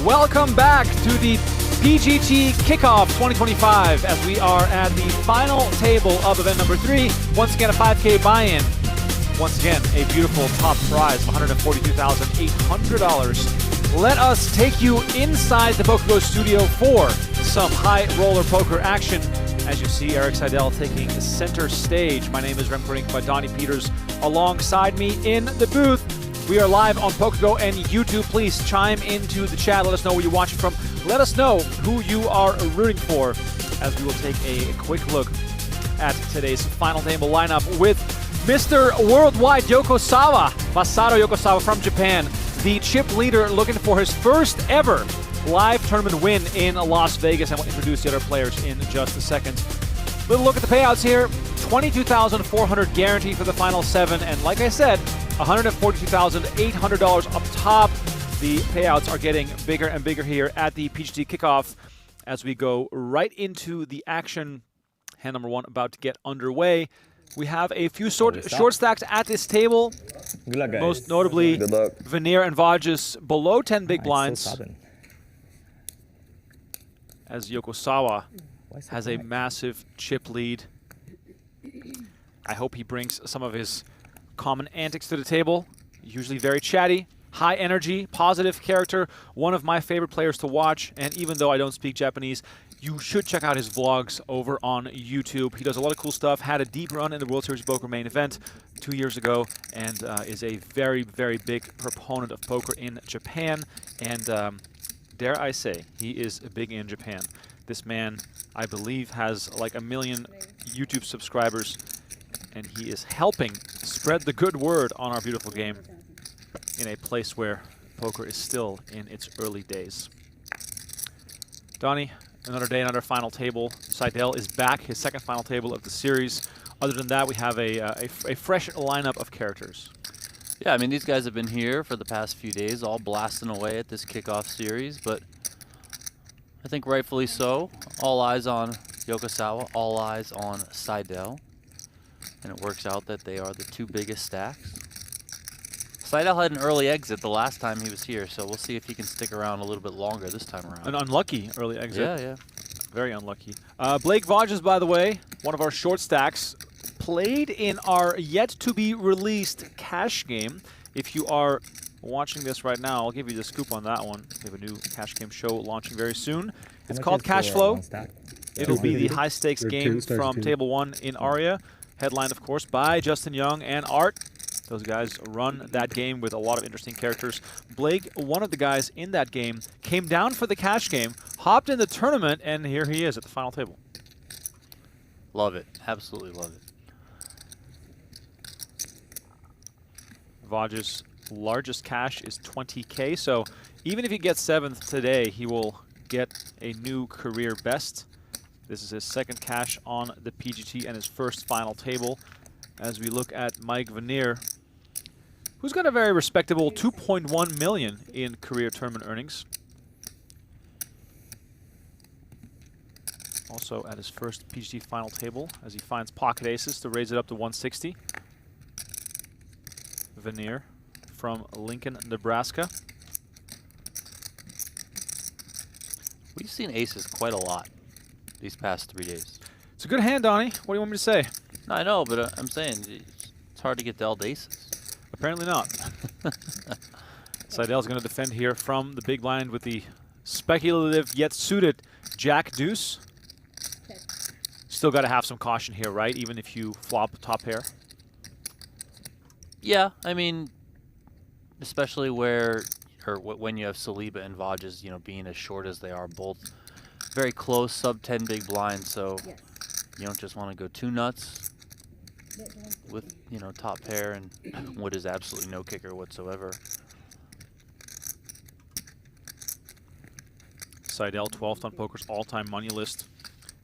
Welcome back to the PGT Kickoff 2025 as we are at the final table of event number 3. Once again, a 5K buy-in. Once again, a beautiful top prize of $142,800. Let us take you inside the PokerGO Studio for some high roller poker action. As you see, Erik Seidel taking center stage. My name is Remko by Donnie Peters alongside me in the booth. We are live on PokerGO and YouTube. Please chime into the chat. Let us know where you're watching from. Let us know who you are rooting for as we will take a quick look at today's final table lineup with Mr. Worldwide Yokosawa, Masato Yokosawa from Japan, the chip leader looking for his first ever live tournament win in Las Vegas. I will introduce the other players in just a second. Little look at the payouts here. $22,400 guaranteed for the final 7, and like I said, $142,800 up top. The payouts are getting bigger and bigger here at the PGT Kickoff as we go right into the action. Hand number 1 about to get underway. We have a few short stacks at this table. Good luck, guys. Most notably, Vanier and Vogdes below 10 big blinds. As Yokosawa has a massive chip lead. I hope he brings some of his common antics to the table. Usually very chatty, high energy, positive character. One of my favorite players to watch. And even though I don't speak Japanese, you should check out his vlogs over on YouTube. He does a lot of cool stuff. Had a deep run in the World Series Poker main event 2 years ago, and is a very, very big proponent of poker in Japan. And dare I say, he is big in Japan. This man, I believe, has like 1 million YouTube subscribers, and he is helping spread the good word on our beautiful game in a place where poker is still in its early days. Donnie, another day, another final table. Seidel is back, his second final table of the series. Other than that, we have a fresh lineup of characters. Yeah, I mean, these guys have been here for the past few days, all blasting away at this kickoff series, but I think rightfully so. All eyes on Yokosawa, all eyes on Seidel. And it works out that they are the 2 biggest stacks. Seidel had an early exit the last time he was here, so we'll see if he can stick around a little bit longer this time around. An unlucky early exit. Yeah, yeah. Very unlucky. Blake Vodges, by the way, one of our short stacks, played in our yet-to-be-released cash game. If you are watching this right now, I'll give you the scoop on that one. We have a new cash game show launching very soon. It's called Cash Flow. It'll be the high-stakes game from Table 1 in ARIA. Headlined, of course, by Justin Young and Art. Those guys run that game with a lot of interesting characters. Blake, one of the guys in that game, came down for the cash game, hopped in the tournament, and here he is at the final table. Love it. Absolutely love it. Vodges' largest cash is 20K, so even if he gets 7th today, he will get a new career best. This is his second cash on the PGT and his first final table. As we look at Mike Vanier, who's got a very respectable 2.1 million in career tournament earnings. Also at his first PGT final table as he finds pocket aces to raise it up to 160. Vanier from Lincoln, Nebraska. We've seen aces quite a lot these past 3 days. It's a good hand, Donnie. What do you want me to say? No, I know, but I'm saying it's hard to get dealt aces. Apparently not. Seidel's going to defend here from the big blind with the speculative yet suited Jack Deuce. Still got to have some caution here, right? Even if you flop top pair. Yeah, I mean, especially when you have Saliba and Vodges, you know, being as short as they are, both very close, sub 10 big blinds, so you don't just want to go too nuts with, you know, top pair and what is absolutely no kicker whatsoever. Seidel, 12th on poker's all-time money list,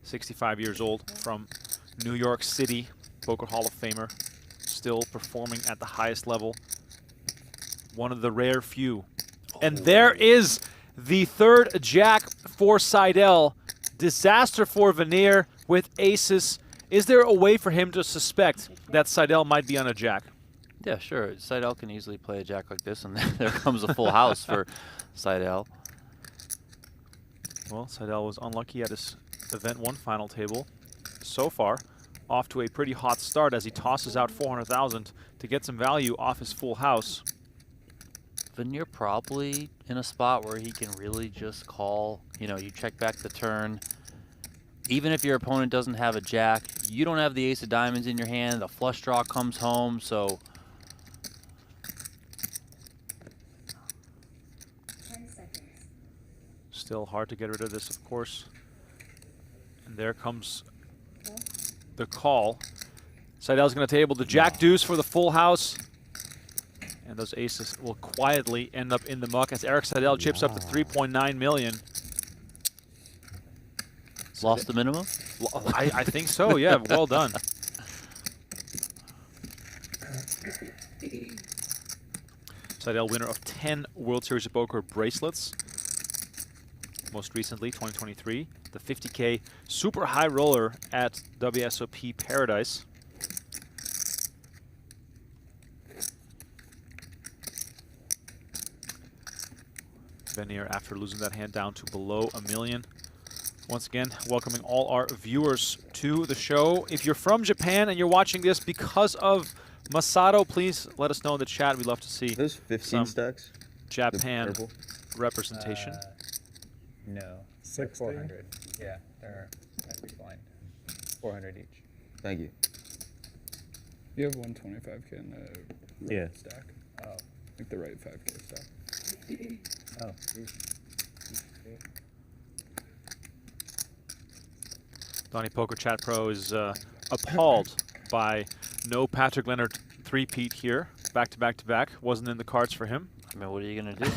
65 years old, from New York City, Poker Hall of Famer, still performing at the highest level. One of the rare few. And there is the third jack for Seidel. Disaster for Vanier with aces. Is there a way for him to suspect that Seidel might be on a jack? Yeah, sure. Seidel can easily play a jack like this, and there comes a full house for Seidel. Well, Seidel was unlucky at his Event 1 final table. So far, off to a pretty hot start as he tosses out 400,000 to get some value off his full house. Vanier probably in a spot where he can really just call. You know, you check back the turn. Even if your opponent doesn't have a jack, you don't have the ace of diamonds in your hand. The flush draw comes home, so. 10 seconds. Still hard to get rid of this, of course. And there comes the call. Seidel's going to table the jack deuce for the full house. And those aces will quietly end up in the muck as Erik Seidel chips up to 3.9 million. Lost the minimum? I think so, yeah. Well done. Seidel, winner of 10 World Series of Poker bracelets. Most recently, 2023, the 50K super high roller at WSOP Paradise. Vanier, after losing that hand down to below $1 million. Once again, welcoming all our viewers to the show. If you're from Japan and you're watching this because of Masato, please let us know in the chat. We'd love to see Those 15 some stacks? Japan representation. No. 60? 400. Yeah, they're might be blind. 400 each. Thank you. You have 125K in the right stack. Oh. Like the right 5K stack. Oh, geez. Donnie Poker Chat Pro is appalled by no Patrick Leonard three-peat here. Back to back to back. Wasn't in the cards for him. I mean, what are you going to do?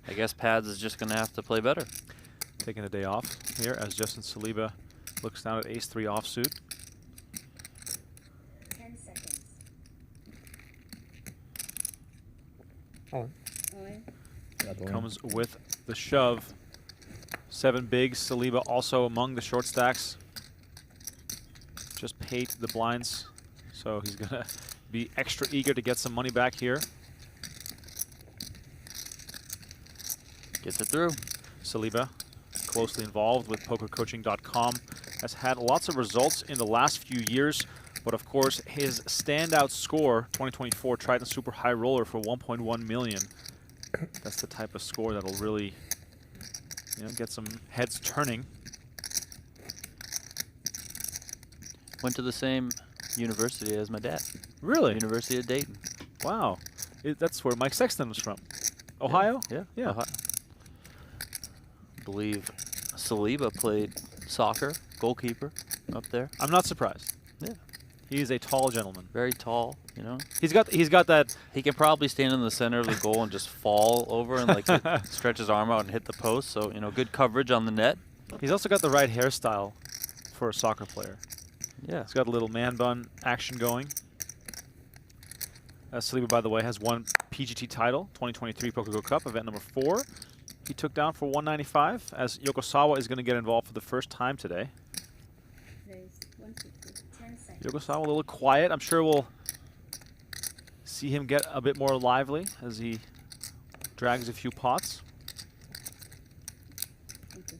I guess Pads is just going to have to play better. Taking the day off here as Justin Saliba looks down at ace-3 offsuit. 10 seconds. On. Comes with the shove. 7 bigs. Saliba also among the short stacks. Just paid the blinds, so he's going to be extra eager to get some money back here. Gets it through. Saliba, closely involved with PokerCoaching.com, has had lots of results in the last few years, but of course his standout score, 2024 Triton Super High Roller for 1.1 million. That's the type of score that'll really, you know, get some heads turning. Went to the same university as my dad. Really? University of Dayton. Wow. That's where Mike Sexton was from. Ohio? Yeah. Yeah. Ohio. I believe Saliba played soccer, goalkeeper up there. I'm not surprised. Yeah. He's a tall gentleman. Very tall, you know. He's got that. He can probably stand in the center of the goal and just fall over and like stretch his arm out and hit the post. So, you know, good coverage on the net. He's also got the right hairstyle for a soccer player. Yeah. He's got a little man bun action going. Saliba, by the way, has won PGT title, 2023 PokerGO Cup, event number 4. He took down for 195, as Yokosawa is going to get involved for the first time today. There's 150. 10 seconds. Yokosawa a little quiet. I'm sure we'll see him get a bit more lively as he drags a few pots. Thank you.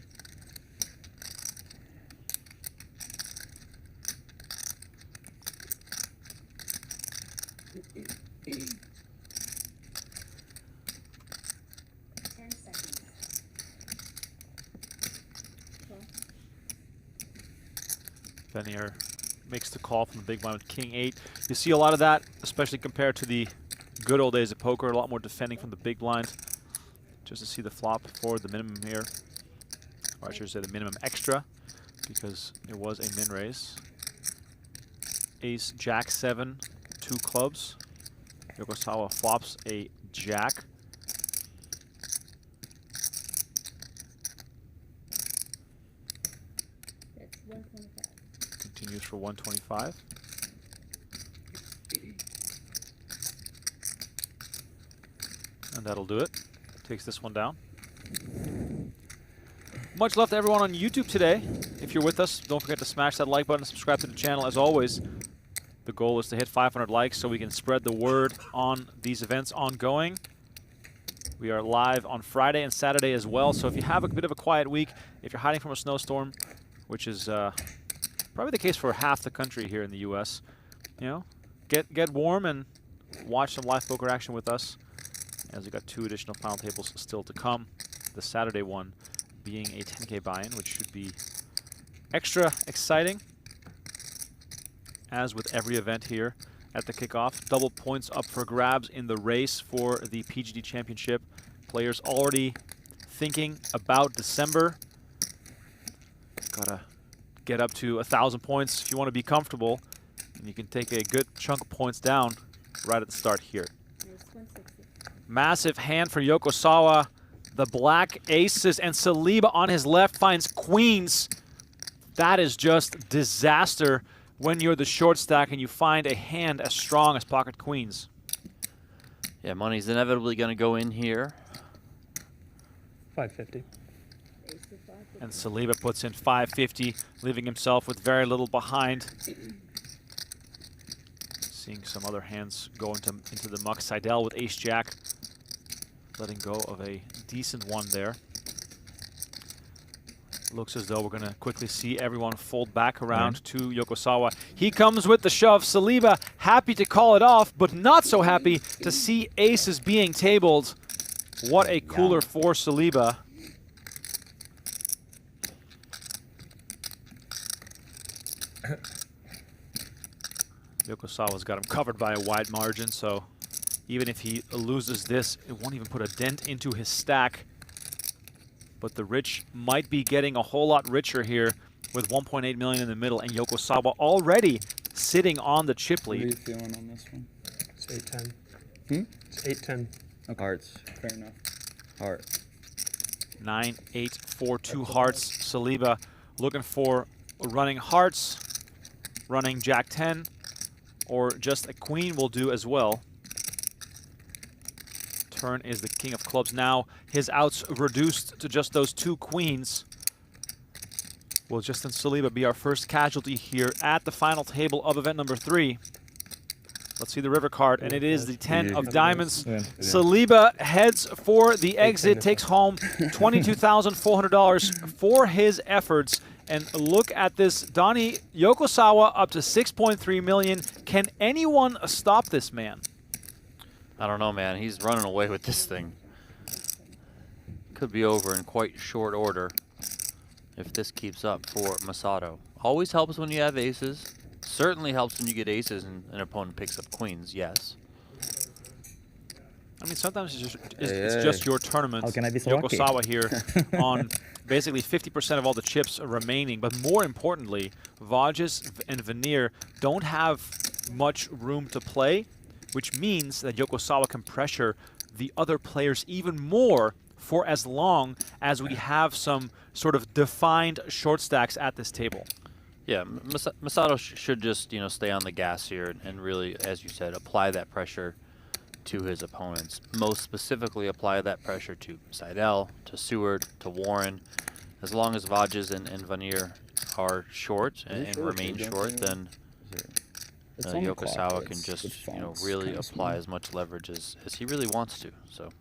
Vanier makes the call from the big blind with King 8. You see a lot of that, especially compared to the good old days of poker. A lot more defending from the big blind. Just to see the flop for the minimum here. Or I should say the minimum extra, because it was a min raise. Ace, Jack 7, 2 clubs. Yokosawa flops a Jack. That's 125. Continues for 125. And that'll do it. Takes this one down. Much love to everyone on YouTube today. If you're with us, don't forget to smash that like button and subscribe to the channel. As always, the goal is to hit 500 likes so we can spread the word on these events ongoing. We are live on Friday and Saturday as well, so if you have a bit of a quiet week, if you're hiding from a snowstorm, which is probably the case for half the country here in the U.S., you know, get warm and watch some live poker action with us, as we got 2 additional final tables still to come. The Saturday one being a 10K buy-in, which should be extra exciting, as with every event here at the kickoff. Double points up for grabs in the race for the PGT Championship. Players already thinking about December. Gotta get up to 1,000 points if you want to be comfortable, and you can take a good chunk of points down right at the start here. Nice, 160. Massive hand for Yokosawa. The black aces, and Saliba on his left finds queens. That is just disaster when you're the short stack and you find a hand as strong as pocket queens. Yeah, money's inevitably going to go in here. 550. Ace to 5. And Saliba puts in 550, leaving himself with very little behind. Seeing some other hands go into the muck. Seidel with ace-jack, letting go of a decent one there. Looks as though we're going to quickly see everyone fold back around to Yokosawa. He comes with the shove. Saliba happy to call it off, but not so happy to see aces being tabled. What a cooler for Saliba. Yokosawa's got him covered by a wide margin, so even if he loses this, it won't even put a dent into his stack. But the rich might be getting a whole lot richer here with 1.8 million in the middle, and Yokosawa already sitting on the chip What are you lead. feeling on this one? It's 8-10. Hmm? It's 8-10. Hearts. Fair enough. Heart. 9, 8, 4, 2 hearts. Saliba looking for running hearts, running jack 10, or just a queen will do as well. Turn is the king of clubs now. His outs reduced to just those 2 queens. Will Justin Saliba be our first casualty here at the final table of event number 3? Let's see the river card, and it is the 10 of diamonds. Saliba heads for the exit, takes home $22,400 for his efforts. And look at this, Donnie, Yokosawa up to 6.3 million. Can anyone stop this man? I don't know, man. He's running away with this thing. Could be over in quite short order if this keeps up for Masato. Always helps when you have aces. Certainly helps when you get aces and an opponent picks up queens, yes. I mean, sometimes it's just your tournament. How can I be so Yokosawa lucky? here on basically 50% of all the chips remaining. But more importantly, Vogdes and Vanier don't have much room to play, which means that Yokosawa can pressure the other players even more for as long as we have some sort of defined short stacks at this table. Yeah, Masato should just, stay on the gas here and really, as you said, apply that pressure to his opponents. Most specifically, apply that pressure to Seidel, to Seward, to Warren. As long as Vodges and Vanier are short and remain short, then Yokosawa can just, really apply as much leverage as he really wants to. So,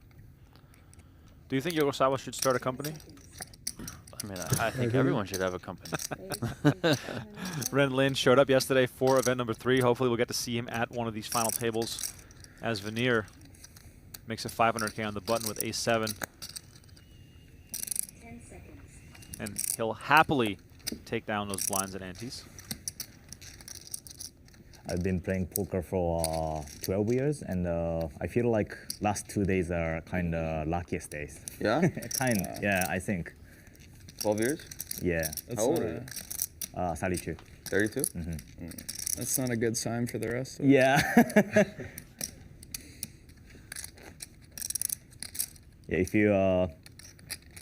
do you think Yokosawa should start a company? I mean, I think everyone should have a company. Ren Lin showed up yesterday for event number 3. Hopefully we'll get to see him at one of these final tables as Vanier makes a 500K on the button with ace-7. 10 seconds. And he'll happily take down those blinds and antes. I've been playing poker for 12 years, and I feel like last 2 days are kind of luckiest days. Yeah? Yeah, I think. 12 years? Yeah. That's How old not are you? 32. 32? That's not a good sign for the rest of Yeah. Yeah,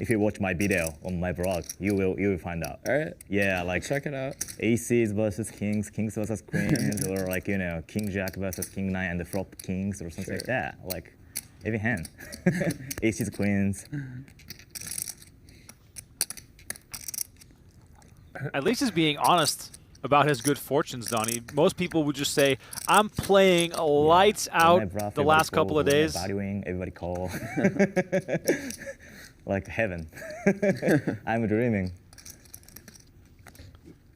if you watch my video on my blog, you will find out. All right. Yeah, like Check it out. aces versus kings, kings versus queens, or like king jack versus king nine and the flop kings or something like that. Like every hand, aces, queens. At least he's being honest about his good fortunes, Donnie. Most people would just say, I'm playing lights out the last couple of days. Valuing, everybody call. Like heaven. I'm dreaming.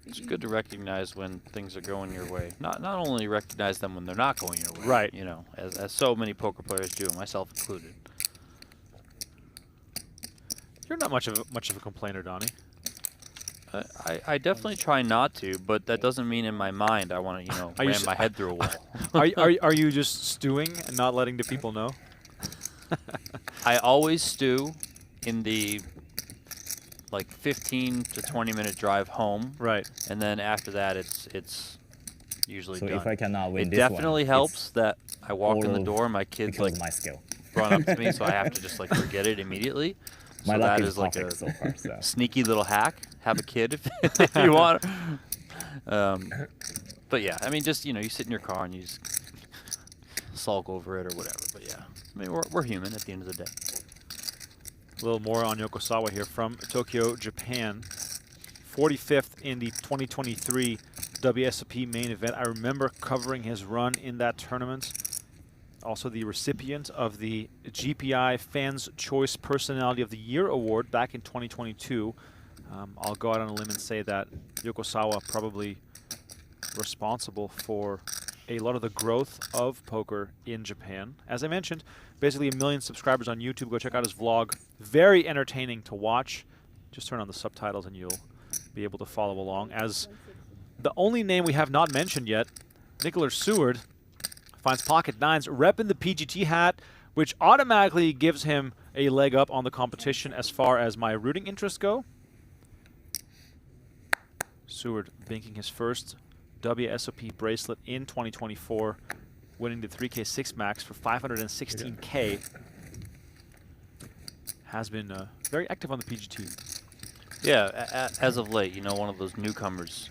It's good to recognize when things are going your way. Not only recognize them when they're not going your way. Right. You know, as so many poker players do, myself included. You're not much of a complainer, Donnie. I definitely try not to, but that doesn't mean in my mind I want to, ram my head through a wall. Are you just stewing and not letting the people know? I always stew in the 15 to 20 minute drive home. Right. And then after that, it's usually So done. if I cannot win It this definitely one, helps it's that I walk in the all door and my kids because of my skill. run up to me, so I have to just forget it immediately. My So luck that is is like perfect a so far. So. sneaky little hack. Have a kid if you want. But yeah, I mean, just you sit in your car and you just sulk over it or whatever. But yeah, I mean, we're human at the end of the day. A little more on Yokosawa here from Tokyo, Japan. 45th in the 2023 WSOP main event. I remember covering his run in that tournament. Also the recipient of the GPI Fans Choice Personality of the Year Award back in 2022. I'll go out on a limb and say that Yokosawa probably responsible for a lot of the growth of poker in Japan. As I mentioned, basically 1 million subscribers on YouTube. Go check out his vlog. Very entertaining to watch. Just turn on the subtitles and you'll be able to follow along. As the only name we have not mentioned yet, Nicholas Seward, finds pocket nines, repping the PGT hat, which automatically gives him a leg up on the competition as far as my rooting interests go. Seward banking his first WSOP bracelet in 2024, winning the 3K6 max for 516K. Has been very active on the PGT. Yeah, as of late, one of those newcomers.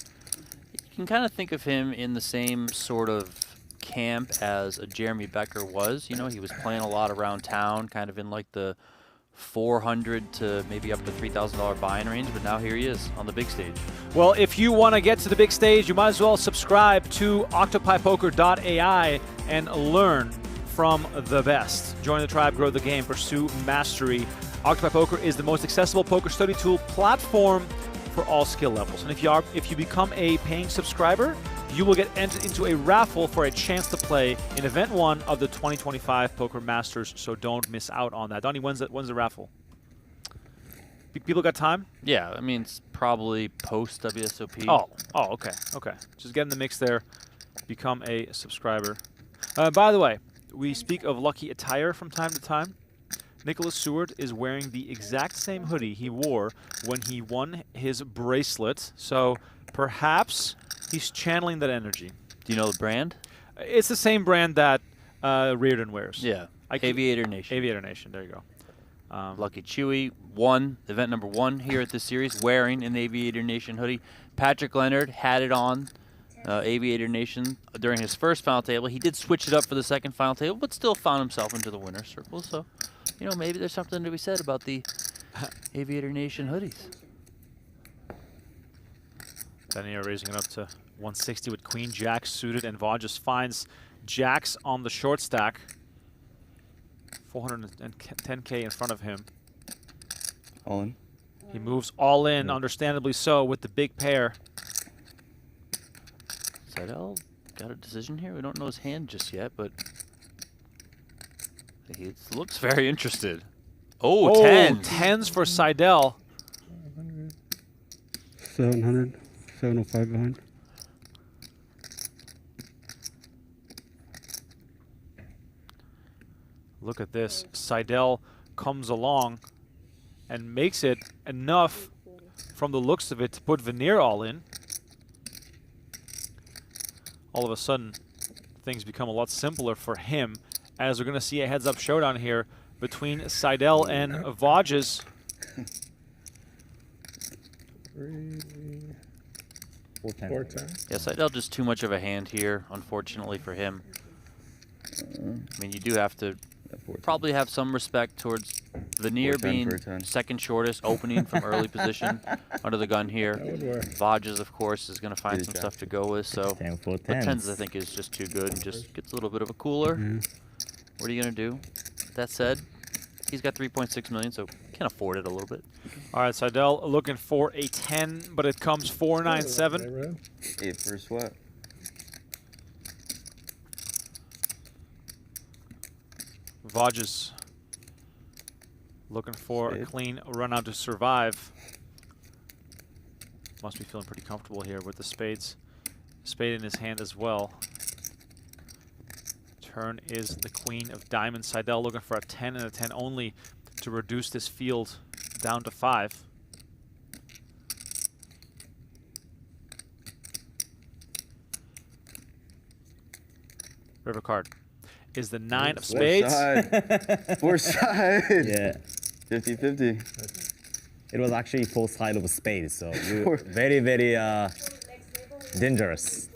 You can kind of think of him in the same sort of camp as a Jeremy Becker was. He was playing a lot around town, kind of in the $400 to maybe up to $3,000 buying range, but now here he is on the big stage. Well, if you want to get to the big stage, you might as well subscribe to octopipoker.ai and learn from the best. Join the tribe, grow the game, pursue mastery. Octopi Poker is the most accessible poker study tool platform for all skill levels. And if you become a paying subscriber, you will get entered into a raffle for a chance to play in Event 1 of the 2025 Poker Masters, so don't miss out on that. Donnie, when's the raffle? People got time? Yeah, I mean, it's probably post-WSOP. Oh, okay. Just get in the mix there. Become a subscriber. By the way, we speak of lucky attire from time to time. Nicholas Seward is wearing the exact same hoodie he wore when he won his bracelet, so perhaps he's channeling that energy. Do you know the brand? It's the same brand that Reardon wears. Yeah, Aviator Nation. Aviator Nation, there you go. Lucky Chewy won event number 1 here at this series, wearing an Aviator Nation hoodie. Patrick Leonard had it on Aviator Nation during his first final table. He did switch it up for the second final table, but still found himself into the winner's circle. So, maybe there's something to be said about the Aviator Nation hoodies. Vanier raising it up to 160 with Queen Jack suited, and Vodges finds Jacks on the short stack. 410K in front of him. All in. He moves all in, understandably so, with the big pair. Seidel got a decision here. We don't know his hand just yet, but he looks very interested. Oh, 10. 10s for Seidel. 700, 705 behind. Look at this. Seidel comes along and makes it enough from the looks of it to put Vanier all in. All of a sudden, things become a lot simpler for him, as we're going to see a heads-up showdown here between Seidel and Vodges. 410. Yeah, Seidel just too much of a hand here, unfortunately for him. I mean, you do have to probably have some respect towards Vanier 410 being for a 10. second shortest, opening from early position under the gun here. That would work. Vodges, of course, is going to find Good some job. stuff to go with. So 10 for but 10s. tens, I think, is just too good and just gets a little bit of a cooler. What are you going to do? That said, he's got 3.6 million, so can afford it a little bit. All right, Seidel looking for a 10, but it comes 4-9-7. 8 for a sweat. Vodges looking for a Spade. clean run out to survive. Must be feeling pretty comfortable here with the spades. Spade in his hand as well. Turn is the queen of diamonds. Seidel looking for a 10 and a 10 only to reduce this field down to 5. River card is the 9 of spades. Four side. Yeah. 50-50. It was actually 4 side of spades, so you Four. very, very dangerous.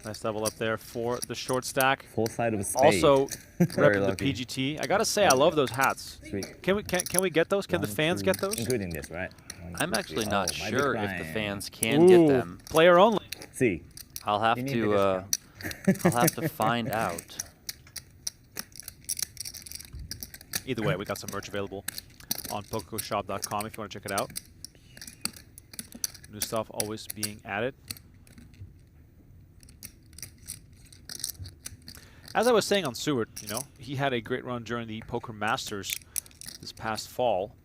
Nice double up there for the short stack. 4 side of spades. Also, Very repping the lucky. PGT. I gotta say, I love those hats. Sweet. Can we get those? Can the One, fans two, get those? Including this, right? One, I'm two, actually three. not Oh, my sure big if the client. fans can get them. Player only. See, I'll have you need to the I'll have to find out. Either way, we got some merch available on PokerGoShop.com if you want to check it out. New stuff always being added. As I was saying on Seward, you know, he had a great run during the Poker Masters this past fall,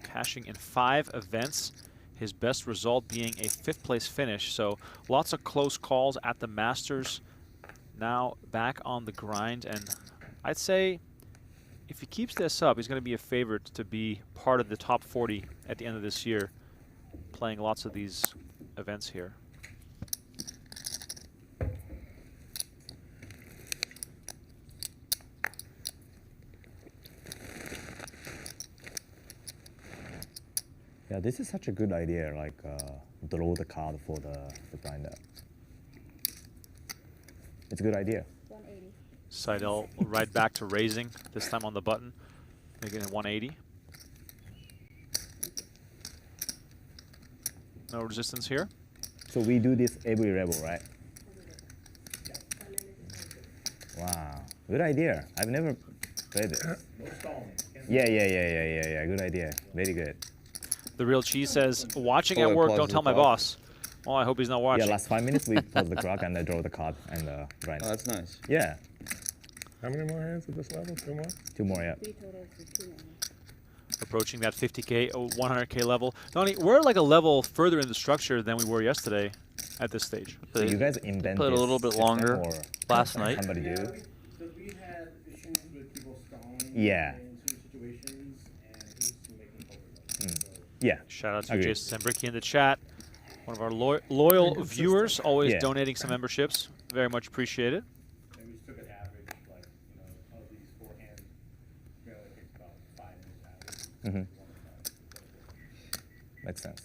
cashing in 5 events. His best result being a 5th place finish. So lots of close calls at the Masters. Now back on the grind, and I'd say if he keeps this up, he's going to be a favorite to be part of the top 40 at the end of this year, playing lots of these events here. yeah, this is such a good idea. Like draw the card for the blinder. It's a good idea. 180. Seidel right back to raising, this time on the button, making it 180. No resistance here. So we do this every level, right? Wow, good idea. I've never played this. Yeah. Good idea. Very good. The real cheese says, watching Oh, at it work, pauses don't the tell my clock. boss. Well, I hope he's not watching. Yeah, last 5 minutes we pause the clock and I draw the card and grind. Oh, that's nice. Yeah, How many more hands at this level? 2 more? 2 more. Yeah. 3 totals for 2 now. Approaching that 50K, 100K level. Donnie, we're like a level further in the structure than we were yesterday at this stage. So you guys invent Played a this little bit system longer or last night. somebody do? Because we had issues with people stalling Yeah. in certain situations, and he was making poker. So Yeah. Shout out to Agreed. Jason Sambricki in the chat. One of our loyal viewers, always Yeah. donating some memberships. Very much appreciated. and we just took an average, like, of these 4 hands, really takes about 5 minutes average. Makes sense.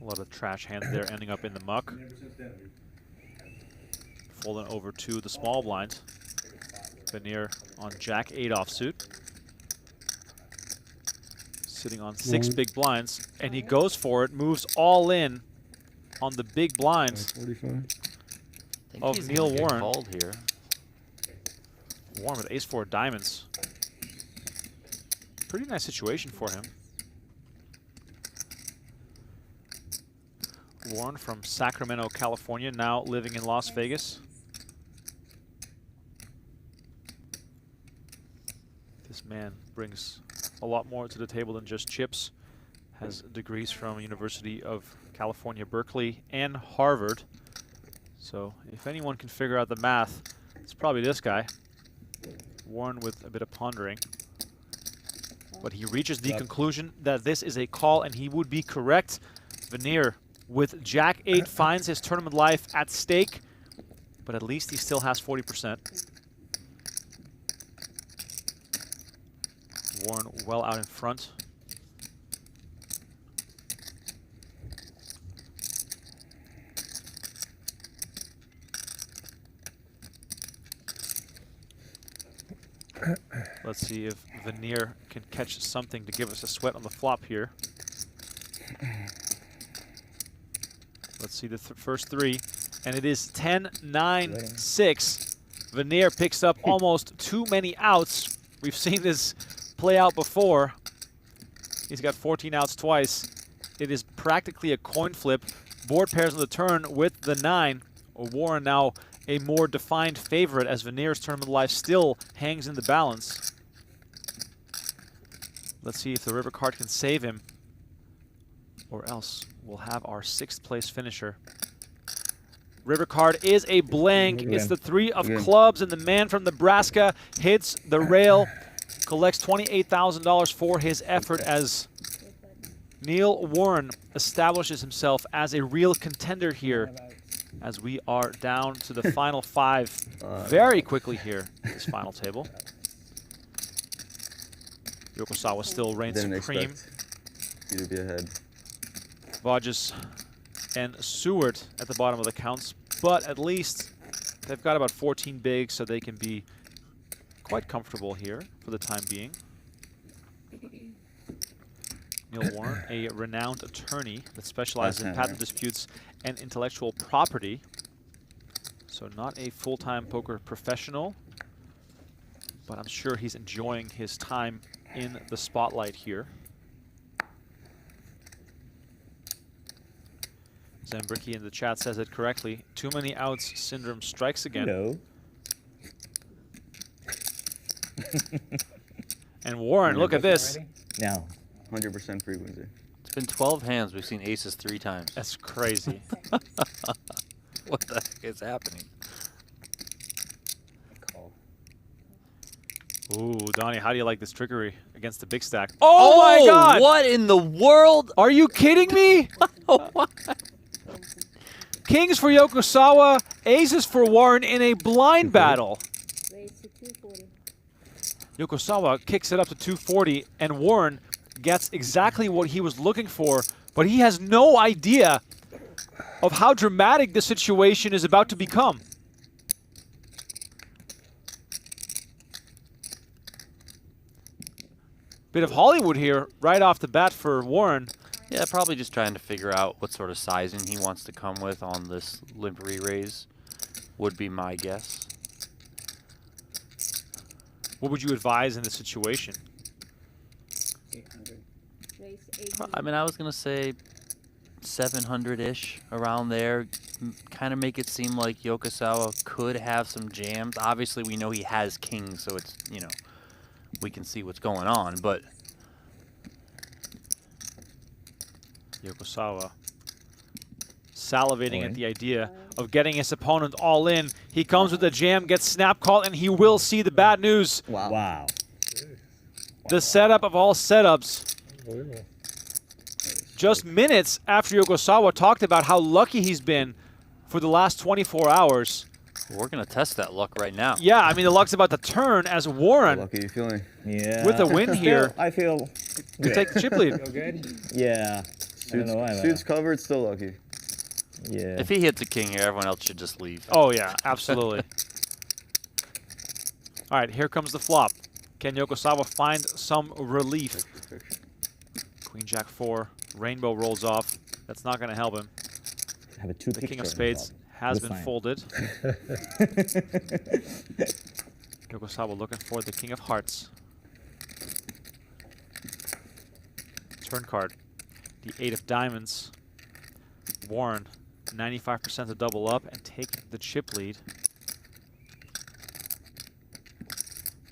A lot of trash hands there ending up in the muck. And ever since then, Folding over to the small blind. Vanier on Jack 8 offsuit. Sitting on 6 big blinds, and he goes for it, moves all in on the big blind 45. I think of he's Neil gonna get Warren. called here. Warren with ace-4 diamonds. Pretty nice situation for him. Warren from Sacramento, California, now living in Las Vegas. This man brings a lot more to the table than just chips. Has degrees from University of California, Berkeley, and Harvard. So if anyone can figure out the math, it's probably this guy. Warren with a bit of pondering. But he reaches the conclusion that this is a call, and he would be correct. Vanier with Jack 8 finds his tournament life at stake, but at least he still has 40%. Warren well out in front. Let's see if Vanier can catch something to give us a sweat on the flop here. Let's see the first three. And it is 10-9-6. Vanier picks up almost too many outs. We've seen this play out before. He's got 14 outs twice. It is practically a coin flip. Board pairs on the turn with the 9. Warren now a more defined favorite as Vanier's tournament life still hangs in the balance. Let's see if the river card can save him, or else we'll have our 6th place finisher. River card is a blank. It's the 3 of clubs, and the man from Nebraska hits the rail, collects $28,000 for his effort as Neil Warren establishes himself as a real contender here, as we are down to the final 5 very quickly here at this final table. Yokosawa still reigns supreme. You to be ahead. Vodges and Seward at the bottom of the counts, but at least they've got about 14 bigs, so they can be quite comfortable here for the time being. Neil Warren, a renowned attorney that specializes in patent disputes and intellectual property. So not a full-time poker professional, but I'm sure he's enjoying his time in the spotlight here. Zambricki in the chat says it correctly. Too many outs syndrome strikes again. Hello. And Warren, look at this. No. 100% frequency. It's been 12 hands. We've seen aces 3 times. That's crazy. What the heck is happening? Call. Ooh, Donnie, how do you like this trickery against the big stack? Oh my God! What in the world? Are you kidding me? Kings for Yokosawa, aces for Warren in a blind battle. Raise to 240. Yokosawa kicks it up to 240, and Warren gets exactly what he was looking for, but he has no idea of how dramatic the situation is about to become. Bit of Hollywood here right off the bat for Warren. Yeah, probably just trying to figure out what sort of sizing he wants to come with on this limp re-raise would be my guess. What would you advise in this situation? 800. Raise to 800. I mean, I was going to say 700-ish, around there. Kind of make it seem like Yokosawa could have some jams. Obviously, we know he has kings, so it's, you know, we can see what's going on, but Yokosawa salivating at the idea of getting his opponent all in. He comes with a jam, gets snap called, and he will see the bad news. Wow. Wow. The setup of all setups. Just minutes after Yokosawa talked about how lucky he's been for the last 24 hours. we're going to test that luck right now. Yeah, I mean, the luck's about to turn as How Warren, lucky are you feeling? Yeah. with a win here, I feel to good. take the chip lead. Feel good? Yeah. I don't know why. Suits covered, still lucky. Yeah. If he hits a king here, everyone else should just leave. Oh, yeah, absolutely. All right, here comes the flop. Can Yokosawa find some relief? Queen Jack 4, Rainbow rolls off. That's not going to help him. Have a two The King picture of on Spades top. has Good been sign. folded. Yokosawa looking for the King of Hearts. Turn card. The 8 of Diamonds. Warren, 95% to double up and take the chip lead.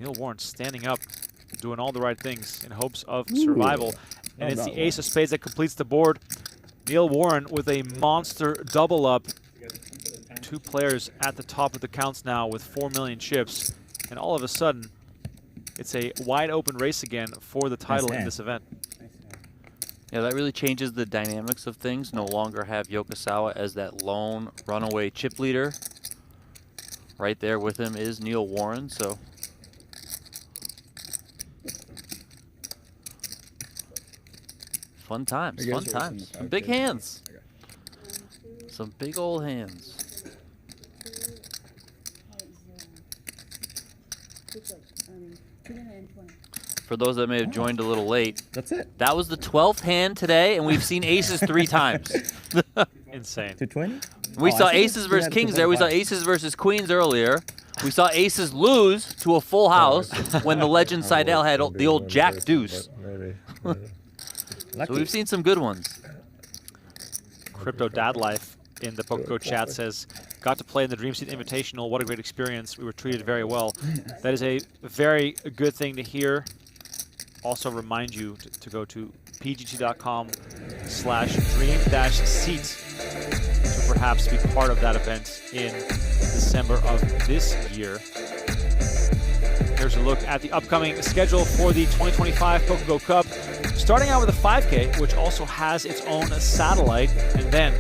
Neil Warren standing up, doing all the right things in hopes of survival. And it's the Ace of Spades that completes the board. Neil Warren with a monster double up. 2 players at the top of the counts now with 4 million chips. And all of a sudden, it's a wide open race again for the title in this event. Yeah, that really changes the dynamics of things. No longer have Yokosawa as that lone runaway chip leader. Right there with him is Neil Warren, so fun times, fun times. Some big hands. Some big old hands. 220. For those that may have joined a little late, That's it. that was the 12th hand today, and we've seen aces 3 times. Insane. 220. We Oh, I saw thought aces you versus had kings there. We saw 225. aces versus queens earlier. We saw aces lose to a full house when the legend Seidel had the old jack deuce. Maybe. So Lucky. we've seen some good ones. Crypto Dad Life in the PokerGO chat says, got to play in the Dream Seat Invitational. What a great experience. We were treated very well. That is a very good thing to hear. Also remind you to go to pgt.com/dream-seat to perhaps be part of that event in December of this year. Here's a look at the upcoming schedule for the 2025 PokerGO Cup. Starting out with the 5K, which also has its own satellite, and then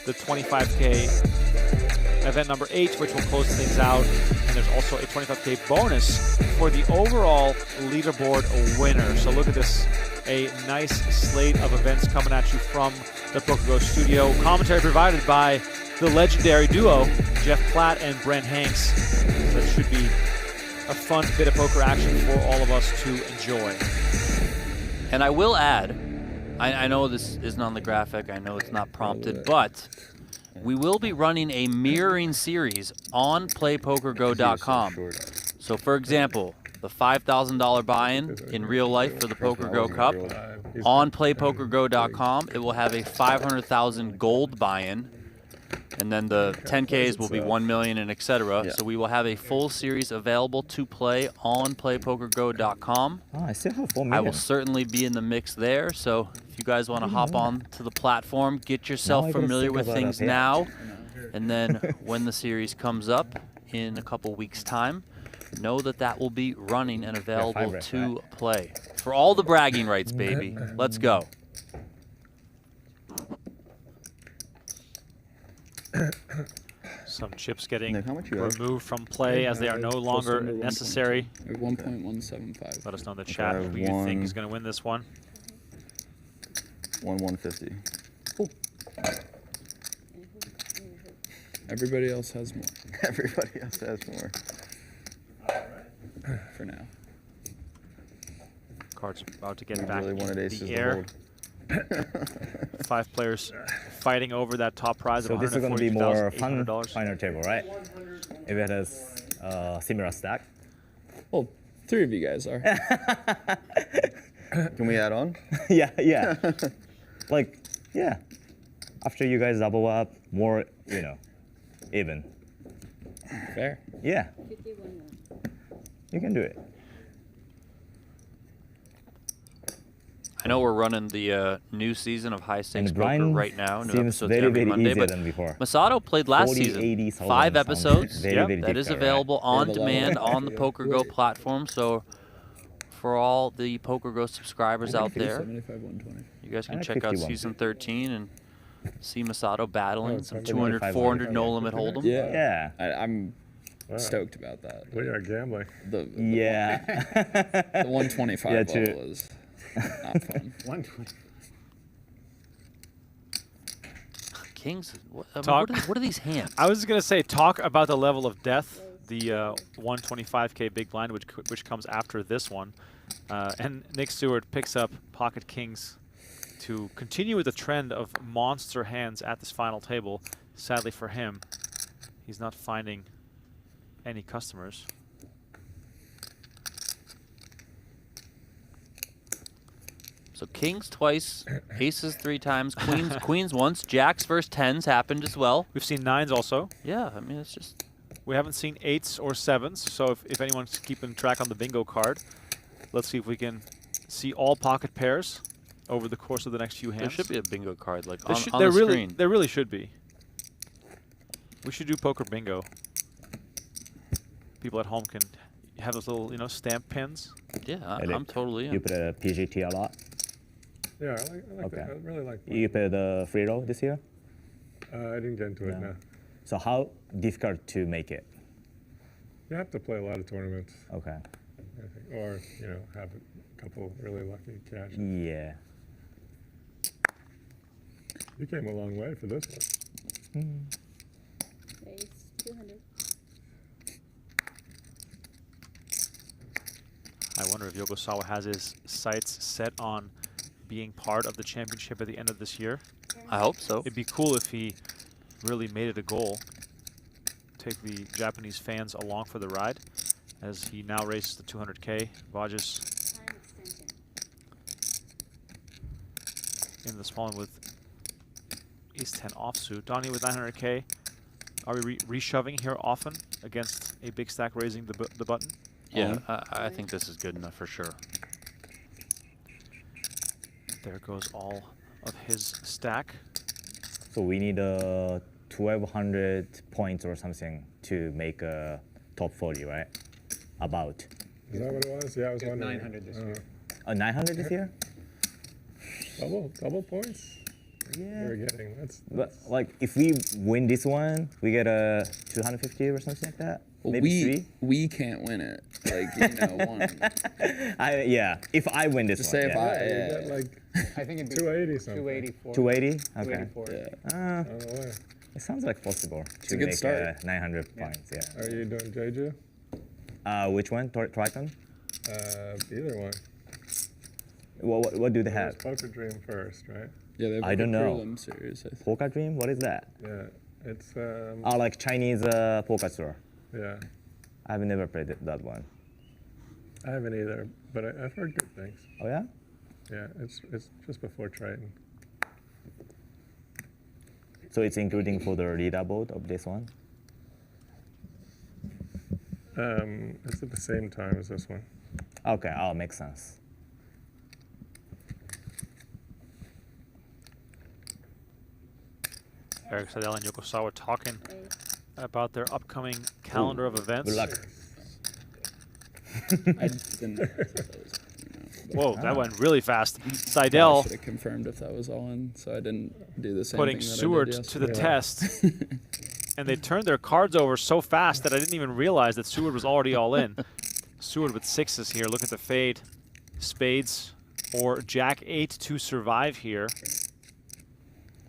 the 25K event number 8, which will close things out. And there's also a 25K bonus for the overall leaderboard winner. So look at this, a nice slate of events coming at you from the PokerGO Studio. Commentary provided by the legendary duo, Jeff Platt and Brent Hanks. That should be a fun bit of poker action for all of us to enjoy. And I will add, I know this isn't on the graphic, I know it's not prompted, but we will be running a mirroring series on playpokergo.com. So for example, the $5,000 buy-in in real life for the PokerGO Cup, on playpokergo.com, it will have a 500,000 gold buy-in, and then the 10Ks will be 1 million and etc. So we will have a full series available to play on playpokergo.com. Oh, I still have 4 I million. will certainly be in the mix there, so if you guys want to hop on to the platform, get yourself Now I gotta familiar think with about a things payout. now, and then when the series comes up in a couple weeks' time, know that that will be running and available reps, to play. For all the bragging rights, baby. Let's go. Some chips getting Nick, how much you have? removed from play as they are no longer under 1.2. necessary. 1.175. Let us know in the chat have who you think one. is going to win this one. 150. Everybody else has more Everybody else has more. for now. Cards about to get I back really wanted in aces the to air. hold. 5 players fighting over that top prize So of this is going to be more fun $142,800. final table, right? If it has similar stack. Well, 3 of you guys are. Can we add on? yeah, yeah. Like, yeah. After you guys double up, more, you know, even. Fair. Yeah, 51 more. you can do it. I know we're running the new season of High Stakes And Poker Brian right now. New seems episodes very, every very Monday, easier but than before. Masato played last 40, season. 80 5 sounds episodes. very, Yep, very That is difficult, right? available on They have a lot of demand work. on the PokerGO platform. So for all the PokerGO subscribers out there, 75, 120. you guys I can like check out 51. season 13 and see Masato battling some it's 200, 75, 400 no limit hold'em. Yeah. Yeah. I'm Wow. stoked about that. We are gambling. The Yeah. the 125 Yeah, level true. is not fun. 120. Kings, what are these hands? I was going to say, talk about the level of death, the 125K big blind, which comes after this one. And Nick Seward picks up pocket kings to continue with the trend of monster hands at this final table. Sadly for him, he's not finding any customers. So kings twice, aces 3 times, queens once, jacks versus 10s happened as well. We've seen 9s also. Yeah, I mean, it's just... We haven't seen 8s or 7s, so if anyone's keeping track on the bingo card, let's see if we can see all pocket pairs over the course of the next few hands. There should be a bingo card, like, There on there the really, screen. There really should be. We should do poker bingo. People at home can have those little, stamp pins. Yeah, Erik, I'm totally You in. play the PGT a lot. Yeah, I like Okay. that. I really like that. You play the free roll this year. I didn't get into it, No. no. So how difficult to make it? You have to play a lot of tournaments, Okay. I think, or, have a couple really lucky cash. Yeah. You came a long way for this one. Ace 200. I wonder if Yokosawa has his sights set on being part of the championship at the end of this year. I hope so. It'd be cool if he really made it a goal. Take the Japanese fans along for the ride as he now races the 200K. Vogdes Time extension. in the small one with ace-10 offsuit. Donnie with 900K. Are we reshoving here often against a big stack raising the button? Yeah, I think this is good enough for sure. There goes all of his stack. So we need 1,200 points or something to make a top 40, right? About. Is that what it was? Yeah, I was It was wondering. 900 this year. 900 this year? Double points? Yeah. We're getting. But like, if we win this one, we get a 250 or something like that. Well, Maybe we can't win it. Like, you know, one. yeah. If I win this Just one, say if yeah. You get like I think it'd be 280 something. 284. 280. Okay. 284. Yeah. On the way. It sounds like possible to a good make start. 900 points. Yeah. Are you doing Jeju? Which one? Triton? Either one. What do they It have? was Poker Dream first, right? Yeah, they have I don't know. prelim series, I think. Poker Dream? What is that? Yeah. It's Oh, like Chinese poker store. yeah. I've never played that one. I haven't either, but I've heard good things. Oh yeah? Yeah, it's just before Triton. So it's including for the leaderboard of this one? It's at the same time as this one. Okay, oh, makes sense. Erik Seidel and Yokosawa talking Ace. about their upcoming calendar of events. Good luck. I didn't know if that was, Whoa, that went really fast. I Seidel should have confirmed if that was all in, so I didn't do the same putting thing that Seward I did to the yesterday. test. And they turned their cards over so fast that I didn't even realize that Seward was already all in. Seward with sixes here. Look at the fade. Spades or Jack 8 to survive here.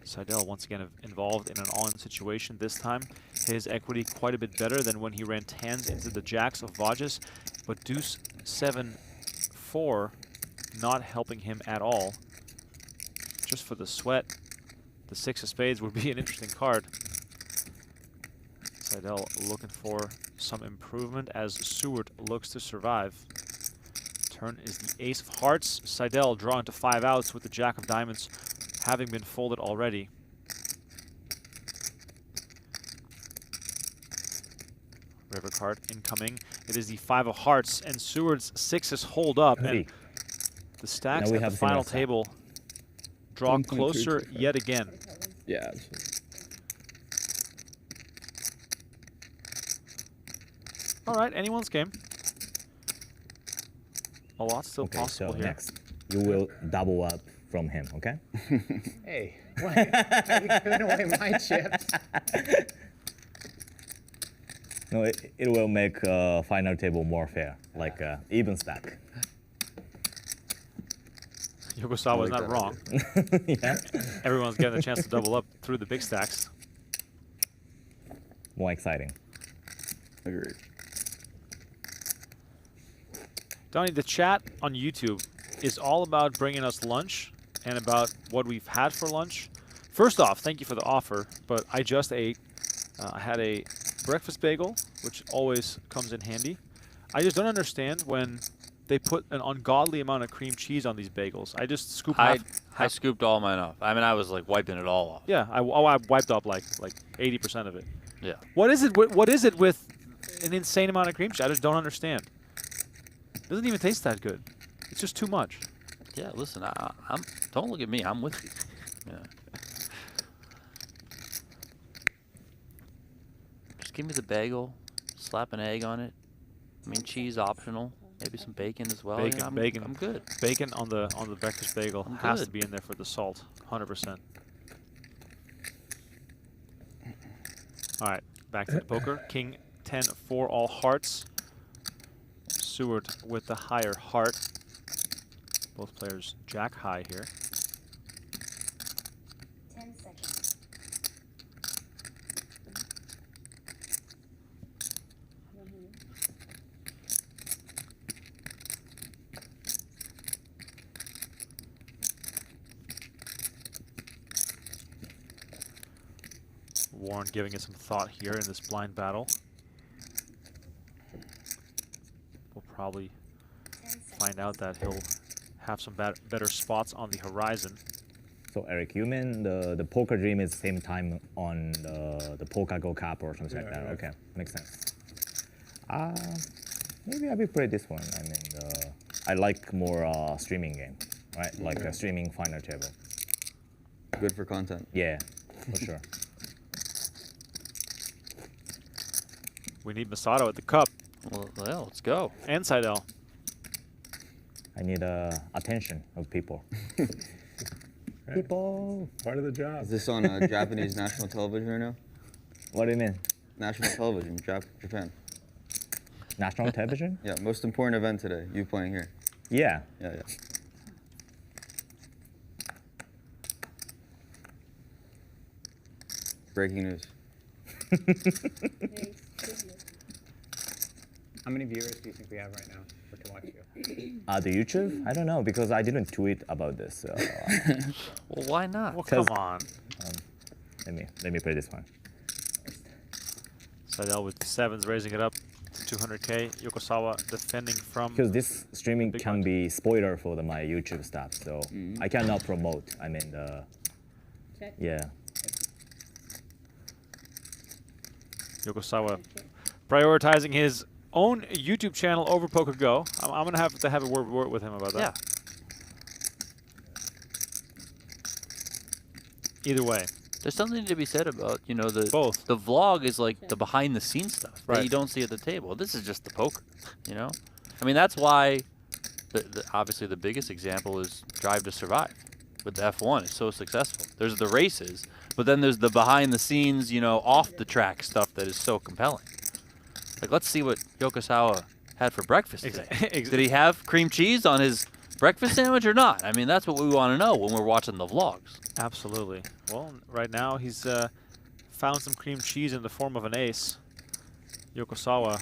Seidel once again involved in an all-in situation this time. His equity quite a bit better than when he ran tens into the jacks of Vodges, but deuce 7-4 not helping him at all. Just for the sweat, the six of spades would be an interesting card. Seidel looking for some improvement as Seward looks to survive. Turn is the ace of hearts. Seidel drawing to 5 outs with the jack of diamonds having been folded already. River card incoming. It is the 5 of hearts, and Seward's sixes hold up, and the stacks Now we at the have final similar table draw 1.325. closer yet again. Yeah, absolutely. All right, anyone's game. A lot still Okay, possible so here. next, you will double up from him, okay? Hey, what? Are you giving away my chips? No, it will make final table more fair, like even stack. Yokosawa's not wrong. Yeah, Everyone's getting a chance to double up through the big stacks. more exciting. Agreed. Donnie, the chat on YouTube is all about bringing us lunch and about what we've had for lunch. First off, thank you for the offer, but I just ate. I had a breakfast bagel, which always comes in handy. I just don't understand when they put an ungodly amount of cream cheese on these bagels. I just scoop I half. scooped all mine off. I mean, I was like wiping it all off. Yeah, I wiped up like 80% of it. Yeah. What is it? What is it with an insane amount of cream cheese? I just don't understand. It doesn't even taste that good. It's just too much. Yeah, listen, I'm. Don't look at me. I'm with you. Yeah. Just give me the bagel, slap an egg on it. I mean, cheese optional. Maybe some bacon as well. Bacon, Yeah, bacon. I'm good. Bacon on the breakfast bagel I'm has to good. be in there for the salt, 100%. All right, back to the poker. King 10 for all hearts. Seward with the higher heart. Both players jack high here. 10 seconds. Warren giving it some thought here in this blind battle. We'll probably 10 seconds. find out that he'll have some better spots on the horizon. So Eric, you mean the poker dream is same time on the PokerGO Cup or something like Yeah, that? yeah. Okay, makes sense. Maybe I will play this one. I mean, I like more streaming game, right? Like a streaming final table. Good for content. Yeah, for sure. We need Masato at the cup Well, let's go. and Seidel. I need attention of people. Hey, People. part of the job. Is this on Japanese national television right now? What do you mean? National television, Japan. National television? Yeah, most important event today. You playing here. Yeah. Yeah. Breaking news. How many viewers do you think we have right now to watch you? The YouTube? I don't know because I didn't tweet about this. So, Well, why not? Well, come 'Cause- on. let me play this one. Seidel with the sevens, raising it up to 200K. Yokosawa defending from. Because this streaming Big can one. be spoiler for my YouTube stuff, so I cannot promote. I mean, yeah. Yokosawa prioritizing his own YouTube channel over PokerGO. I'm going to have a word with him about Yeah. that. Either way. There's something to be said about, you know, the Both. the vlog is like the behind the scenes stuff that Right. you don't see at the table. This is just the poker, you know? I mean, that's why obviously the biggest example is Drive to Survive with the F1. It's so successful. There's the races, but then there's the behind the scenes, you know, off the track stuff that is so compelling. Like, let's see what Yokosawa had for breakfast today. Did he have cream cheese on his breakfast sandwich or not? I mean, that's what we want to know when we're watching the vlogs. Absolutely. Well, right now he's found some cream cheese in the form of an ace. Yokosawa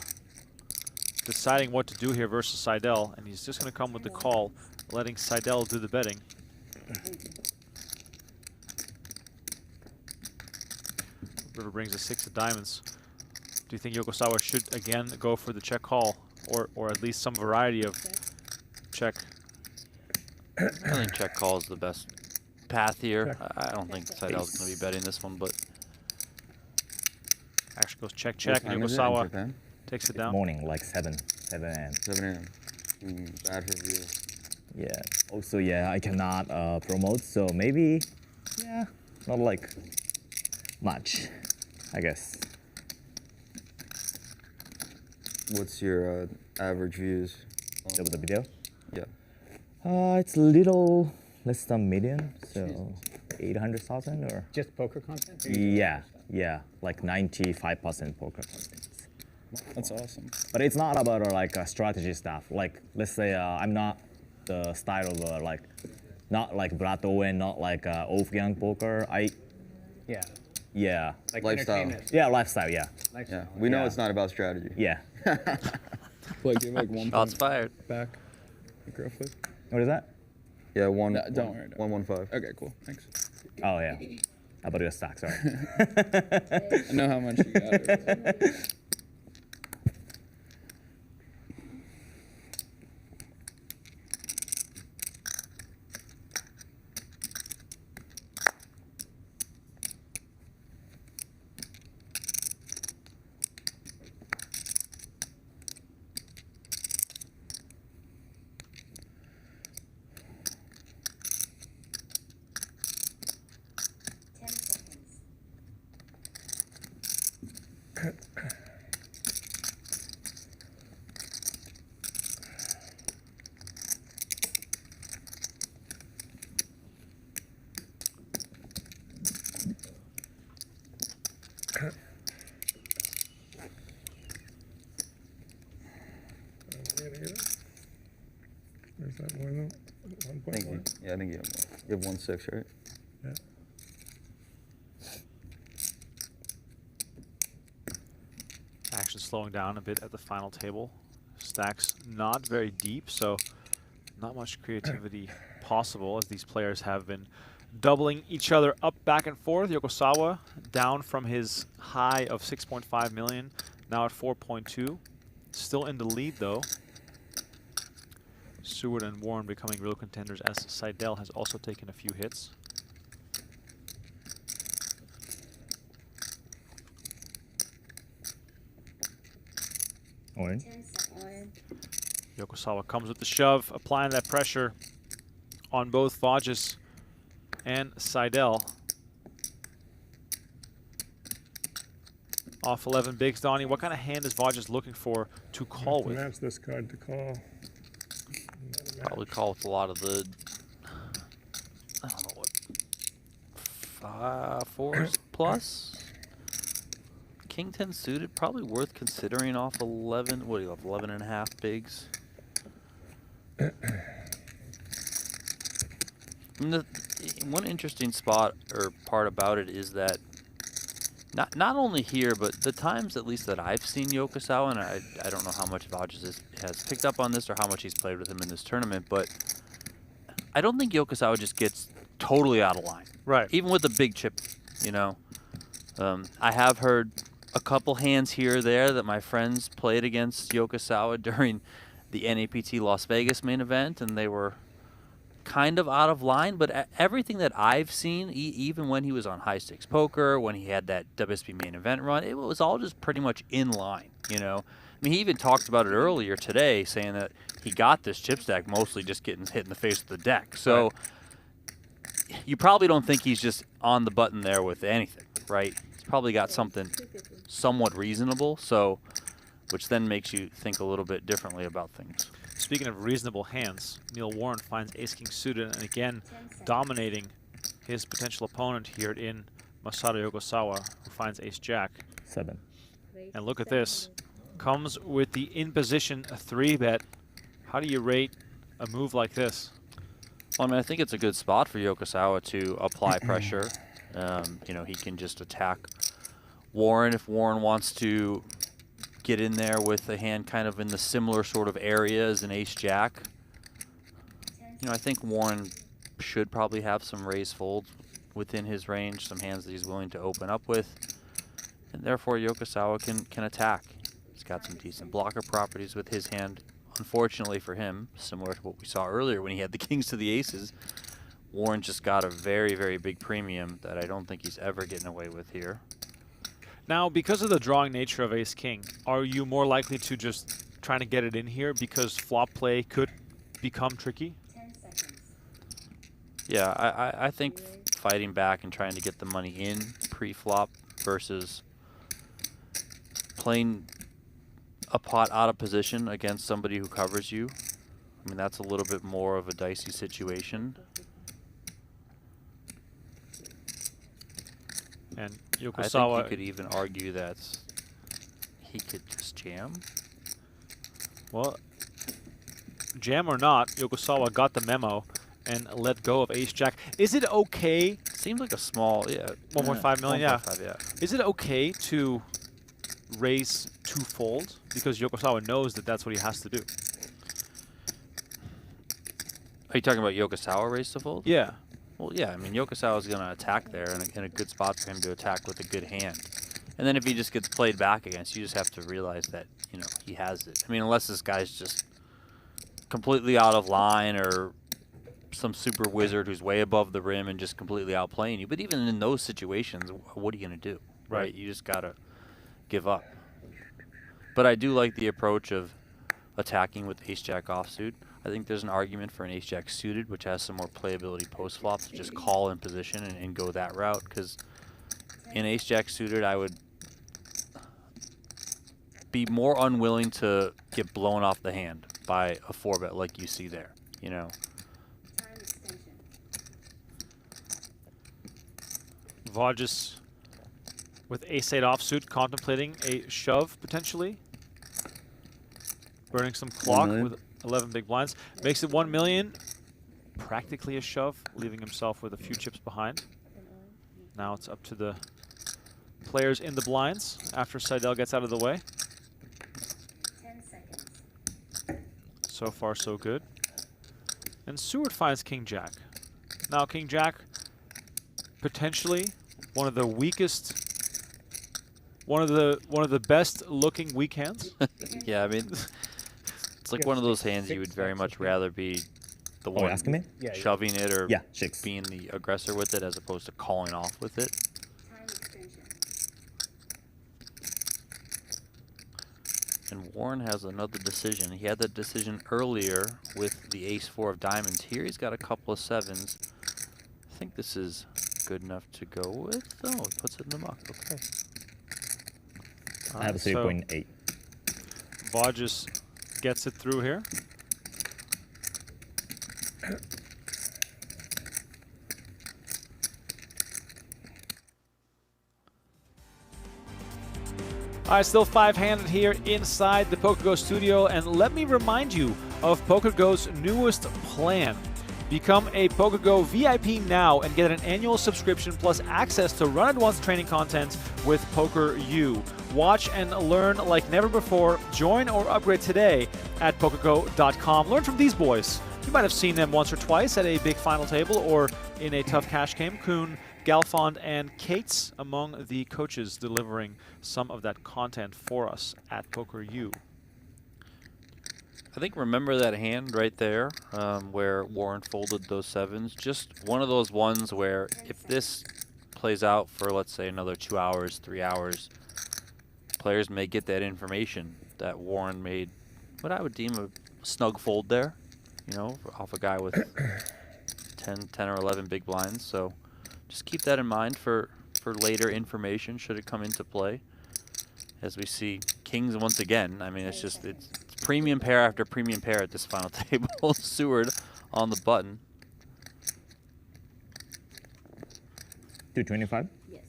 deciding what to do here versus Seidel, and he's just going to come with the call, letting Seidel do the betting. River brings a 6 of diamonds. Do you think Yokosawa should again go for the check call, or at least some variety of check? I think check call is the best path here. Check. I don't think Seidel's going to be betting this one, but Actually goes check, What check, and time is it in Yokosawa Japan? takes it down. Morning, like 7 a.m. 7 a.m. Bad for you. Yeah. Also, yeah, I cannot promote, so maybe, yeah, not like much, I guess. What's your average views? Of the video? Yeah. It's a little less than million, so 800,000 or? Just poker content? Or you do Yeah, other stuff? yeah, like 95% poker content. That's awesome. But it's not about like strategy stuff. Like, let's say I'm not the style of like, not like Brad Owen, not like Wolfgang poker. Yeah. Yeah, Like Lifestyle. entertainment. yeah, lifestyle, yeah, Lifestyle. Yeah. We know Yeah. it's not about strategy. yeah. Like, give like one shots point fired. back. Like roughly. What is that? Yeah, one. No, don't worry, don't 115. Okay, cool. Thanks. Oh yeah. How about your stack? Sorry. I know how much you got. Is that more than I think 1.1? you, yeah, I think you have more. You have 1.6, right? Yeah. Action slowing down a bit at the final table. Stacks not very deep, so not much creativity possible as these players have been doubling each other up, back and forth. Yokosawa down from his high of 6.5 million, now at 4.2. Still in the lead though. Seward and Warren becoming real contenders as Seidel has also taken a few hits. Orange. 10 seconds. Yokosawa comes with the shove, applying that pressure on both Vodges and Seidel. Off 11 bigs, Donnie. What kind of hand is Vodges looking for to call with? Match this card to call. Probably call with a lot of the, I don't know what, 4s plus? King 10 suited, probably worth considering off 11. What do you have, 11 and a half bigs? And one interesting spot or part about it is that not only here, but the times at least that I've seen Yokosawa, and I don't know how much Vogdes has picked up on this or how much he's played with him in this tournament, but I don't think Yokosawa just gets totally out of line. Right. Even with a big chip, you know. I have heard a couple hands here or there that my friends played against Yokosawa during the NAPT Las Vegas main event, and they were kind of out of line, but everything that I've seen, even when he was on high stakes poker, when he had that WSB main event run, it was all just pretty much in line, you know. I mean, he even talked about it earlier today, saying that he got this chip stack mostly just getting hit in the face with the deck. So you probably don't think he's just on the button there with anything, right? He's probably got something somewhat reasonable, so which then makes you think a little bit differently about things. Speaking of reasonable hands, Neil Warren finds ace-king suited, and again dominating his potential opponent here in Masato Yokosawa, who finds ace-jack. 7. And look at this. Comes with the in-position 3-bet. How do you rate a move like this? Well, I mean, I think it's a good spot for Yokosawa to apply pressure. You know, he can just attack Warren if Warren wants to get in there with a hand kind of in the similar sort of area as an ace-jack. You know, I think Warren should probably have some raise folds within his range, some hands that he's willing to open up with, and therefore Yokosawa can attack. He's got some decent blocker properties with his hand. Unfortunately for him, similar to what we saw earlier when he had the kings to the aces, Warren just got a very, very big premium that I don't think he's ever getting away with here. Now, because of the drawing nature of ace-king, are you more likely to just trying to get it in here because flop play could become tricky? 10 seconds. Yeah, I think fighting back and trying to get the money in pre-flop versus playing a pot out of position against somebody who covers you, I mean, that's a little bit more of a dicey situation. And I Yokosawa, think you could even argue that he could just jam. well, jam or not, Yokosawa got the memo and let go of ace-jack. Is it okay? Seems like a small, yeah. 1.5 million, yeah. 1.5, yeah. Is it okay to raise two-fold? Because Yokosawa knows that that's what he has to do. Are you talking about Yokosawa raise to fold? Yeah. Well, yeah, I mean, Yokosawa's going to attack there, and a good spot for him to attack with a good hand. And then if he just gets played back against, you just have to realize that, you know, he has it. I mean, unless this guy's just completely out of line or some super wizard who's way above the rim and just completely outplaying you. But even in those situations, what are you going to do? Right? You just got to give up. But I do like the approach of attacking with ace-jack offsuit. I think there's an argument for an ace-jack suited, which has some more playability post-flop, to just call in position and go that route. Because in ace-jack suited, I would be more unwilling to get blown off the hand by a 4-bet like you see there, you know. Time extension. Vodges with ace-8 offsuit, contemplating a shove potentially. Burning some clock with 11 big blinds. Makes it 1 million. Practically a shove, leaving himself with a few chips behind. Now it's up to the players in the blinds after Seidel gets out of the way. 10 seconds. So far, so good. And Seward finds king-jack. Now, king-jack potentially one of the weakest, one of the best looking weak hands. Yeah, I mean, it's like one of those hands you would very much rather be the Oh, one asking me? shoving it or Yeah, chicks. being the aggressor with it as opposed to calling off with it. Time extension. And Warren has another decision. He had that decision earlier with the ace-4 of diamonds. Here he's got a couple of sevens. I think this is good enough to go with. Oh, he puts it in the muck. Okay. I have a So 3.8. Vodges gets it through here. All right, still five-handed here inside the PokerGO Studio, and let me remind you of PokerGo's newest plan. Become a PokerGo VIP now and get an annual subscription plus access to Run It Once training content with PokerU. Watch and learn like never before. Join or upgrade today at PokerGo.com. Learn from these boys. You might have seen them once or twice at a big final table or in a tough cash game. Kuhn, Galfond, and Cates among the coaches delivering some of that content for us at PokerU. I think remember that hand right there where Warren folded those sevens. Just one of those ones where if this plays out for, let's say, another 2 hours, 3 hours, players may get that information that Warren made what I would deem a snug fold there, you know, off a guy with 10 or 11 big blinds. So just keep that in mind for later information should it come into play. As we see kings once again, I mean, it's premium pair after premium pair at this final table. Seward on the button. 225. Yes.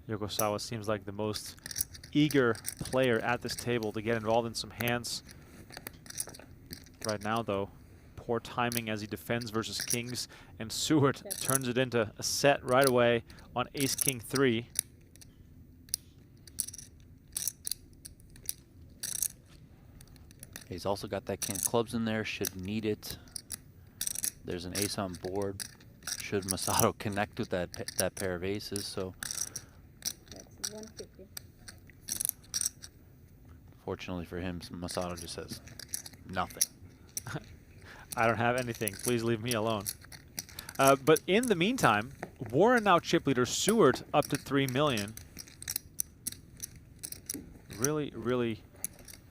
Yokosawa seems like the most eager player at this table to get involved in some hands. Right now, though, poor timing as he defends versus kings, and Seward turns it into a set right away on ace-king 3. He's also got that king of clubs in there, should need it. There's an ace on board. Should Masato connect with that pair of aces, so That's 150. fortunately for him, Masato just says nothing. I don't have anything. Please leave me alone. But in the meantime, Warren now chip leader, Seward up to 3 million. Really, really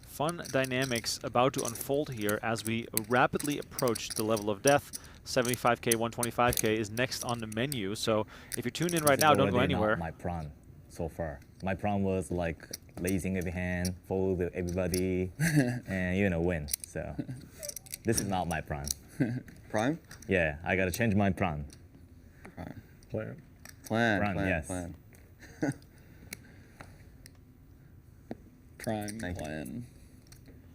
fun dynamics about to unfold here as we rapidly approach the level of death. 75K, 125K is next on the menu. So if you're tuned in right now, don't go anywhere. Not my prawn so far. My prawn was like lazing every hand, fold everybody, and win. So this is not my prawn. Prime? Yeah, I gotta change my prawn. Prime. Plan. Plan. Prime, yes. Plan. Prime, Thank you. plan.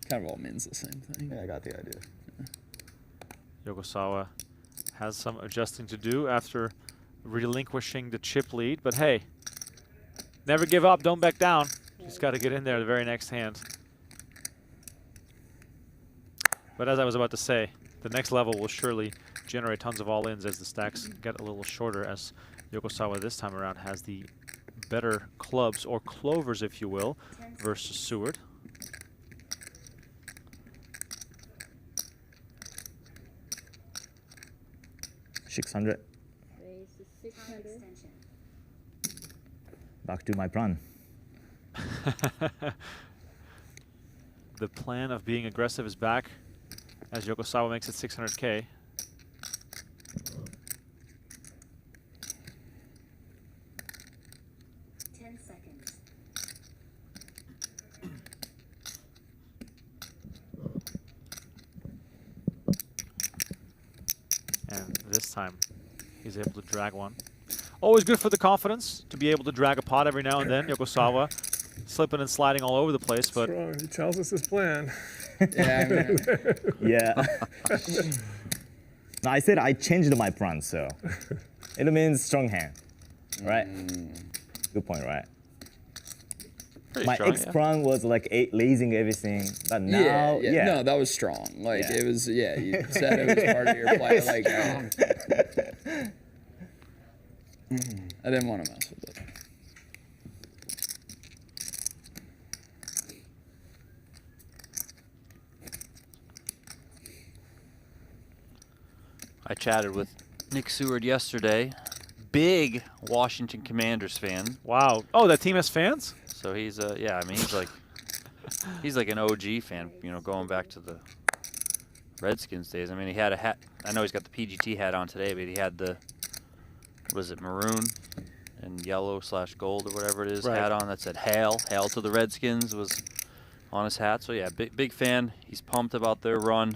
Kind of all means the same thing. Yeah, I got the idea. Yokosawa has some adjusting to do after relinquishing the chip lead, but hey, never give up, don't back down. Just got to get in there the very next hand. But as I was about to say, the next level will surely generate tons of all-ins as the stacks get a little shorter, as Yokosawa this time around has the better clubs, or clovers if you will, versus Seward. $600. Raise to 600. Back to my prawn. The plan of being aggressive is back as Yokosawa makes it 600K. And this time, he's able to drag one. Always good for the confidence to be able to drag a pot every now and then. Yokosawa slipping and sliding all over the place, but What's wrong? He tells us his plan. Yeah, Yeah. No, I said I changed my prawn, so it means strong hand, right? Good point, right? Pretty My strong, ex yeah. prime was like raising everything, but now, yeah. No, that was strong. Like Yeah. it was. Yeah, you said it was part of your play. Like I didn't want to mess with it. I chatted with Nick Seward yesterday. Big Washington Commanders fan. Wow. Oh, that team has fans? So he's yeah, I mean he's like an OG fan, you know, going back to the Redskins days. I mean, he had a hat. I know he's got the PGT hat on today, but he had the was it maroon and yellow/gold or whatever it is Right. hat on that said "Hail to the Redskins" was on his hat. So yeah, big fan. He's pumped about their run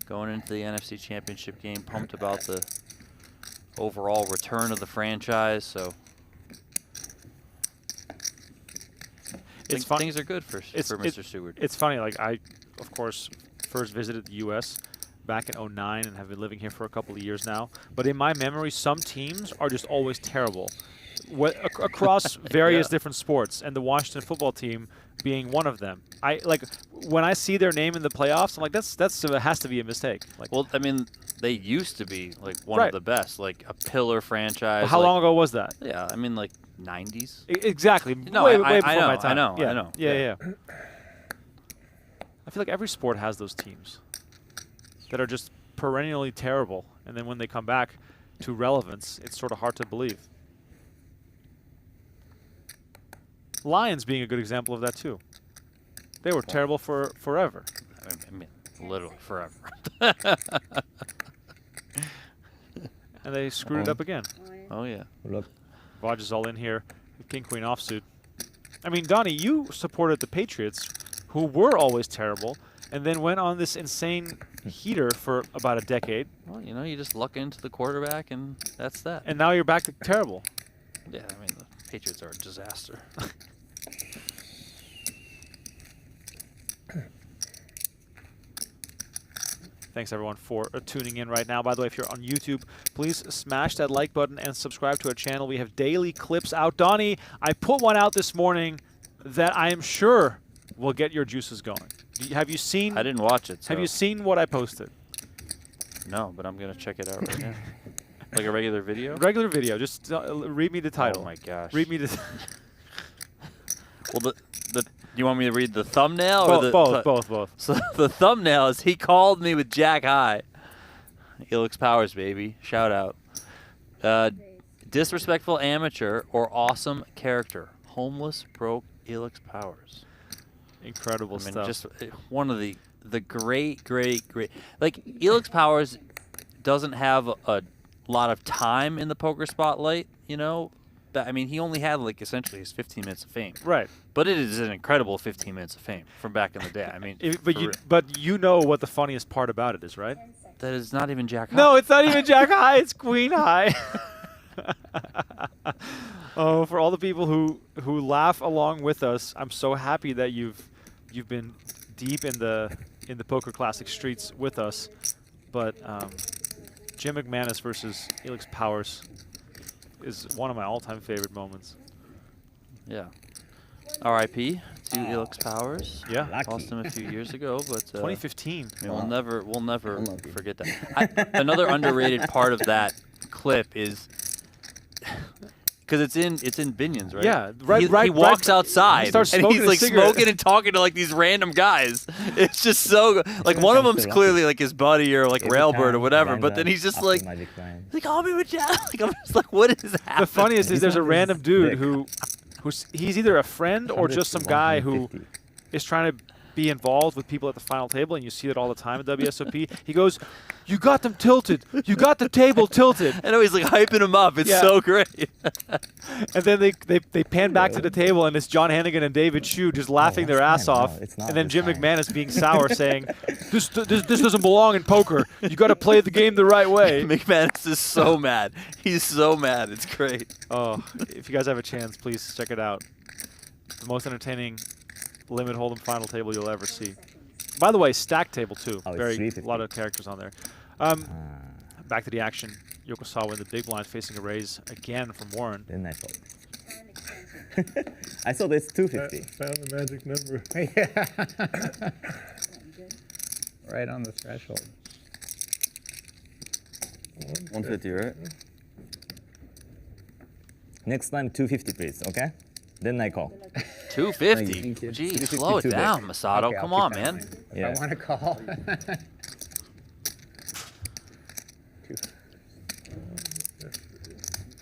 going into the NFC Championship game. Pumped about the overall return of the franchise. So It's fun. things are good for Mr. Seward. It's funny. Like I, of course, first visited the U.S. back in '09 and have been living here for a couple of years now. But in my memory, some teams are just always terrible, across various different sports, and the Washington football team being one of them. I like when I see their name in the playoffs, I'm like, that's has to be a mistake. Like, Well, I mean, they used to be like one Right. of the best, like a pillar franchise. how like- long ago was that? Yeah, I mean, like 90s. Exactly. No, way, I way before know, my I time. know, Yeah. I know. Yeah. I feel like every sport has those teams that are just perennially terrible, and then when they come back to relevance, it's sort of hard to believe. Lions being a good example of that too. They were terrible for forever. I mean, literally forever. And they screwed it up again. Oh yeah. Look, Vodges all in here. King Queen offsuit. I mean, Donnie, you supported the Patriots, who were always terrible, and then went on this insane heater for about a decade, Well, you know, you just luck into the quarterback, and that's that. and now you're back to terrible. Yeah, I mean, the Patriots are a disaster. Thanks, everyone, for tuning in right now. By the way, if you're on YouTube, please smash that like button and subscribe to our channel. We have daily clips out. Donnie, I put one out this morning that I am sure will get your juices going. Have you seen? I didn't watch it. So Have you seen what I posted? No, but I'm gonna check it out right now. Like a regular video. Regular video. Just read me the title. Oh my gosh. Read me the. Well, you want me to read the thumbnail or the both. So the thumbnail is he called me with Jack High. Elix Powers, baby. Shout out. Disrespectful amateur or awesome character. Homeless, broke Elix Powers. Incredible I mean, stuff. just one of the great. Like, Elix Powers doesn't have a lot of time in the poker spotlight, you know? I mean, he only had, like, essentially his 15 minutes of fame. Right. But it is an incredible 15 minutes of fame from back in the day. I mean, But you know what the funniest part about it is, right? that is not even Jack High. No, it's not even Jack High. It's Queen High. Oh, for all the people who laugh along with us, I'm so happy that you've been deep in the Poker Classic streets with us. But Jim McManus versus Elix Powers is one of my all-time favorite moments. Yeah. R.I.P. to Elix Powers. Yeah. Lost him a few years ago, but 2015. I mean, we'll never Unlucky. forget that. Another underrated part of that clip is because it's in Binion's, right? Yeah, He walks outside he starts and smoking he's a like cigarette. smoking and talking to like these random guys. It's just so like one of them's clearly like his buddy or like Railbird or whatever, but then he's just like, call me with Jack. Like, I'm just like, what is happening? The funniest is there's a random dude dick. he's either a friend or just some guy who is trying to be involved with people at the final table, and you see it all the time at WSOP. He goes, "You got them tilted. You got the table tilted." I know he's like hyping him up. It's Yeah. so great. And then they pan back to the table, and it's John Hannigan and David Shue just laughing their ass fine. No, off. it's not And then this Jim time. McManus being sour, saying, "This doesn't belong in poker. You got to play the game the right way." McManus is so mad. He's so mad. It's great. Oh, if you guys have a chance, please check it out. The most entertaining limit hold'em final table you'll ever see. By the way, stack table too. Oh, it's Very 350. a lot of characters on there. Back to the action. Yokosawa in the big blind facing a raise again from Warren. Then I fold. I saw this 250. Found the magic number. Yeah. Right on the threshold. 150, right? Next time 250, please. Okay? Then I call. 250. Thank you. Gee, 250 slow it too big. down, Masato. Okay, I'll Come keep on, that in man. mind. If Yeah. I want to call.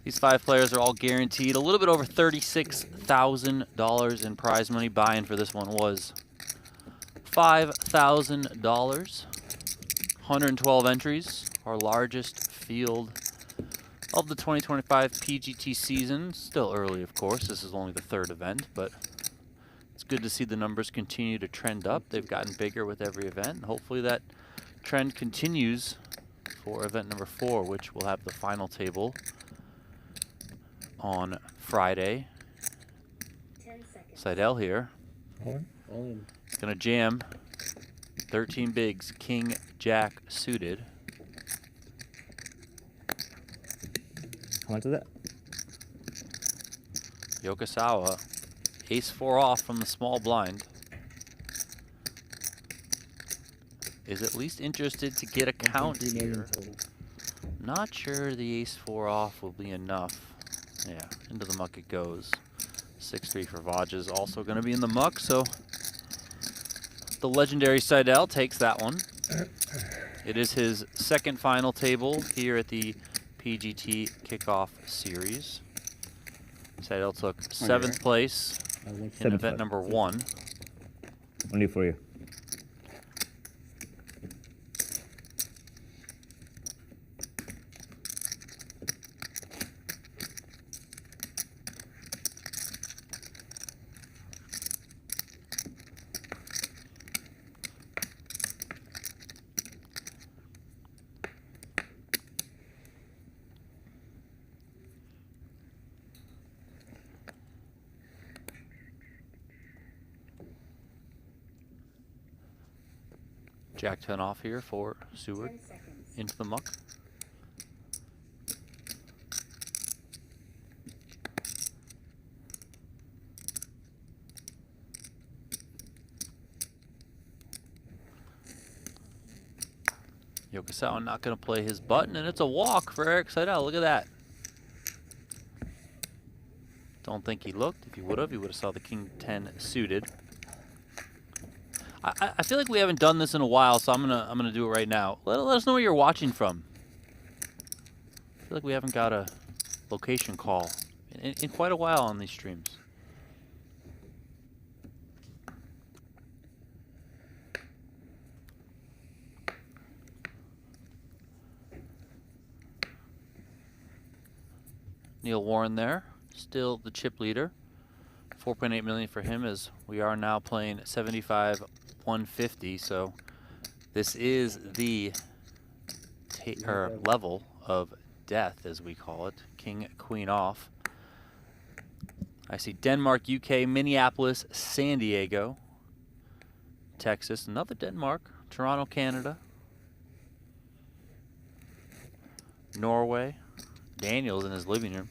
These 5 players are all guaranteed a little bit over $36,000 in prize money. Buy-in for this one was $5,000. 112 entries, our largest field of the 2025 PGT season. Still early, of course. This is only the 3rd event, but it's good to see the numbers continue to trend up. They've gotten bigger with every event. Hopefully that trend continues for event number 4, which will have the final table on Friday. 10 seconds. Seidel here. All Gonna jam 13 bigs, king, jack suited. How much is that? Yokosawa, ace-4 off from the small blind. Is at least interested to get a count here. Not sure the ace-4 off will be enough. Yeah, into the muck it goes. 6-3 for Vodges, also going to be in the muck, so the legendary Seidel takes that one. It is his 2nd final table here at the PGT Kickoff Series. Seidel took 7th place in event number 1. Only for you. Jack 10 off here for Seward 10 seconds. into the muck. Yokosawa not going to play his button, and it's a walk for Erik Seidel. Look at that. Don't think he looked. If he would have saw the king 10 suited. I feel like we haven't done this in a while, so I'm gonna do it right now. Let us know where you're watching from. I feel like we haven't got a location call in quite a while on these streams. Neil Warren there, still the chip leader. 4.8 million for him, as we are now playing 75-150. So this is the level of death, as we call it. King, queen off. I see Denmark, UK, Minneapolis, San Diego, Texas, another Denmark, Toronto, Canada, Norway. Daniel's in his living room.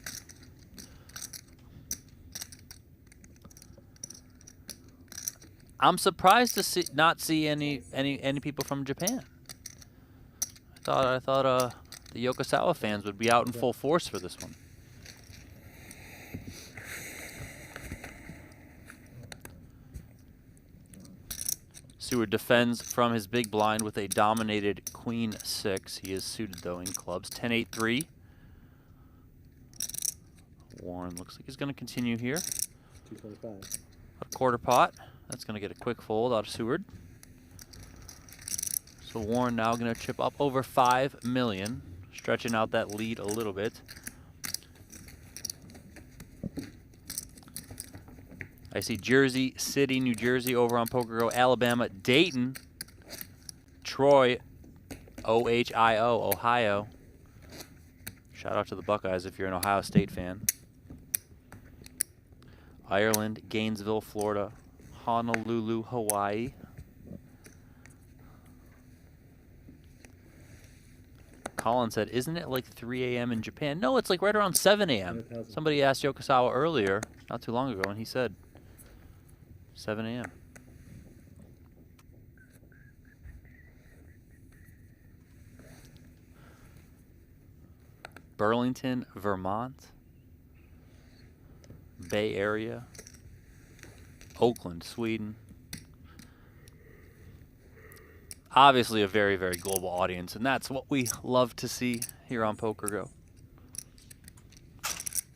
I'm surprised to not see any people from Japan. I thought the Yokosawa fans would be out in full force for this one. Seward defends from his big blind with a dominated queen 6. He is suited though in clubs. 10-8-3. Warren looks like he's going to continue here. 225. A quarter pot. That's going to get a quick fold out of Seward. So Warren now going to chip up over 5 million, stretching out that lead a little bit. I see Jersey City, New Jersey over on PokerGO, Alabama, Dayton, Troy, OHIO, Ohio. Shout out to the Buckeyes if you're an Ohio State fan. Ireland, Gainesville, Florida, Honolulu, Hawaii. Colin said, isn't it like 3 a.m. in Japan? No, it's like right around 7 a.m. Somebody asked Yokosawa earlier, not too long ago, and he said 7 a.m. Burlington, Vermont, Bay Area, Oakland, Sweden. Obviously a very, very global audience, and that's what we love to see here on PokerGO.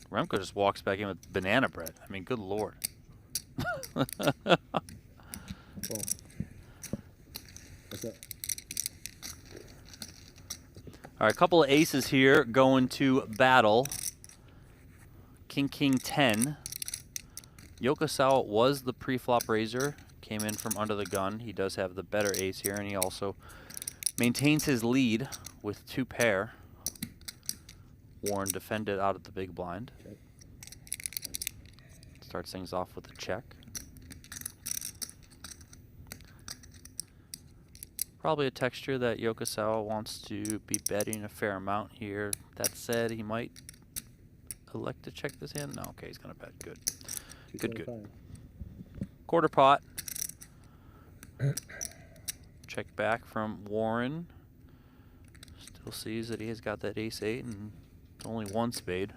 Remko just walks back in with banana bread. I mean, good lord. What's up? All right, a couple of aces here going to battle. King, King 10. Yokosawa was the pre-flop raiser. Came in from under the gun. He does have the better ace here, and he also maintains his lead with 2 pair. Warren defended out of the big blind. Starts things off with a check. Probably a texture that Yokosawa wants to be betting a fair amount here. That said, he might elect to check this hand. No, okay, he's going to bet. Good. Good, good. Quarter pot. Check back from Warren. Still sees that he has got that ace-8 and only 1 spade.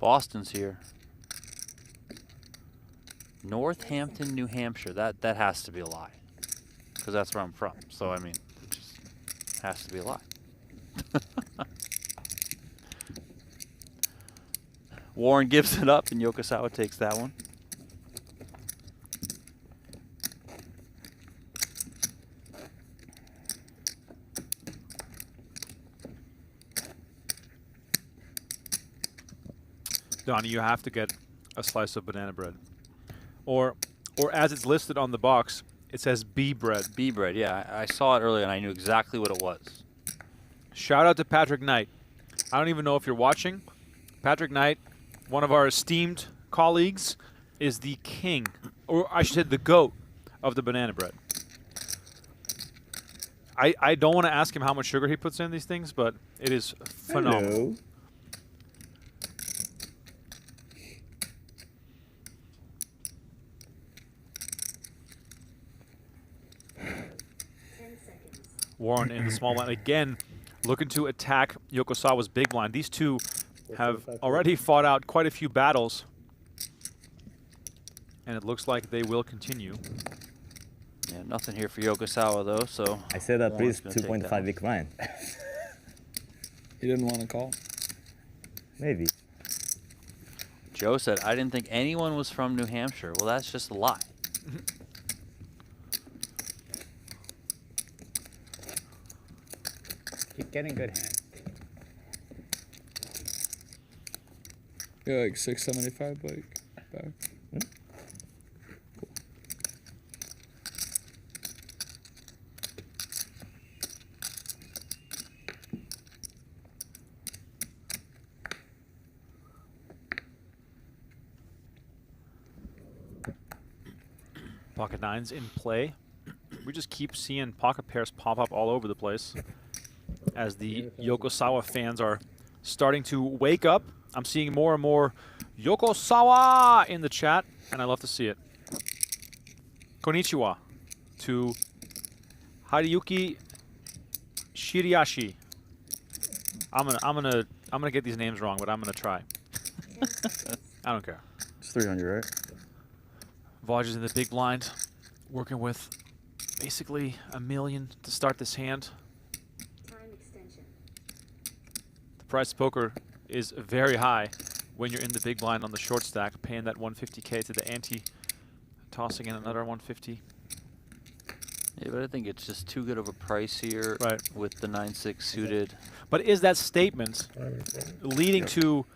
Boston's here. Northampton, New Hampshire. That has to be a lie, because that's where I'm from. So I mean, it just has to be a lie. Warren gives it up, and Yokosawa takes that one. Donnie, you have to get a slice of banana bread. Or as it's listed on the box, it says bee bread. Bee bread, yeah. I saw it earlier, and I knew exactly what it was. Shout out to Patrick Knight. I don't even know if you're watching. Patrick Knight, one of our esteemed colleagues, is the king, or I should say the GOAT, of the banana bread. I don't want to ask him how much sugar he puts in these things, but it is phenomenal. Hello. Warren in the small blind again, looking to attack Yokosawa's big blind. These two have already fought out quite a few battles, and it looks like they will continue. Yeah, nothing here for Yokosawa though. So I said that please Warren's gonna take 2.5 big blind. He didn't want to call. Maybe. Joe said, I didn't think anyone was from New Hampshire. Well, that's just a lie. Keep getting good hands. Yeah, like 675, like back. Pocket nines in play. We just keep seeing pocket pairs pop up all over the place as the Yokosawa fans are starting to wake up. I'm seeing more and more Yokosawa in the chat, and I love to see it. Konnichiwa to Hariyuki Shiriashi. I'm gonna get these names wrong, but I'm gonna try. I don't care. It's 300, right? Vodges in the big blind, working with basically $1 million to start this hand. Time extension. The price of poker is very high when you're in the big blind on the short stack, paying that 150K to the ante, tossing in another 150. Yeah, but I think it's just too good of a price here, Right. with the 9-6 suited. But is that statement leading to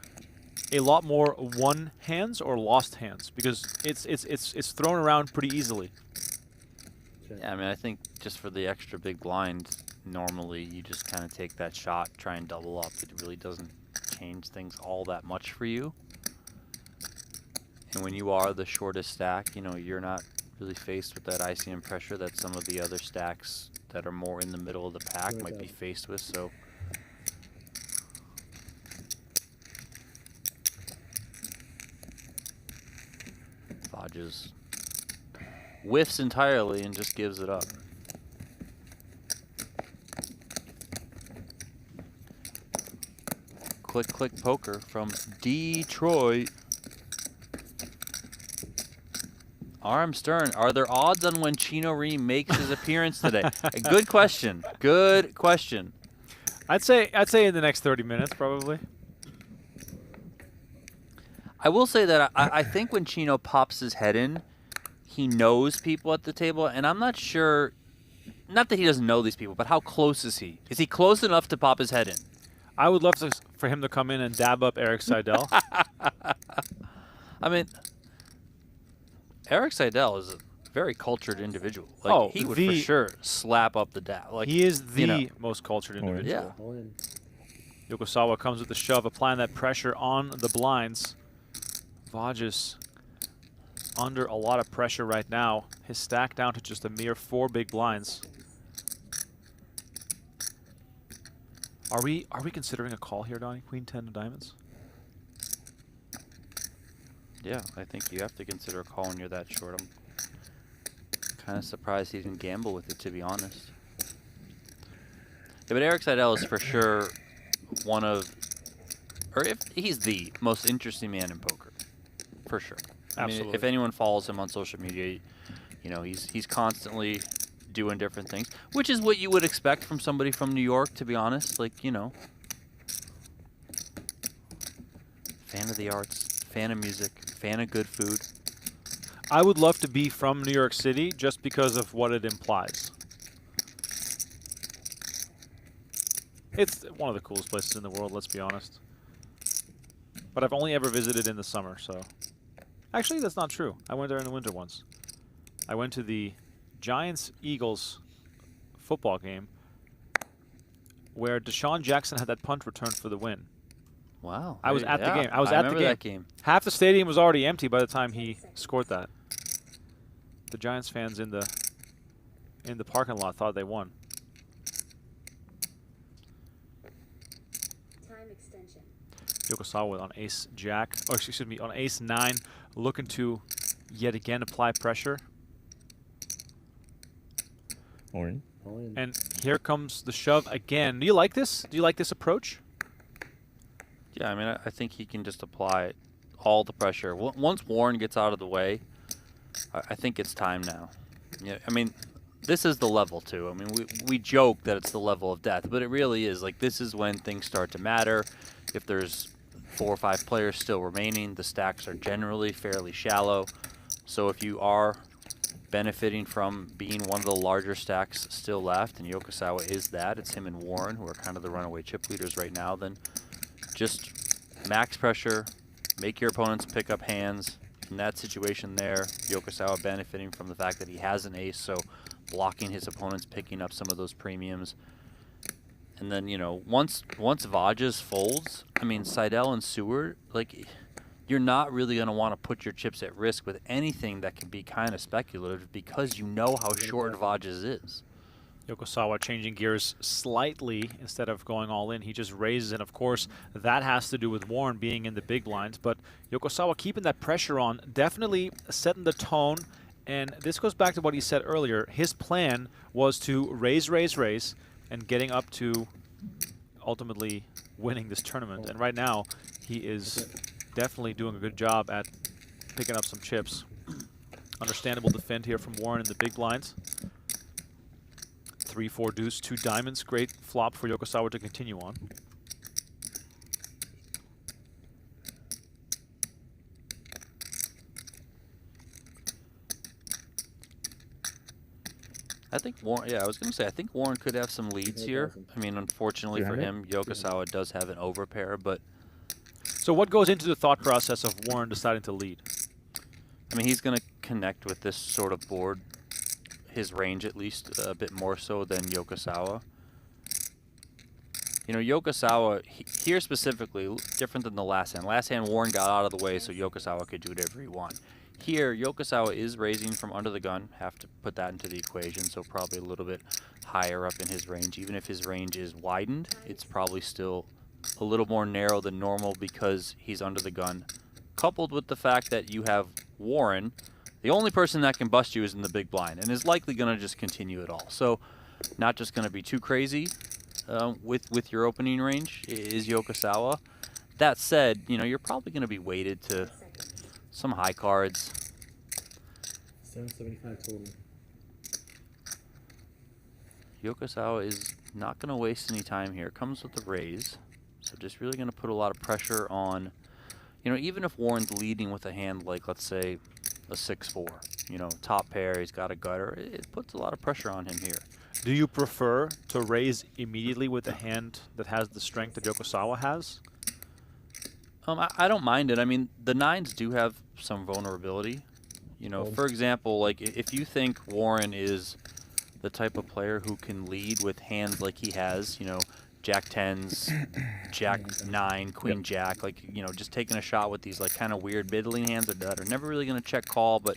a lot more won hands or lost hands? Because it's thrown around pretty easily. Yeah, I mean, I think just for the extra big blind, normally you just kind of take that shot, try and double up. It really doesn't change things all that much for you. And when you are the shortest stack, you know, you're not really faced with that ICM pressure that some of the other stacks that are more in the middle of the pack might be faced with. So Vodges whiffs entirely and just gives it up. Click, click poker from Detroit. RM Stern, are there odds on when Chino Reem makes his appearance today? Good question. Good question. I'd say in the next 30 minutes probably. I will say that I think when Chino pops his head in, he knows people at the table, and I'm not sure, not that he doesn't know these people, but how close is he? Is he close enough to pop his head in? I would love for him to come in and dab up Erik Seidel. I mean, Erik Seidel is a very cultured individual. Like, he would for sure slap up the dab. Like, he is the most cultured individual. Yeah. Yokosawa comes with the shove, applying that pressure on the blinds. Vogdes under a lot of pressure right now. His stack down to just a mere 4 big blinds. Are we considering a call here, Donnie? Queen 10 of diamonds? Yeah, I think you have to consider a call when you're that short. I'm kind of surprised he didn't gamble with it, to be honest. Yeah, but Erik Seidel is for sure one of, or if he's the most interesting man in poker, for sure. I mean, if anyone follows him on social media, you know, he's constantly doing different things, which is what you would expect from somebody from New York, to be honest. Like, you know, fan of the arts, fan of music, fan of good food. I would love to be from New York City just because of what it implies. It's one of the coolest places in the world, let's be honest. But I've only ever visited in the summer, so. Actually, that's not true. I went there in the winter once. I went to the Giants-Eagles football game where Deshaun Jackson had that punt return for the win. Wow. I was at the game. I was at the remember game. that game. Half the stadium was already empty by the time he scored that. The Giants fans in the parking lot thought they won. Time extension. Yokosawa on ace-jack, or excuse me, on ace-9, looking to yet again apply pressure. And here comes the shove again. Do you like this? Do you like this approach? Yeah, I mean, I think he can just apply all the pressure. Once Warren gets out of the way, I think it's time now. Yeah, I mean, this is the level, too. I mean, we joke that it's the level of death, but it really is. Like, this is when things start to matter. If there's 4 or 5 players still remaining, the stacks are generally fairly shallow. So if you are benefiting from being one of the larger stacks still left, and Yokosawa is that, it's him and Warren who are kind of the runaway chip leaders right now, then just max pressure, make your opponents pick up hands. In that situation there, Yokosawa benefiting from the fact that he has an ace, so blocking his opponents picking up some of those premiums. And then, you know, once Vodges folds, I mean, Seidel and Seward, like, you're not really going to want to put your chips at risk with anything that can be kind of speculative because you know how short Vodges is. Yokosawa changing gears slightly instead of going all in. He just raises, and of course, that has to do with Warren being in the big blinds. But Yokosawa keeping that pressure on, definitely setting the tone. And this goes back to what he said earlier. His plan was to raise, and getting up to ultimately winning this tournament. And right now, he is definitely doing a good job at picking up some chips. Understandable defend here from Warren in the big blinds. 3-4 deuce, 2 diamonds. Great flop for Yokosawa to continue on. I think Warren, yeah, I was going to say, I think Warren could have some leads here. I mean, unfortunately for him, Yokosawa does have an overpair, but... So what goes into the thought process of Warren deciding to lead? I mean, he's going to connect with this sort of board, his range at least, a bit more so than Yokosawa. You know, Yokosawa, here specifically, different than the last hand. Last hand, Warren got out of the way so Yokosawa could do whatever he wanted. Here, Yokosawa is raising from under the gun. Have to put that into the equation, so probably a little bit higher up in his range. Even if his range is widened, it's probably still a little more narrow than normal because he's under the gun. Coupled with the fact that you have Warren, the only person that can bust you is in the big blind, and is likely going to just continue it all. So, not just going to be too crazy with your opening range is Yokosawa. That said, you know, you're probably going to be weighted to some high cards. 775 total. Yokosawa is not going to waste any time here. Comes with the raise, so just really going to put a lot of pressure on, you know, even if Warren's leading with a hand like, let's say, a 6-4, you know, top pair, he's got a gutter, it puts a lot of pressure on him here. Do you prefer to raise immediately with a hand that has the strength that Yokosawa has? I don't mind it. I mean, the 9s do have some vulnerability. You know, for example, like if you think Warren is the type of player who can lead with hands like he has, you know, Jack 10s, Jack 9, Queen Jack, like, you know, just taking a shot with these like kind of weird middling hands that are never really going to check call, but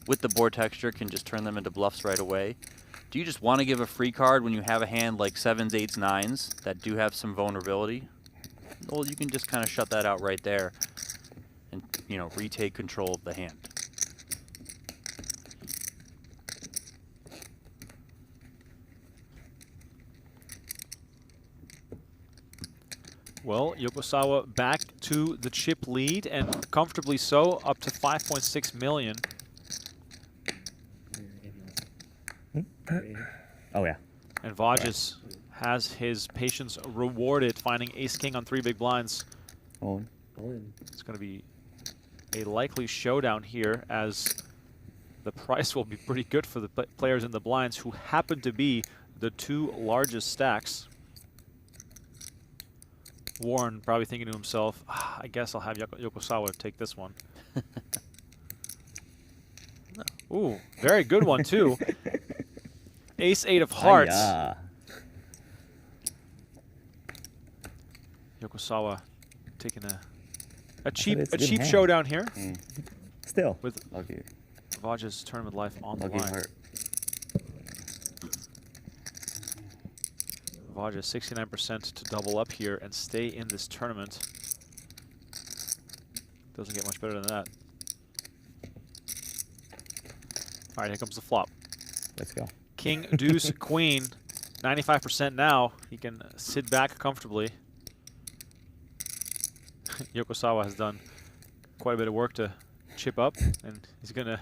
with the board texture can just turn them into bluffs right away. Do you just want to give a free card when you have a hand like 7s, 8s, 9s that do have some vulnerability? Well, you can just kind of shut that out right there and, you know, retake control of the hand. Well, Yokosawa back to the chip lead, and comfortably so, up to 5.6 million. Oh yeah. And Vogdes has his patience rewarded, finding ace-king on 3 big blinds. All in. It's going to be a likely showdown here, as the price will be pretty good for the players in the blinds, who happen to be the 2 largest stacks. Warren probably thinking to himself, I guess I'll have Yokosawa take this one. Ooh, very good one too. Ace-8 of hearts. Yokosawa taking a cheap showdown here. Still. With Lucky. Vogdes' tournament life on the Lucky line. heart. Vogdes 69% to double up here and stay in this tournament. Doesn't get much better than that. All right, here comes the flop. Let's go. King, deuce, queen. 95% now. He can sit back comfortably. Yokosawa has done quite a bit of work to chip up, and he's going to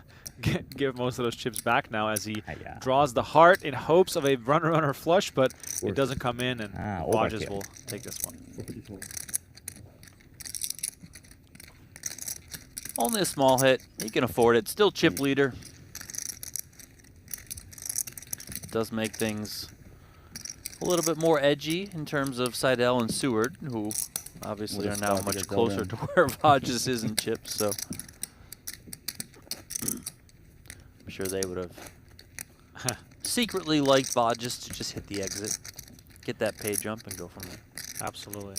give most of those chips back now as he draws the heart in hopes of a runner-runner flush, but it doesn't come in, and Vogdes will take this one. Only a small hit. He can afford it. Still chip leader. Does make things a little bit more edgy in terms of Seidel and Seward, who obviously are now much closer to where Vogdes is in chips, so I'm sure they would have secretly liked Vogdes to just hit the exit, get that pay jump, and go from there. Absolutely.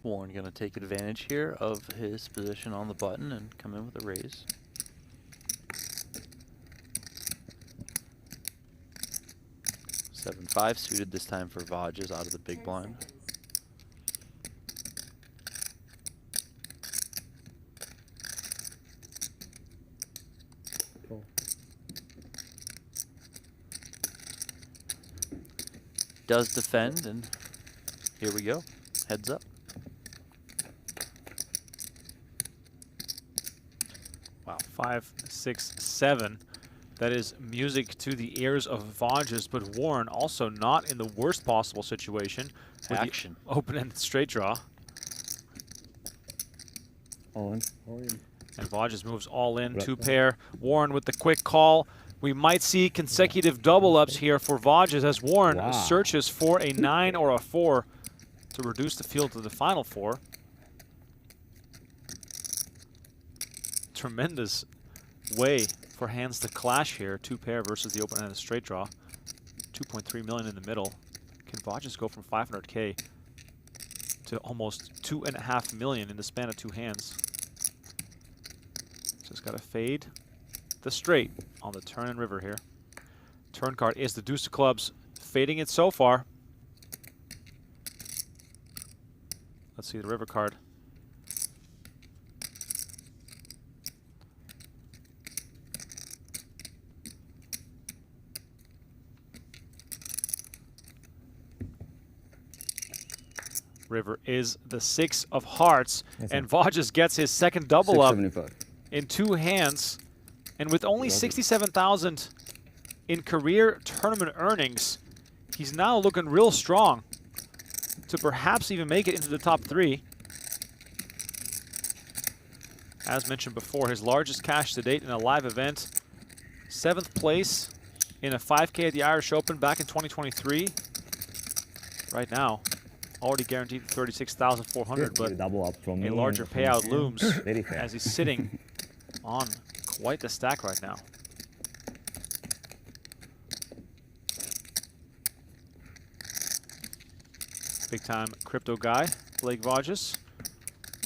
Warren going to take advantage here of his position on the button and come in with a raise. (7-5) suited this time for Vogdes out of the big blind. Does defend, and here we go. Heads up. Wow, 5, 6, 7. That is music to the ears of Vogdes, but Warren also not in the worst possible situation. With Action. Open-ended straight draw. All in. And Vodges moves all in, 2-pair. Warren with the quick call. We might see consecutive double-ups here for Vodges as Warren searches for a 9 or a 4 to reduce the field to the final 4. Tremendous way for hands to clash here. 2-pair versus the open-handed straight draw. 2.3 million in the middle. Can Vodges go from 500K to almost 2.5 million in the span of 2 hands? Just got to fade the straight on the turn and river here. Turn card is the deuce of clubs, fading it so far. Let's see the river card. River is the 6 of hearts, and Vodges gets his second double up in 2 hands. And with only 67,000 in career tournament earnings, he's now looking real strong to perhaps even make it into the top 3. As mentioned before, his largest cash to date in a live event, 7th place in a 5K at the Irish Open back in 2023. Right now, already guaranteed 36,400, but double up from a larger payout looms as he's sitting on quite the stack right now. Big time crypto guy, Blake Vodges.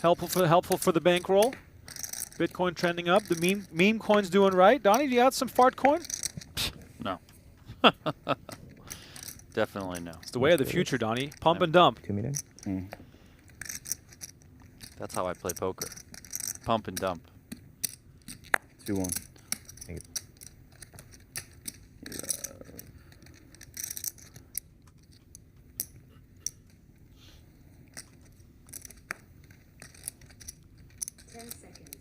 Helpful for the bankroll. Bitcoin trending up. The meme coin's doing right. Donnie, do you got some fart coin? No. Definitely no. It's the way of the future, Donnie. Pump and dump. 2 million? That's how I play poker. Pump and dump. 2-1. Thank you. 10 seconds.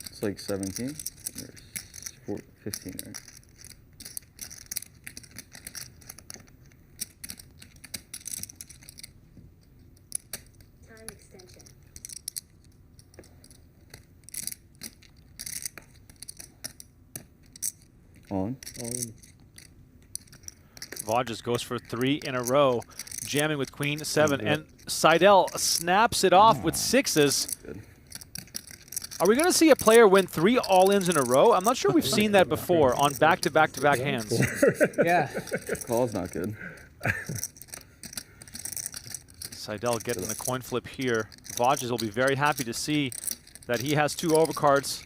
It's like 17 or 15, right? Time extension. On. Vodges goes for 3 in a row, jamming with Queen 7, and Seidel snaps it off with 6s. Good. Are we going to see a player win 3 all-ins in a row? I'm not sure we've seen that before on back-to-back-to-back hands. Yeah. Call's not good. Seidel getting the coin flip here. Vodges will be very happy to see that he has 2 overcards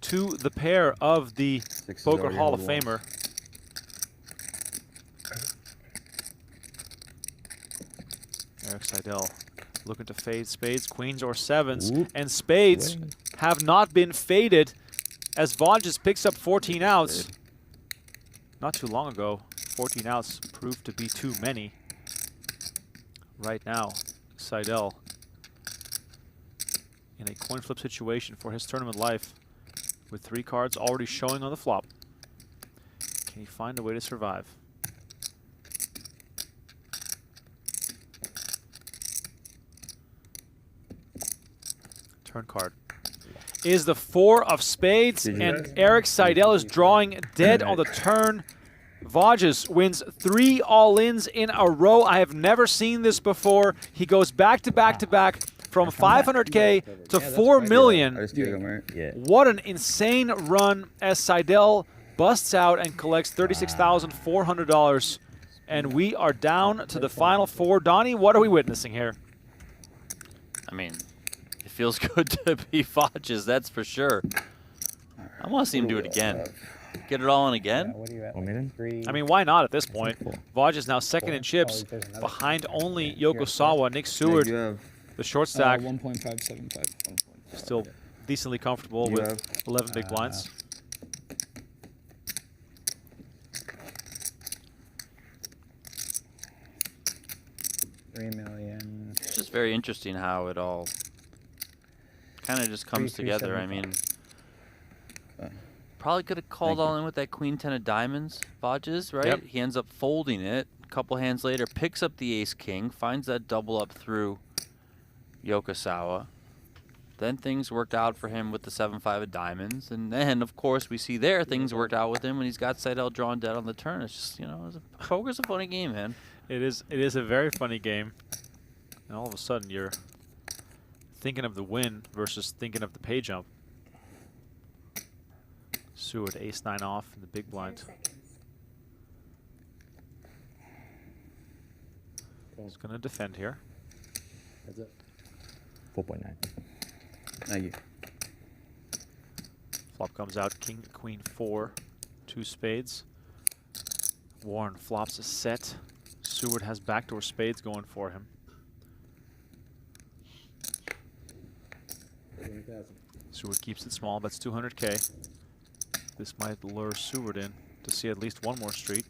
to the pair of the Six is Poker already Hall of held Famer. Erik Seidel looking to fade spades, queens, or 7s. And spades have not been faded as Vodges picks up 14 outs. Not too long ago, 14 outs proved to be too many. Right now, Seidel in a coin flip situation for his tournament life with 3 cards already showing on the flop. Can he find a way to survive? Turn card is the 4 of spades, and Erik Seidel is drawing dead on the turn. Vodges wins 3 all-ins in a row. I have never seen this before. He goes back-to-back-to-back from 500K to 4 million. What an insane run as Seidel busts out and collects $36,400. And we are down to the final 4. Donnie, what are we witnessing here? I mean, it feels good to be Vodges, that's for sure. I want to see him do it again. Get it all in again? What are you at? 1 million? 3. I mean, why not at this point? Vodges now second in chips, behind only Yokosawa. Nick Seward, the short stack, 1.575. still decently comfortable with 11 big blinds. $3 million. It's just very interesting how it all kind of just comes together. I mean, probably could have called all in with that queen 10 of diamonds, Vodges, right? Yep. He ends up folding it. A couple hands later, picks up the ace king, finds that double up through Yokosawa. Then things worked out for him with the 7-5 of diamonds. And then, of course, we see there things worked out with him when he's got Seidel drawn dead on the turn. It's just, you know, poker's a funny game, man. It is a very funny game. And all of a sudden, you're thinking of the win versus thinking of the pay jump. Seward, ace-9 off in the big 10 blind. seconds. He's going to defend here. That's it. 4.9. Thank you. Flop comes out, king, queen, 4, 2 spades. Warren flops a set. Seward has backdoor spades going for him. 20,000. Seward keeps it small, bets 200K. This might lure Seward in to see at least one more street.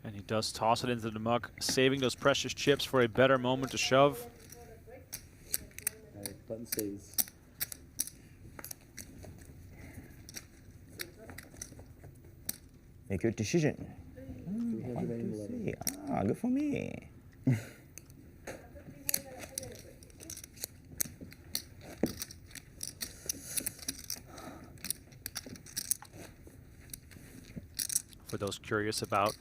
And he does toss it into the muck, saving those precious chips for a better moment to shove. Alright, button stays. Make your decision. 300 1, 2, and 3. Ah, good for me. For those curious about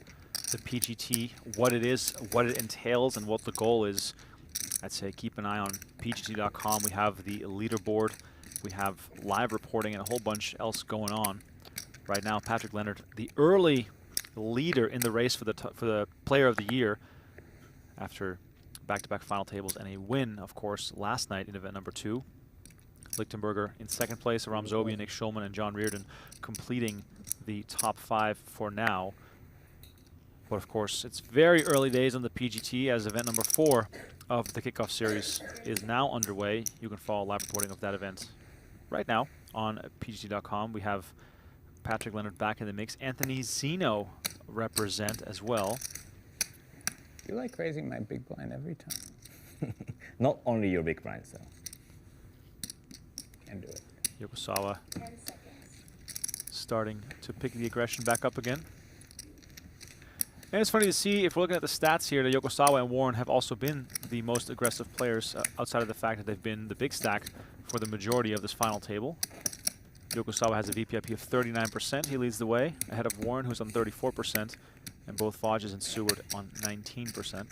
the PGT, what it is, what it entails, and what the goal is, I'd say keep an eye on PGT.com. We have the leaderboard, we have live reporting, and a whole bunch else going on. Right now, Patrick Leonard, the early leader in the race for the Player of the Year, after back-to-back final tables and a win, of course, last night in event number 2. Lichtenberger in second place, Aram Zobi, Nick Schulman, and John Reardon completing the top 5 for now. But of course, it's very early days on the PGT as event number 4 of the Kickoff Series is now underway. You can follow live reporting of that event right now on PGT.com. We have Patrick Leonard back in the mix. Anthony Zeno represent as well. You like raising my big blind every time. Not only your big blind, so. Can't do it. Yokosawa 10 seconds. starting to pick the aggression back up again. And it's funny to see, if we're looking at the stats here, that Yokosawa and Warren have also been the most aggressive players outside of the fact that they've been the big stack for the majority of this final table. Yokosawa has a VPIP of 39%. He leads the way, ahead of Warren, who's on 34%, and both Vodges and Seward on 19%.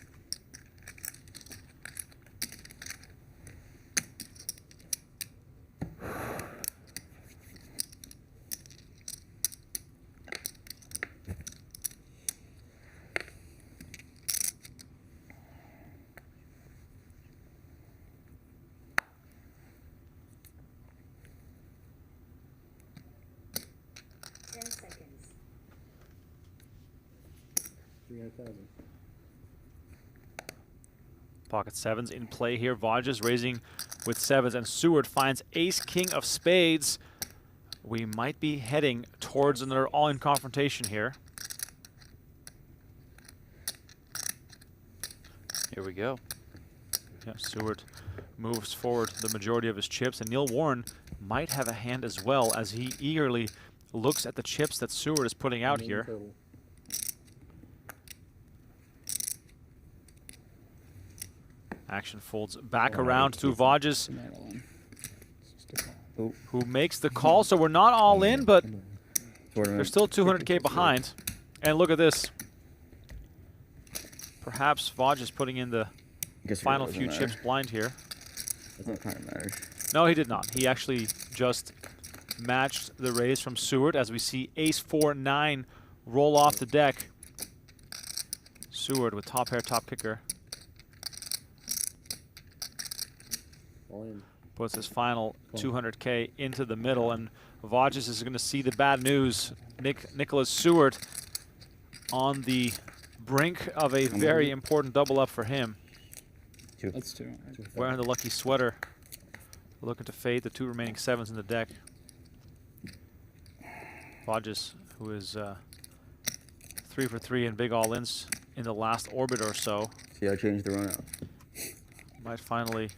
Pocket sevens in play here. Vodges raising with sevens, and Seward finds ace-king of spades. We might be heading towards another all-in confrontation here. Here we go. Yeah, Seward moves forward the majority of his chips, and Neil Warren might have a hand as well as he eagerly looks at the chips that Seward is putting out here. Action folds back around to Vodges, who makes the call. So we're not all in, but they're still 200K behind. And look at this. Perhaps Vodges putting in the final few chips blind here. That's not kind of matters. No, he did not. He actually just matched the raise from Seward as we see ace-4-9 roll off the deck. Seward with top pair, top kicker. Puts his final 200K into the middle, and Vodges is going to see the bad news. Nicholas Seward on the brink of a very important double up for him. That's 2. Wearing the lucky sweater, looking to fade the 2 remaining sevens in the deck. Vodges, who is 3 for 3 and big all-ins in the last orbit or so. See, I changed the run out. Might finally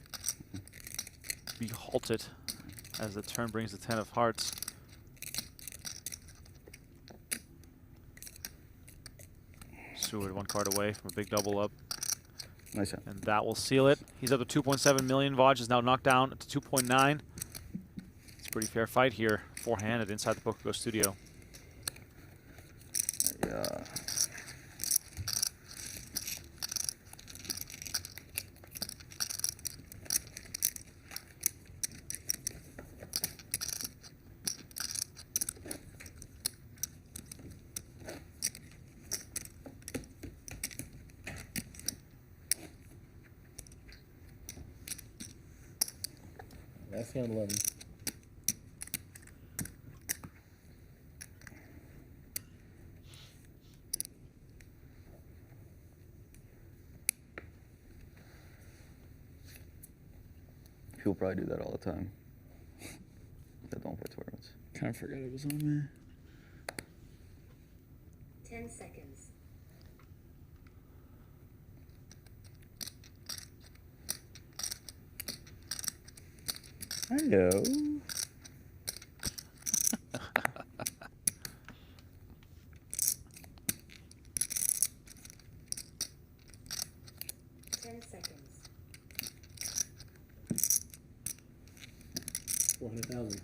be halted as the turn brings the 10 of hearts. Seward 1 card away from a big double up. Nice shot. And that will seal it. He's up to 2.7 million. Vogdes is now knocked down to 2.9. It's a pretty fair fight here. Four-handed inside the PokerGO Studio. Yeah. That's not 11. People probably do that all the time. That don't play tournaments. Kind of forgot it was on me. 10 seconds. Hello. 10 seconds. 400,000.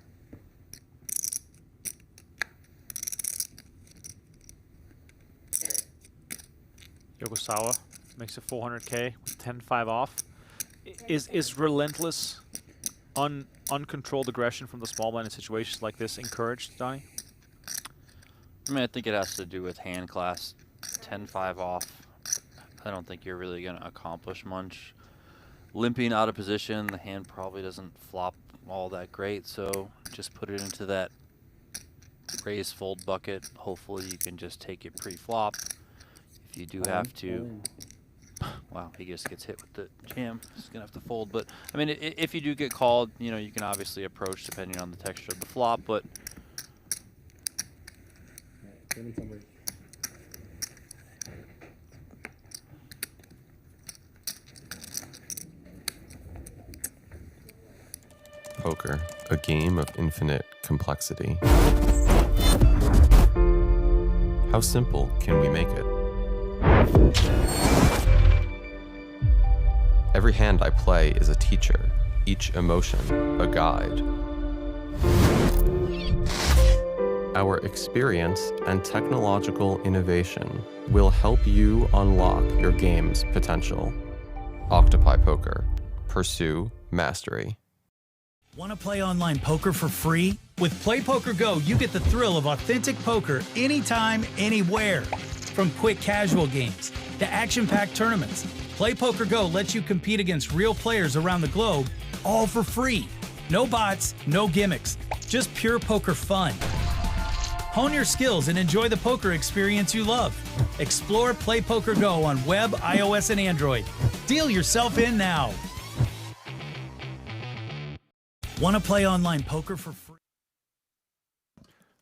Yokosawa makes it 400K with 10-5 off. Is relentless, uncontrolled aggression from the small blind in situations like this encouraged, Donnie? I mean, I think it has to do with hand class. 10-5 off. I don't think you're really going to accomplish much. Limping out of position, the hand probably doesn't flop all that great, so just put it into that raise fold bucket. Hopefully you can just take it pre-flop. If you do have to... Wow, he just gets hit with the jam. He's going to have to fold. But, I mean, if you do get called, you know, you can obviously approach depending on the texture of the flop, but... Poker, a game of infinite complexity. How simple can we make it? Every hand I play is a teacher, each emotion a guide. Our experience and technological innovation will help you unlock your game's potential. Octopi Poker. Pursue mastery. Want to play online poker for free? With Play Poker Go, you get the thrill of authentic poker anytime, anywhere. From quick casual games to action-packed tournaments, Play Poker Go lets you compete against real players around the globe, all for free. No bots, no gimmicks, just pure poker fun. Hone your skills and enjoy the poker experience you love. Explore Play Poker Go on web, iOS, and Android. Deal yourself in now. Want to play online poker for free?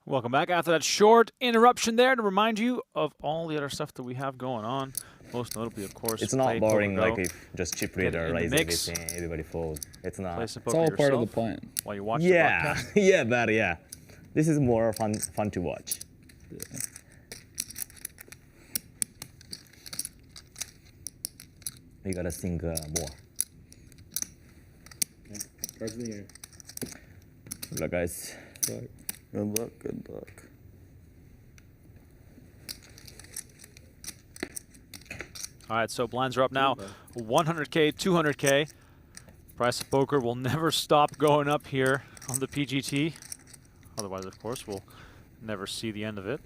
Welcome back. After that short interruption there, to remind you of all the other stuff that we have going on. Most notably, of course, It's not boring PokerGo. like if just chip read or raise everything, everybody folds. It's not. Play some It's poker all part of the yourself plan. while you watch Yeah, the broadcast. yeah, but yeah. This is more fun to watch. We gotta think more. Cards in the air. Good luck, guys. Good luck, good luck. All right, so blinds are up now. 100K, 200K. Price of poker will never stop going up here on the PGT. Otherwise, of course, we'll never see the end of it.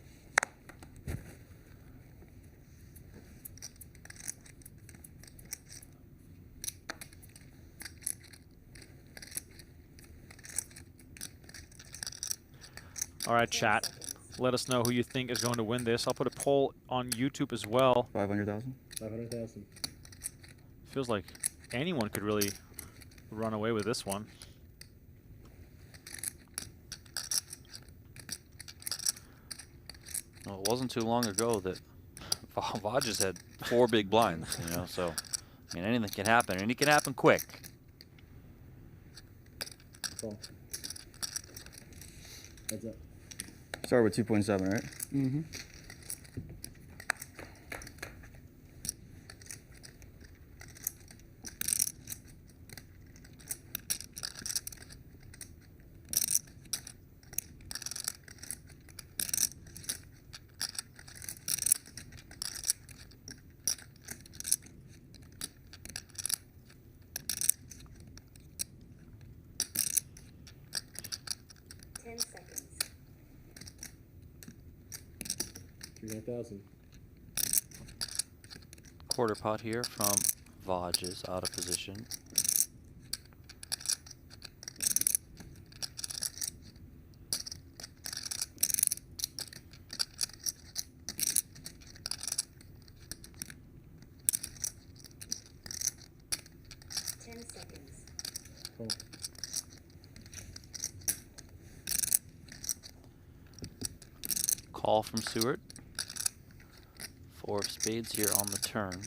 All right, chat. Let us know who you think is going to win this. I'll put a poll on YouTube as well. 500,000? 500,000. Feels like anyone could really run away with this one. Well, it wasn't too long ago that Vodges had 4 big blinds, you know, so I mean anything can happen, and it can happen quick. Start with 2.7, right? Mm-hmm. Quarter pot here from Vodges, out of position. Call from Seward. 4 of spades here on the turn.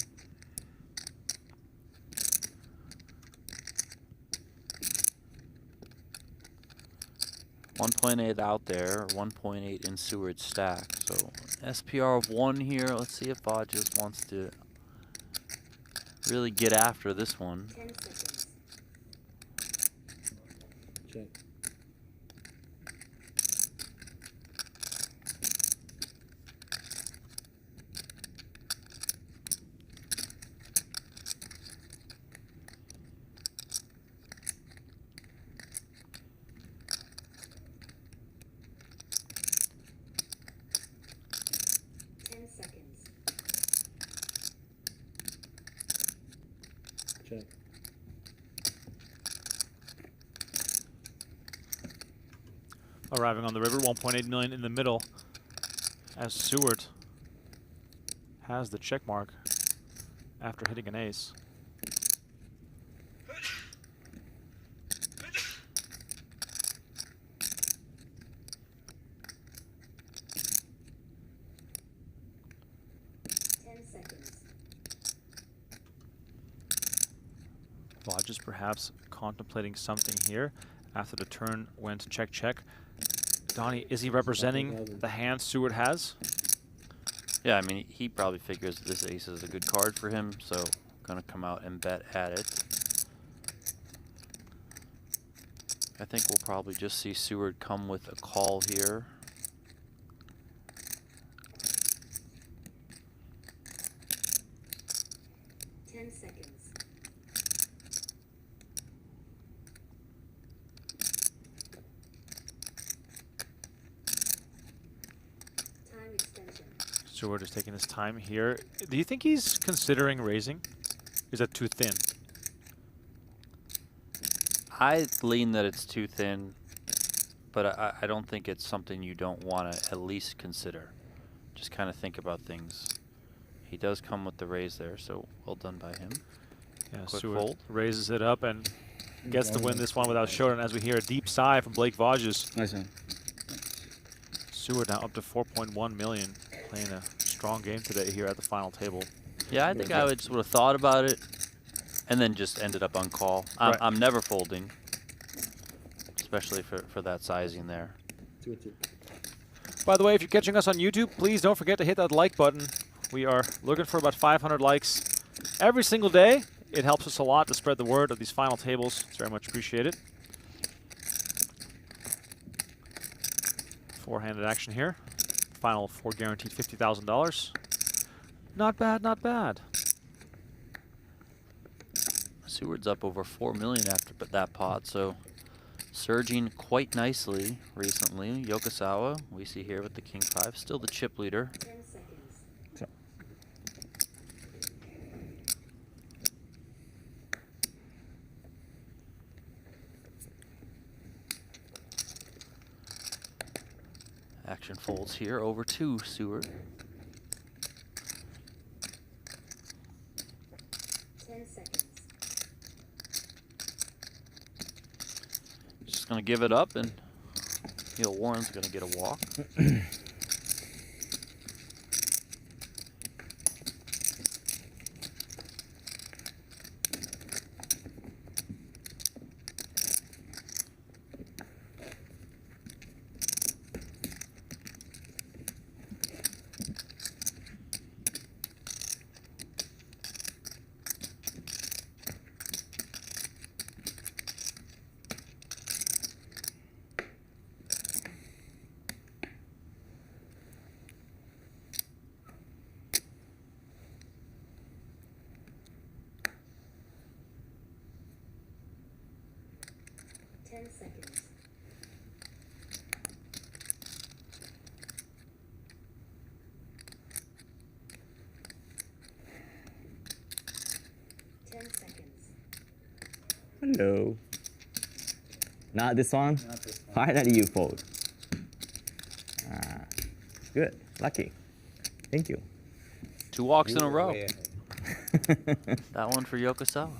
.8 out there, 1.8 in Seward's stack. So SPR of 1 here. Let's see if Vodges wants to really get after this one. 10 seconds. Check. Check. Arriving on the river, 1.8 million in the middle, as Seward has the check mark after hitting an ace. Vogdes perhaps contemplating something here after the turn went check check. Donnie, is he representing the hand Seward has? Yeah, I mean, he probably figures this ace is a good card for him, so gonna come out and bet at it. I think we'll probably just see Seward come with a call here. Seward is taking his time here. Do you think he's considering raising? Is that too thin? I lean that it's too thin, but I don't think it's something you don't want to at least consider. Just kind of think about things. He does come with the raise there, so well done by him. Yeah, Quick Seward fold. raises it up and gets to win this one without showdown, as we hear a deep sigh from Blake Vodges. Nice one. Seward now up to 4.1 million, playing a strong game today here at the final table. Yeah, I think I would have thought about it and then just ended up on call. I'm never folding, especially for that sizing there. By the way, if you're catching us on YouTube, please don't forget to hit that like button. We are looking for about 500 likes every single day. It helps us a lot to spread the word of these final tables. It's very much appreciated. Four-handed action here. Final 4 guaranteed $50,000. Not bad, not bad. Seward's up over 4 million after that pot, so surging quite nicely recently. Yokosawa, we see here with the King 5, still the chip leader. 10 seconds. Action folds here over to Seward. 10 seconds. Just gonna give it up, and Neil Warren's gonna get a walk. Hello. Not this one? Not this one. Finally you fold. Ah, good. Lucky. Thank you. 2 walks in a row. Way ahead. That one for Yokosawa.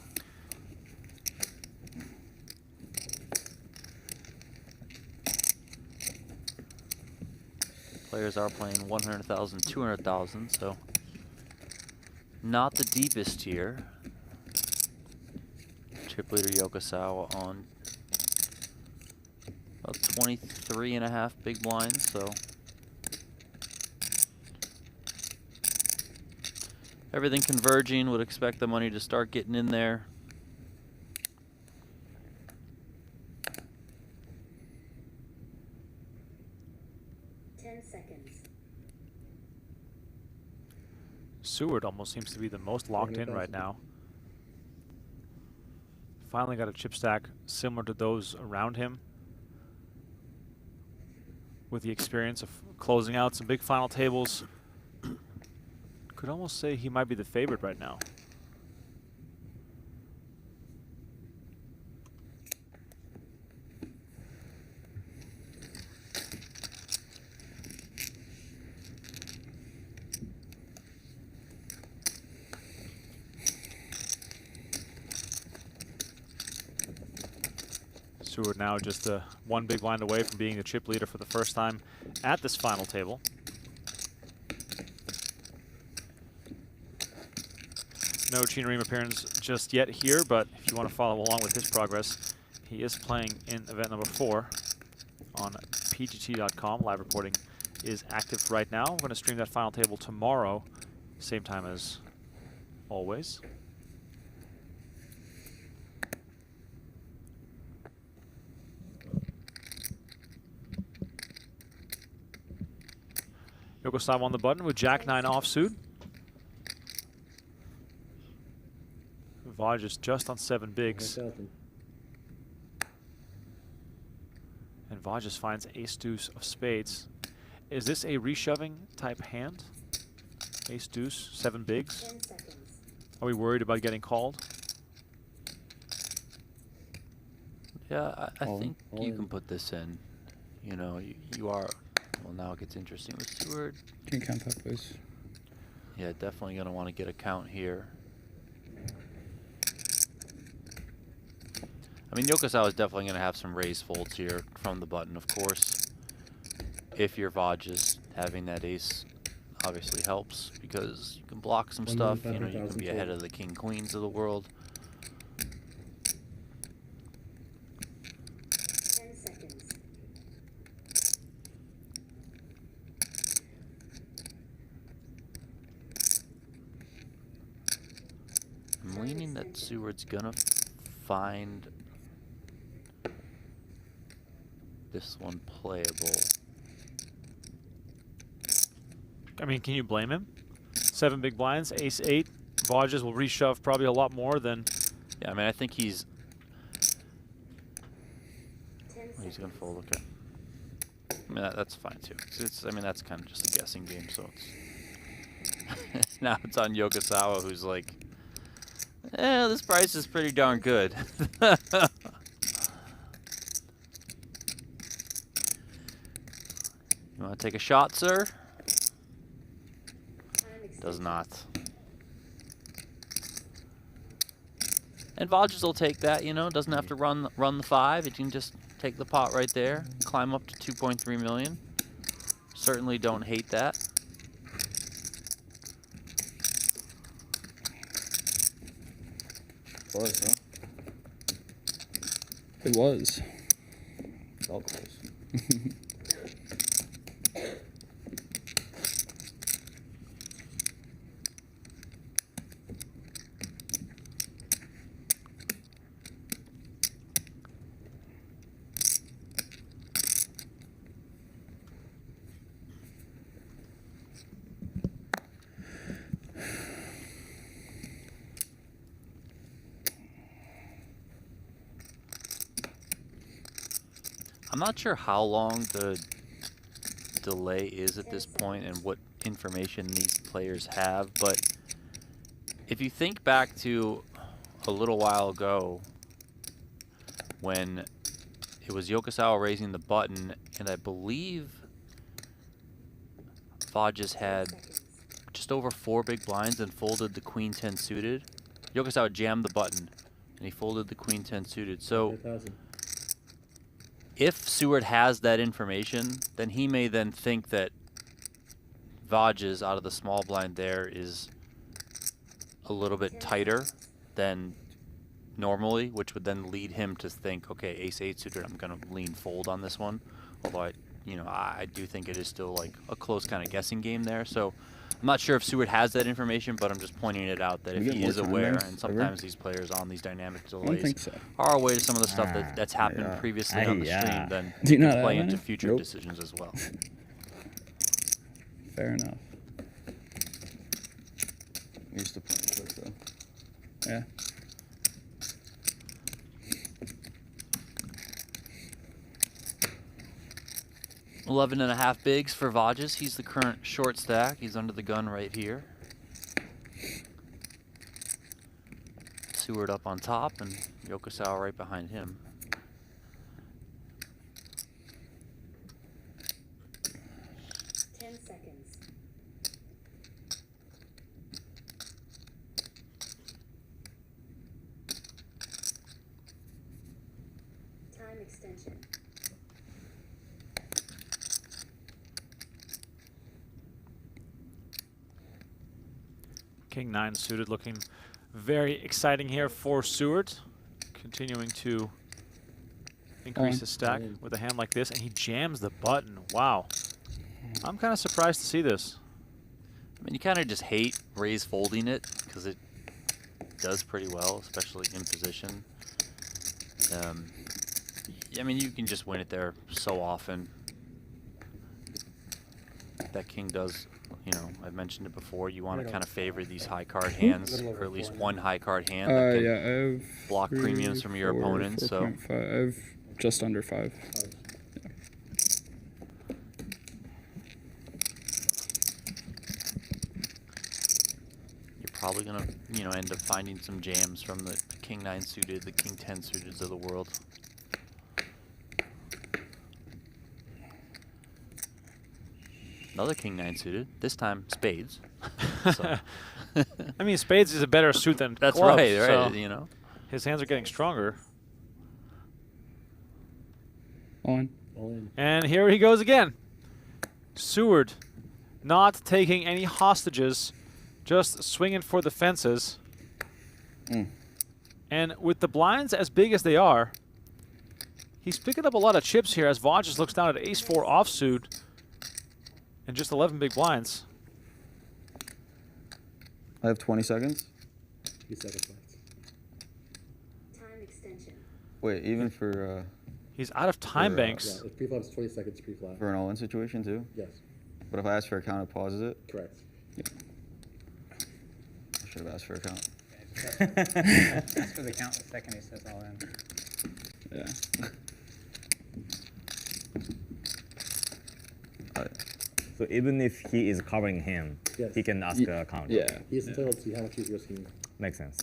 Players are playing 100,000, 200,000, so not the deepest here. Chip leader Yokosawa on about 23.5 big blinds, so everything converging. Would expect the money to start getting in there. Seward almost seems to be the most locked in right now. Finally got a chip stack similar to those around him, with the experience of closing out some big final tables. Could almost say he might be the favorite right now. Seward now just one big blind away from being the chip leader for the first time at this final table. No Chinareem appearance just yet here, but if you want to follow along with his progress, he is playing in event number 4 on PGT.com. Live reporting is active right now. I'm going to stream that final table tomorrow, same time as always. Yokosawa on the button with Jack-9 offsuit. Vogdes just on 7 bigs. And Vogdes finds ace-deuce of spades. Is this a reshoving type hand? Ace-deuce, 7 bigs. Are we worried about getting called? Yeah, I think you can put this in. You know, you are. Well, now it gets interesting with Seward. Can you count that, please? Yeah, definitely going to want to get a count here. I mean, Yokosawa is definitely going to have some raise folds here from the button, of course. If you're Vogdes, having that ace obviously helps because you can block some stuff. You know, you can be ahead of the king queens of the world. I'm leaning that Seward's gonna find this one playable. I mean, can you blame him? 7 big blinds, ace-8. Vogdes will reshove probably a lot more than... Yeah, I mean, I think he's gonna fold, okay. I mean, that's fine too. I mean, that's kind of just a guessing game, so it's... now it's on Yokosawa, who's like, this price is pretty darn good. You want to take a shot, sir? Does not. And Vogdes will take that, you know, doesn't have to run the 5. It can just take the pot right there, climb up to 2.3 million. Certainly don't hate that. Close, huh? It was. It's all close. I'm not sure how long the delay is at this point and what information these players have, but if you think back to a little while ago when it was Yokosawa raising the button, and I believe Vodges had just over 4 big blinds and folded the queen 10 suited. Yokosawa jammed the button, and he folded the queen 10 suited. So if Seward has that information, then he may then think that Vodges out of the small blind there is a little bit tighter than normally, which would then lead him to think, okay, ace 8 suited, I'm going to lean fold on this one. Although I do think it is still like a close kind of guessing game there. So I'm not sure if Seward has that information, but I'm just pointing it out that if he is aware, and sometimes these players on these dynamic delays are aware to some of the stuff that's happened previously on the stream, then you can play into future decisions as well. Fair enough. We used to play quick though. Yeah. $11.5 bigs for Vodges. He's the current short stack. He's under the gun right here. Seward up on top and Yokosawa right behind him. Extension. King 9 suited, looking very exciting here for Seward. Continuing to increase his stack with a hand like this, and he jams the button. Wow. I'm kind of surprised to see this. I mean, you kind of just hate raise folding it because it does pretty well, especially in position. I mean, you can just win it there so often. That king does, I've mentioned it before, you want to kind of favor these high card hands, or at least one high card hand that can yeah, I have block premiums from your opponent. So I have just under 5. You're probably gonna, end up finding some jams from the king 9 suited, the king 10 suited of the world. Another king 9 suited, this time spades. So. I mean, spades is a better suit than That's clubs, right, so his hands are getting stronger. On. And here he goes again. Seward not taking any hostages, just swinging for the fences. And with the blinds as big as they are, he's picking up a lot of chips here as Vodges looks down at ace-4 offsuit. And just 11 big blinds. I have 20 seconds. 2 seconds left. Time extension. Wait, even for... He's out of time banks. Yeah, if pre-flop's 20 seconds pre-flop. For an all-in situation, too? Yes. But if I ask for a count, it pauses it? Correct. Yeah. I should have asked for a count. Ask for the count the second he says all in. Yeah. So even if he is covering him, Yes. he can ask a counter. Yeah. He is entitled to how much he's risking. Makes sense.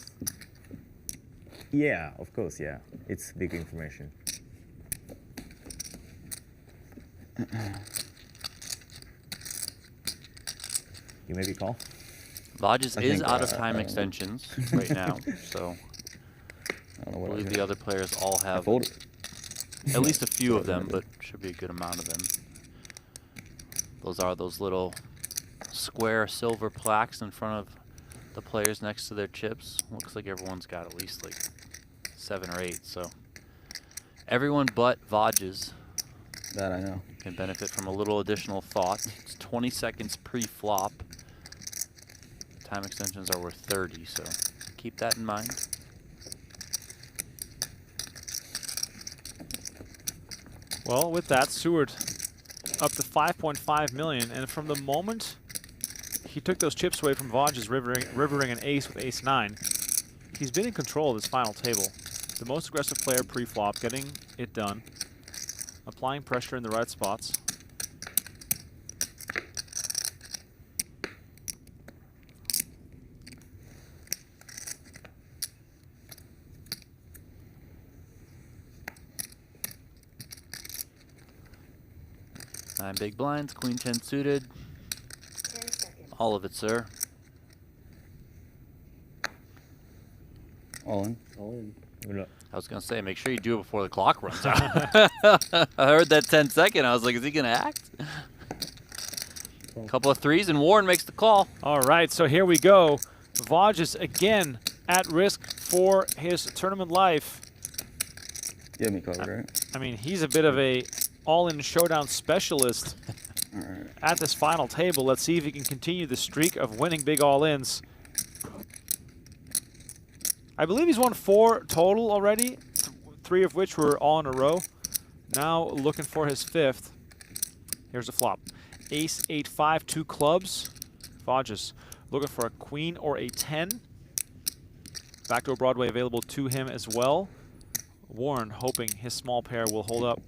Yeah, of course, yeah. It's big information. You maybe call? Vodges is out of time extensions right now, so I don't know I what believe the other players all have at least a few of them, but should be a good amount of them. Those are those little square silver plaques in front of the players next to their chips. Looks like everyone's got at least like 7 or 8, so everyone but Vodges that I know can benefit from a little additional thought. It's 20 seconds pre-flop. Time extensions are worth 30, so keep that in mind. Well, with that, Seward up to 5.5 million, and from the moment he took those chips away from Vodges, rivering an ace with ace-9, he's been in control of this final table. The most aggressive player pre-flop, getting it done, applying pressure in the right spots. 9 big blinds, queen 10 suited. 10 seconds. All of it, sir. All in. All in. I was going to say, make sure you do it before the clock runs out. I heard that 10-second. I was like, is he going to act? A couple of threes, and Warren makes the call. All right, so here we go. Vodges again at risk for his tournament life. You have me covered, right? I mean, he's a bit of a all-in showdown specialist at this final table. Let's see if he can continue the streak of winning big all-ins. I believe he's won 4 total already, 3 of which were all in a row. Now looking for his 5th. Here's the flop. Ace, 8, 5, 2 clubs. Vodges looking for a queen or a 10. Backdoor Broadway available to him as well. Warren hoping his small pair will hold up.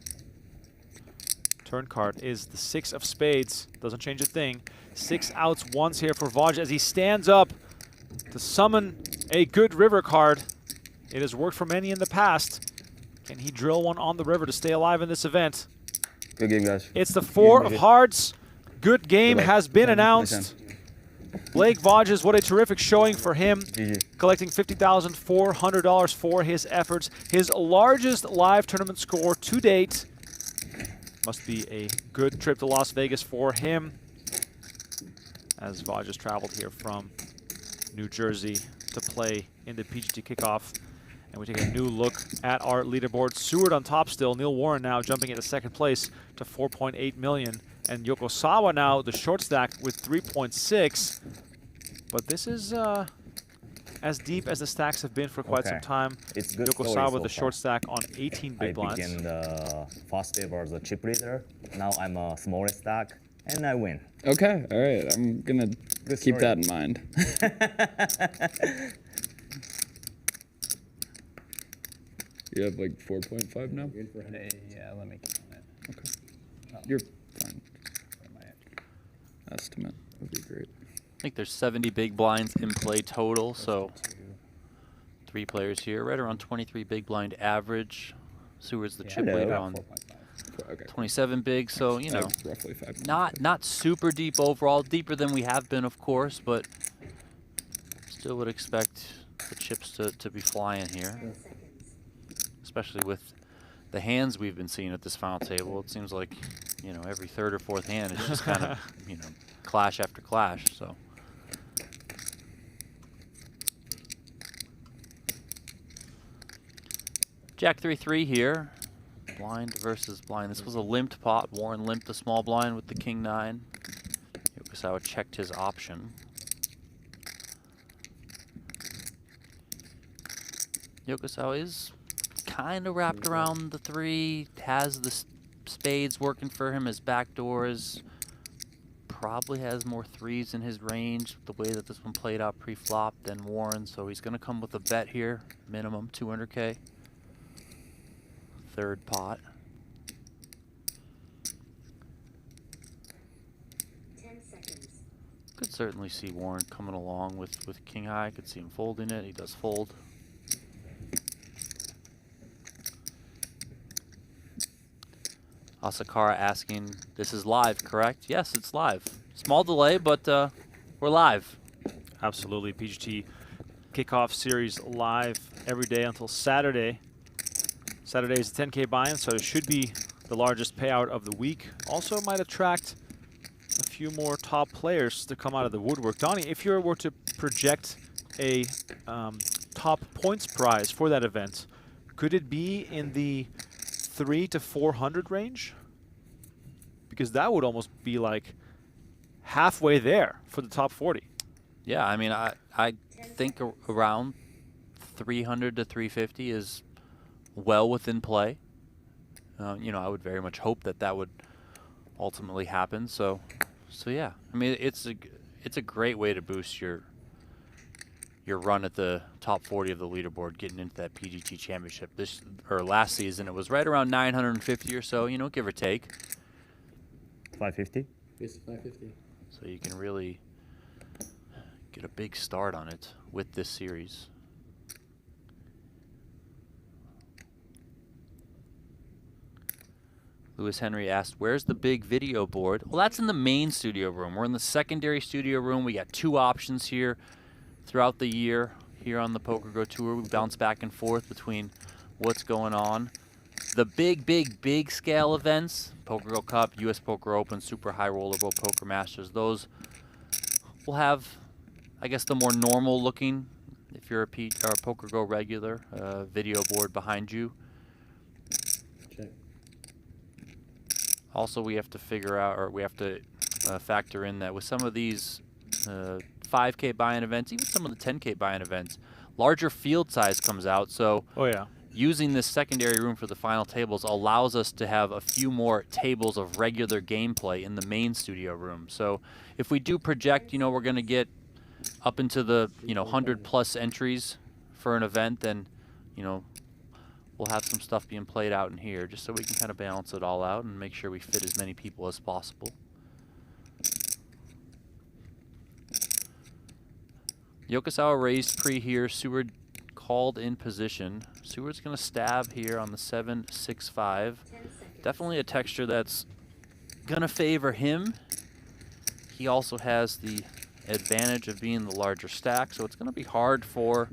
Turn card is the 6 of spades. Doesn't change a thing. 6 outs, ones here for Vogdes as he stands up to summon a good river card. It has worked for many in the past. Can he drill one on the river to stay alive in this event? Good game, guys. It's the 4 of hearts. Good game has been announced. Blake Vodges, what a terrific showing for him. Collecting $50,400 for his efforts. His largest live tournament score to date. Must be a good trip to Las Vegas for him, as Vodges traveled here from New Jersey to play in the PGT Kickoff. And we take a new look at our leaderboard. Seward on top still. Neil Warren now jumping into 2nd place to 4.8 million. And Yokosawa now the short stack with 3.6. But this is as deep as the stacks have been for quite some time. It's good Yokosawa so the short stack on 18 big blinds. I began the first ever as a chip leader. Now I'm a smaller stack, and I win. Okay, all right. I'm gonna keep that in mind. You have like 4.5 now? Yeah, let me count it. Okay. You're fine. My estimate would be great. I think there's 70 big blinds in play total, so 3 players here, right around 23 big blind average. Seward's the chip leader on 27 big, so you know, roughly 5. not super deep overall, deeper than we have been, of course, but still would expect the chips to be flying here, especially with the hands we've been seeing at this final table. It seems like, you know, every 3rd or 4th hand is just kind of, you know, clash after clash. So. Jack 3-3 here. Blind versus blind. This was a limped pot. Warren limped the small blind with the king 9. Yokosawa checked his option. Yokosawa is kind of wrapped around the 3. Has the spades working for him as backdoors. Probably has more 3s in his range, the way that this one played out pre-flop than Warren. So he's going to come with a bet here, minimum 200K. 3rd pot. 10 seconds. Could certainly see Warren coming along with king high. Could see him folding it. He does fold. Asakara asking, this is live, correct? Yes, it's live. Small delay, but we're live. Absolutely. PGT Kickoff Series live every day until Saturday. Saturday is a 10K buy-in, so it should be the largest payout of the week. Also might attract a few more top players to come out of the woodwork. Donnie, if you were to project a top points prize for that event, could it be in the 300 to 400 range? Because that would almost be like halfway there for the top 40. Yeah, I mean, I think around 300 to 350 is well within play. You know, I would very much hope that that would ultimately happen. So yeah, I mean, it's a great way to boost your run at the top 40 of the leaderboard, getting into that PGT championship. Last season, it was right around 950 or so, you know, give or take. 550? It's 550. So you can really get a big start on it with this series. Lewis Henry asked, where's the big video board? Well, that's in the main studio room. We're in the secondary studio room. We got 2 options here throughout the year here on the PokerGO Tour. We bounce back and forth between what's going on. The big scale events, PokerGO Cup, US Poker Open, Super High Roller Bowl Poker Masters, those will have, I guess, the more normal looking, if you're a PokerGO regular, video board behind you. Check. Also, we have to figure out, or we have to factor in that with some of these 5K buy-in events, even some of the 10K buy-in events, larger field size comes out. So using this secondary room for the final tables allows us to have a few more tables of regular gameplay in the main studio room. So if we do project, you know, we're going to get up into the 100+ entries for an event, then, you know, we'll have some stuff being played out in here just so we can kind of balance it all out and make sure we fit as many people as possible. Yokosawa raised pre here. Seward called in position. Seward's going to stab here on the 7-6-5. Definitely a texture that's going to favor him. He also has the advantage of being the larger stack, so it's going to be hard for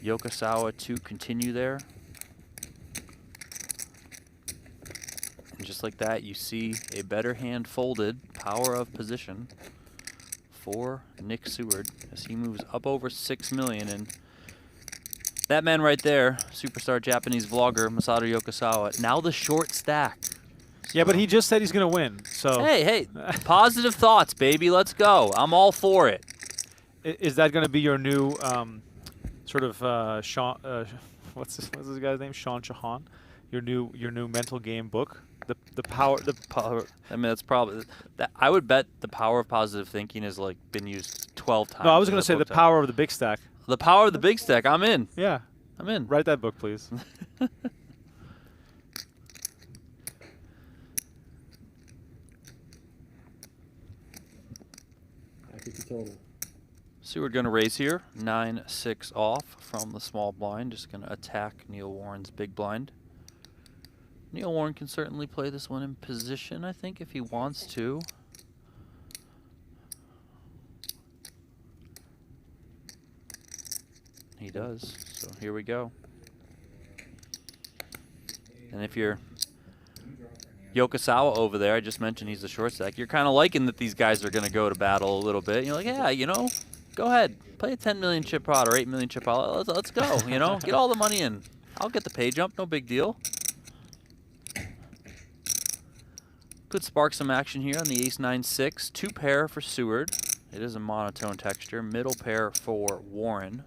Yokosawa to continue there. And just like that, you see a better hand folded, power of position for Nick Seward as he moves up over 6 million. And that man right there, superstar Japanese vlogger Masato Yokosawa, now the short stack. Yeah, but he just said he's going to win. So hey, positive thoughts, baby. Let's go. I'm all for it. Is that going to be your new sort of Sean? What's this guy's name? Sean Chahan. Your new mental game book. The power. I mean, that's probably that. I would bet the power of positive thinking has like been used 12 times. No, I was going to say the power of the big stack. The power of the big stack. I'm in. Yeah, I'm in. Write that book, please. Seward going to raise here. 9-6 off from the small blind. Just going to attack Neil Warren's big blind. Neil Warren can certainly play this one in position, I think, if he wants to. He does. So here we go. And if you're Yokosawa over there, I just mentioned he's a short stack, you're kind of liking that these guys are going to go to battle a little bit. You're like, yeah, you know, go ahead. Play a 10 million chip pot or 8 million chip pot. Let's go, you know. Get all the money in. I'll get the pay jump. No big deal. Could spark some action here on the ace-9-6. 2 pair for Seward. It is a monotone texture. Middle pair for Warren.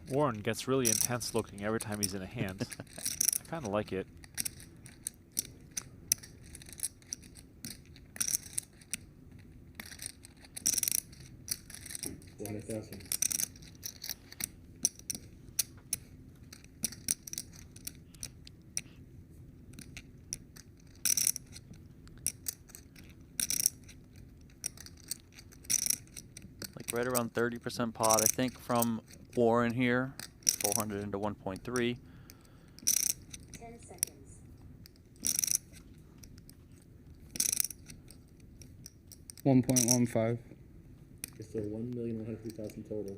Warren gets really intense looking every time he's in a hand. I kind of like it. Like right around 30% pot, I think, from Warren here. 400 into 1.3. 10 seconds. 1.15. It's still 1,100,000 total.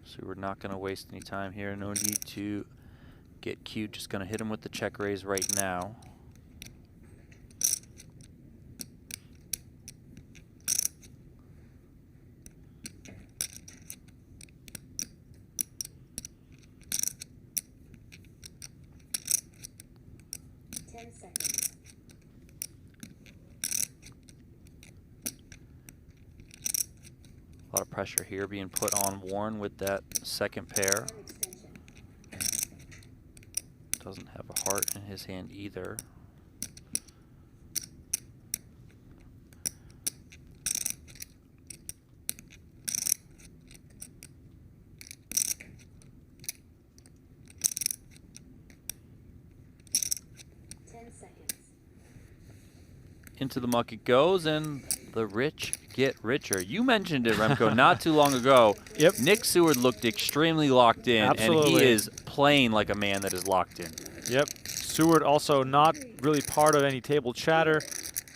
So we're not going to waste any time here. No need to get cute. Just going to hit him with the check raise right now. A lot of pressure here being put on Warren with that second pair. Doesn't have a heart in his hand either. into the muck it goes, and the rich get richer. You mentioned it, Remko, not too long ago. Yep. Nick Seward looked extremely locked in, Absolutely. and he is playing like a man that is locked in. Yep. Seward also not really part of any table chatter,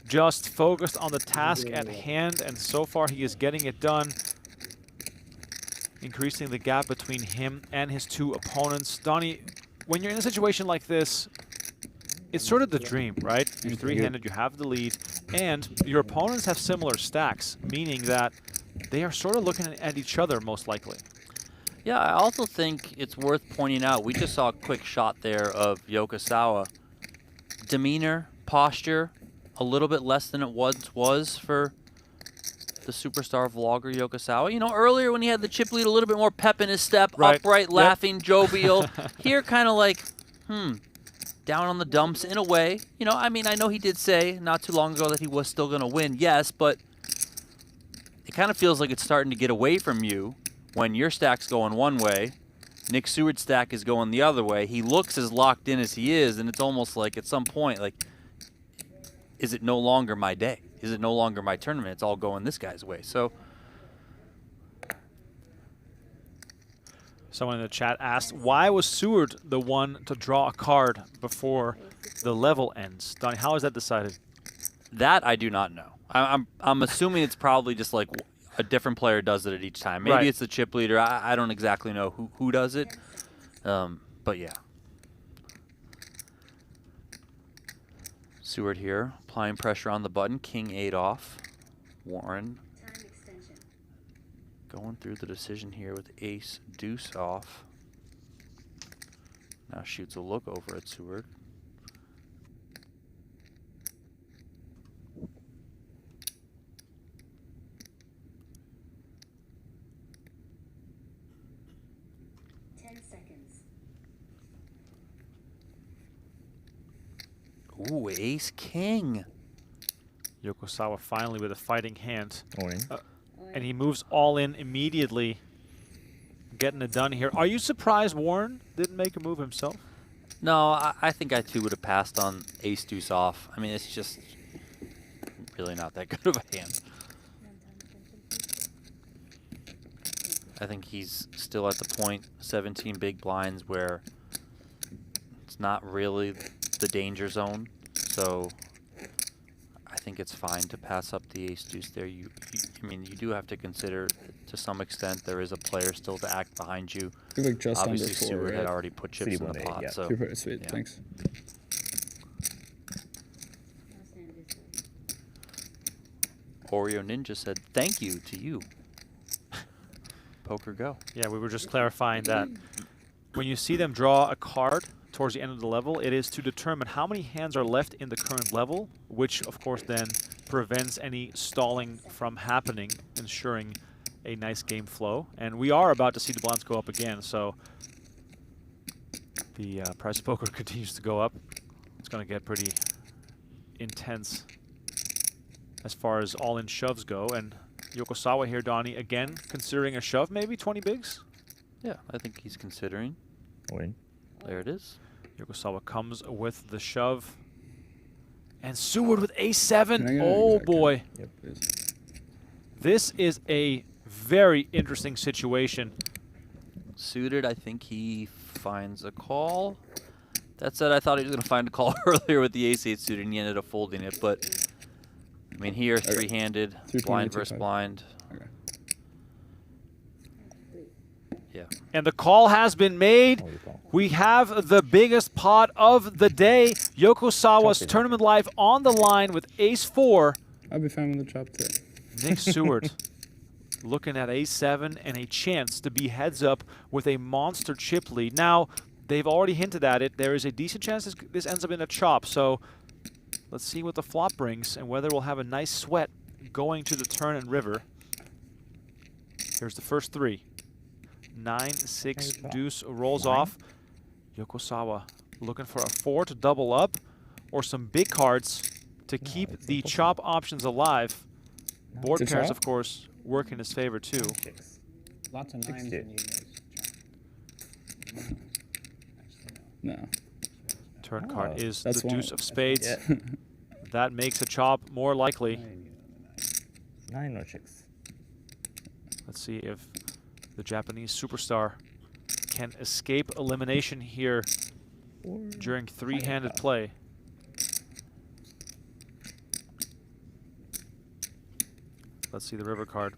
just focused on the task at hand, and so far he is getting it done, increasing the gap between him and his two opponents. Donnie, when you're in a situation like this, it's sort of the dream, right? You're three-handed, you have the lead, and your opponents have similar stacks, meaning that they are sort of looking at each other most likely. Yeah, I also think it's worth pointing out, we just saw a quick shot there of Yokosawa. Demeanor, posture, a little bit less than it once was for the superstar vlogger Yokosawa. You know, earlier when he had the chip lead, a little bit more pep in his step, Right. upright, Yep. laughing, jovial. Here, kind of like, down on the dumps in a way. You know, I mean, I know he did say not too long ago that he was still going to win, yes, but it kind of feels like it's starting to get away from you when your stack's going one way, Nick Seward's stack is going the other way. He looks as locked in as he is, and it's almost like at some point, like, is it no longer my day? Is it no longer my tournament? It's all going this guy's way. So someone in the chat asked, why was Seward the one to draw a card before the level ends? Donnie, how is that decided? that I do not know. I'm assuming it's probably just like a different player does it at each time. Maybe it's the chip leader. I don't exactly know who does it. But yeah. Seward here, applying pressure on the button. King 8 off. Warren going through the decision here with ace deuce off. Now shoots a look over at Seward. Ooh, ace king. Yokosawa finally with a fighting hand. And he moves all in immediately, getting it done here. Are you surprised Warren didn't make a move himself? No, I think I too would have passed on ace deuce off. I mean, it's just really not that good of a hand. I think he's still at the point, 17 big blinds, where it's not really the danger zone. So I think it's fine to pass up the ace deuce there. I mean, you do have to consider, to some extent, there is a player still to act behind you. You're like just Obviously, under 4, Seward right? had already put chips in the pot. yeah. So You're pretty sweet, yeah. thanks. Oreo Ninja said, "Thank you to you." PokerGO. Yeah, we were just clarifying that when you see them draw a card towards the end of the level, it is to determine how many hands are left in the current level, which of course then prevents any stalling from happening, ensuring a nice game flow. And we are about to see the blinds go up again, so the price of poker continues to go up. It's going to get pretty intense as far as all-in shoves go. And Yokosawa here, Donnie, again considering a shove, maybe 20 bigs? Yeah, I think he's considering. There it is. Yokosawa comes with the shove. And Seward with ace-7. Oh, boy. Yep, this is a very interesting situation. Suited, I think he finds a call. That said, I thought he was going to find a call earlier with the ace-8 suited, and he ended up folding it. But, I mean, here, three-handed, blind versus blind. Okay. Yeah. And the call has been made. We have the biggest pot of the day. Yokosawa's tournament life on the line with ace-4. I'll be fine with the chop too. Nick Seward looking at ace-7 and a chance to be heads up with a monster chip lead. Now, they've already hinted at it. There is a decent chance this ends up in a chop. So let's see what the flop brings and whether we'll have a nice sweat going to the turn and river. Here's the first three. 9-6 deuce rolls off. Yokosawa looking for a 4 to double up or some big cards to keep the chop options alive. Board To pairs, chop? of course, work in his favor too. Lots of nines when you use No. Turn card is the That's one. deuce of spades. that makes a chop more likely. 9 or 6. Let's see if the Japanese superstar can escape elimination here during three-handed play. Let's see the river card.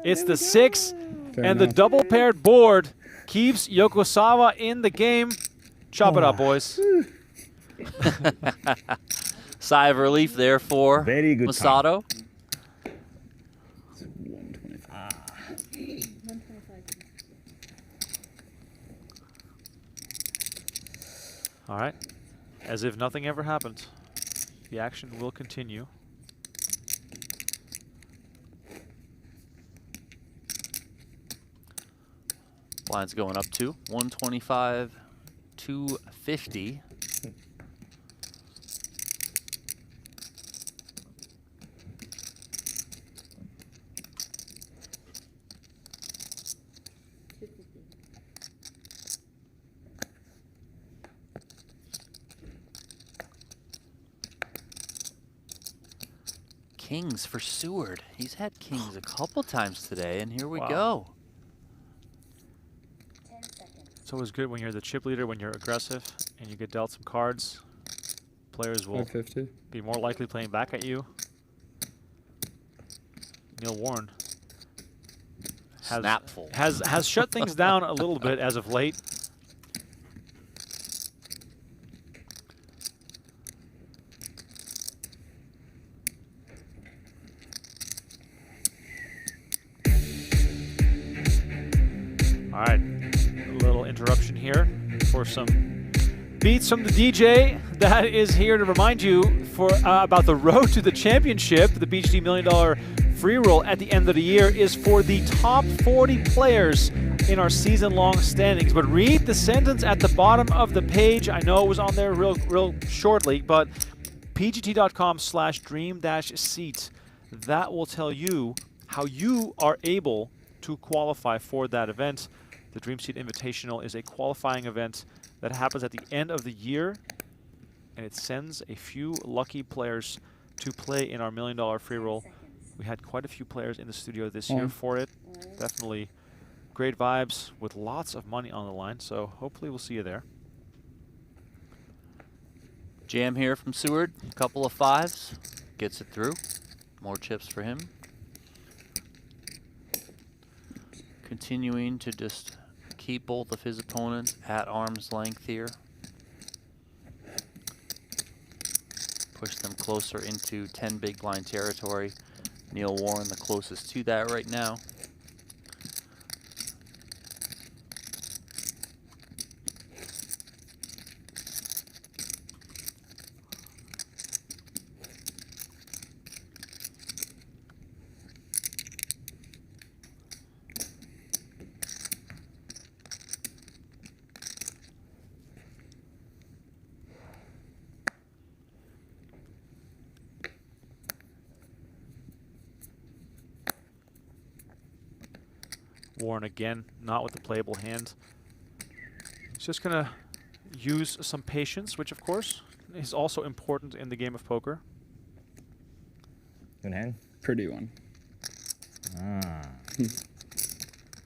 It's the 6, and the double paired board keeps Yokosawa in the game. Chop it up, boys. Sigh of relief there for Very good Masato. It's 125. 125. All right. As if nothing ever happened, the action will continue. Blinds going up to 125, 250. Kings for Seward. He's had kings a couple times today, and here we go. It's always good when you're the chip leader, when you're aggressive, and you get dealt some cards. Players will 550. be more likely playing back at you. Neil Warren has shut things down a little bit as of late. All right, a little interruption here for some beats from the DJ that is here to remind you about the road to the championship. The PGT $1 Million free roll at the end of the year is for the top 40 players in our season-long standings. But read the sentence at the bottom of the page. I know it was on there real shortly, but pgt.com/dream-seat. That will tell you how you are able to qualify for that event. The Dream Seat Invitational is a qualifying event that happens at the end of the year, and it sends a few lucky players to play in our $1 Million free roll. We had quite a few players in the studio this year for it. Definitely great vibes with lots of money on the line, so hopefully we'll see you there. Jam here from Seward, a couple of 5s, gets it through. More chips for him. Continuing to just keep both of his opponents at arm's length here. Push them closer into 10 big blind territory. Neil Warren the closest to that right now. Warren again, not with the playable hand. He's just going to use some patience, which of course is also important in the game of poker. Good hand? Pretty one.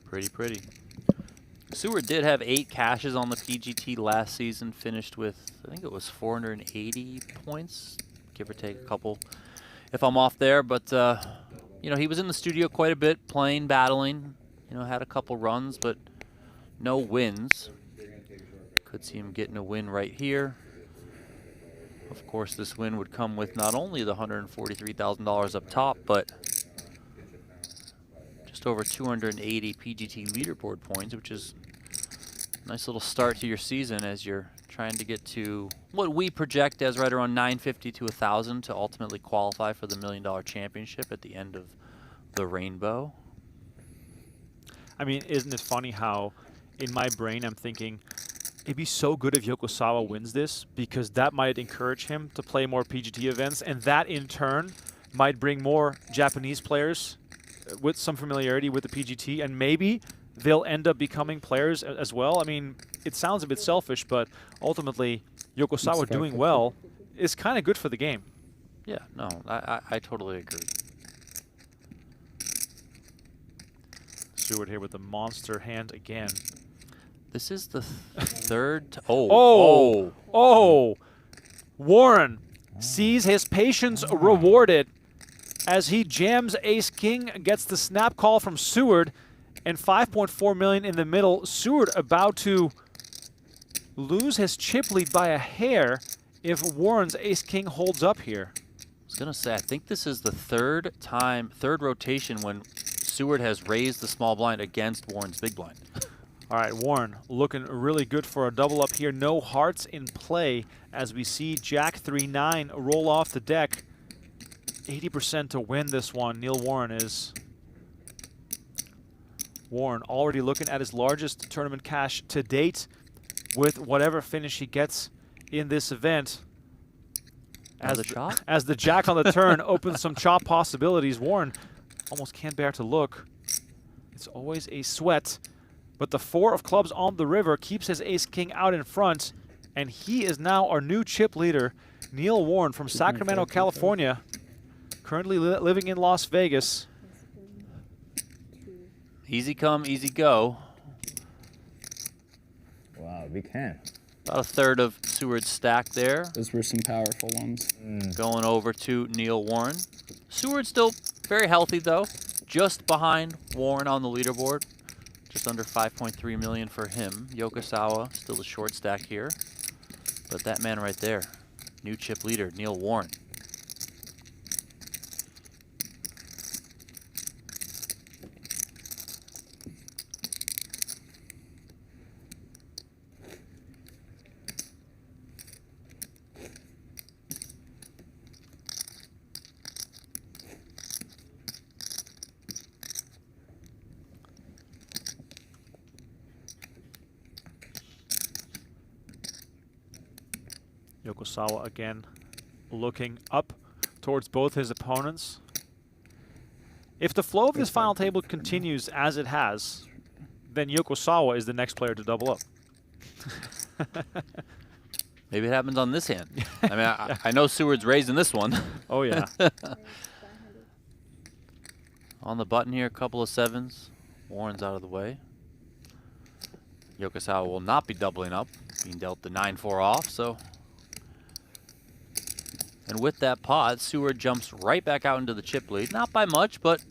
Pretty. Seward did have 8 cashes on the PGT last season, finished with, I think it was 480 points, give or take a couple if I'm off there. But, you know, he was in the studio quite a bit, playing, battling. You know, had a couple runs, but no wins. Could see him getting a win right here. Of course, this win would come with not only the $143,000 up top, but just over 280 PGT leaderboard points, which is a nice little start to your season as you're trying to get to what we project as right around 950 to 1,000 to ultimately qualify for the $1 Million championship at the end of the rainbow. I mean, isn't it funny how in my brain I'm thinking it'd be so good if Yokosawa wins this, because that might encourage him to play more PGT events, and that in turn might bring more Japanese players with some familiarity with the PGT, and maybe they'll end up becoming players as well. I mean, it sounds a bit selfish, but ultimately Yokosawa doing well is kind of good for the game. Yeah, no, I totally agree. Seward here with the monster hand again. This is the third. Oh! Warren sees his patience rewarded as he jams ace-king, gets the snap call from Seward, and 5.4 million in the middle. Seward about to lose his chip lead by a hair if Warren's ace-king holds up here. I was gonna say, I think this is the third rotation when Seward has raised the small blind against Warren's big blind. All right, Warren looking really good for a double up here. No hearts in play as we see Jack 3-9 roll off the deck. 80% to win this one. Neil Warren is. Warren already looking at his largest tournament cash to date with whatever finish he gets in this event. As the jack on the turn opens some chop possibilities, Warren almost can't bear to look. It's always a sweat. But the 4 of clubs on the river keeps his ace-king out in front, and he is now our new chip leader, Neil Warren from Sacramento, California, currently living in Las Vegas. Easy come, easy go. Wow, big hand. About a third of Seward's stack there. Those were some powerful ones. Going over to Neil Warren. Seward still very healthy though, just behind Warren on the leaderboard. Just under 5.3 million for him. Yokosawa still the short stack here. But that man right there, new chip leader, Neil Warren. Yokosawa again looking up towards both his opponents. If the flow of this final table continues as it has, then Yokosawa is the next player to double up. Maybe it happens on this hand. I mean, I know Seward's raising this one. Oh, yeah. On the button here, a couple of sevens. Warren's out of the way. Yokosawa will not be doubling up, being dealt the 9-4 off, so... And with that pot, Seward jumps right back out into the chip lead. Not by much, but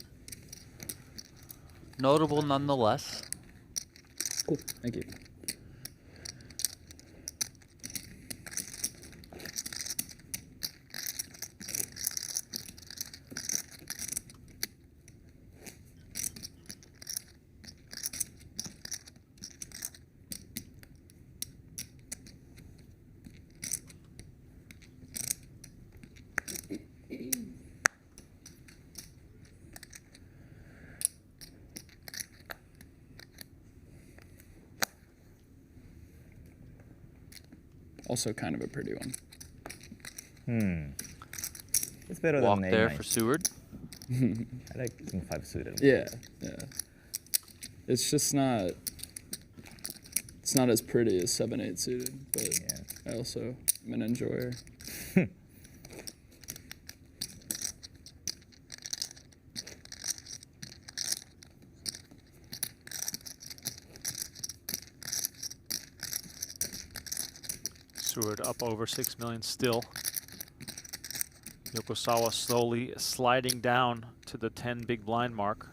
notable nonetheless. Cool, thank you. Also kind of a pretty one. It's better Walk than there A9. for Seward. I like King 5 suited. Yeah. It's just not. It's not as pretty as 7-8 suited, but I also am an enjoyer. Seward up over 6 million still. Yokosawa slowly sliding down to the 10 big blind mark.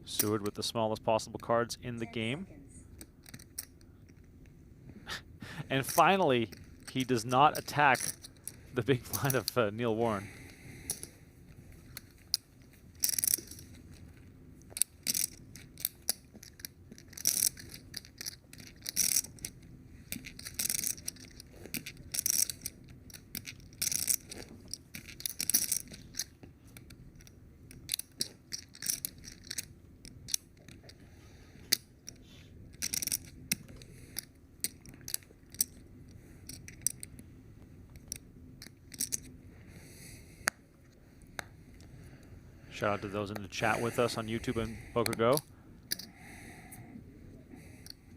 Seward with the smallest possible cards in the game. And finally, he does not attack the big blind of Neil Warren. Shout out to those in the chat with us on YouTube and PokerGO.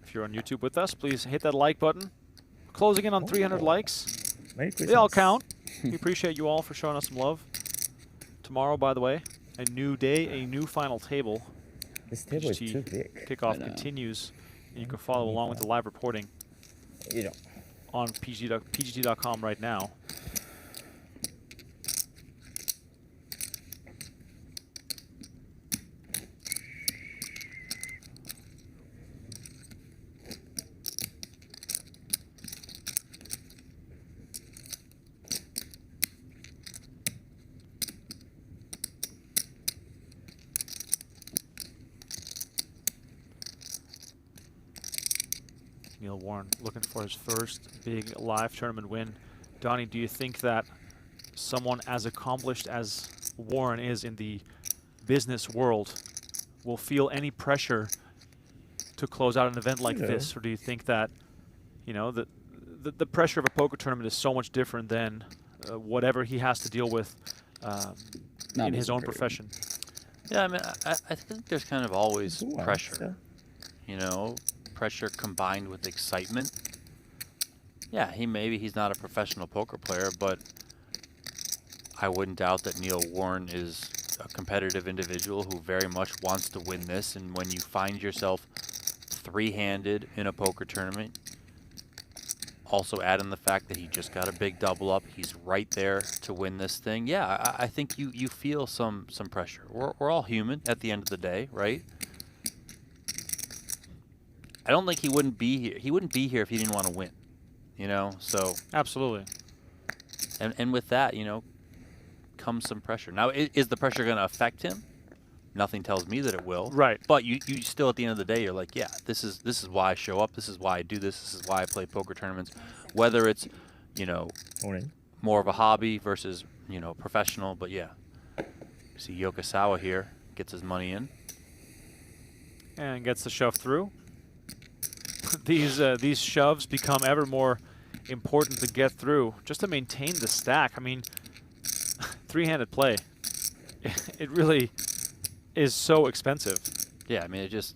If you're on YouTube with us, please hit that like button. Closing in on 300 likes. They all count. We appreciate you all for showing us some love. Tomorrow, by the way, a new day, a new final table. This table is too big. Kickoff continues, and you can follow along with the live reporting on PGT.com right now. Neil Warren looking for his first big live tournament win. Donnie, do you think that someone as accomplished as Warren is in the business world will feel any pressure to close out an event like this? Or do you think that, you know, the pressure of a poker tournament is so much different than whatever he has to deal with in his own profession? Yeah, I mean, I think there's kind of always pressure, you know, pressure combined with excitement. Yeah, maybe he's not a professional poker player, but I wouldn't doubt that Neil Warren is a competitive individual who very much wants to win this. And when you find yourself three-handed in a poker tournament, also add in the fact that he just got a big double up, he's right there to win this thing. Yeah, I think you feel some pressure. We're all human at the end of the day, right? I don't think he wouldn't be here. He wouldn't be here if he didn't want to win, you know? So absolutely. And with that, you know, comes some pressure. Now, is the pressure going to affect him? Nothing tells me that it will. Right. But you still, at the end of the day, you're like, yeah, this is why I show up. This is why I do this. This is why I play poker tournaments. Whether it's, you know, more of a hobby versus, you know, professional. But yeah, see Yokosawa here gets his money in and gets the shove through. These shoves become ever more important to get through just to maintain the stack. I mean, three-handed play, it really is so expensive. Yeah, I mean, it just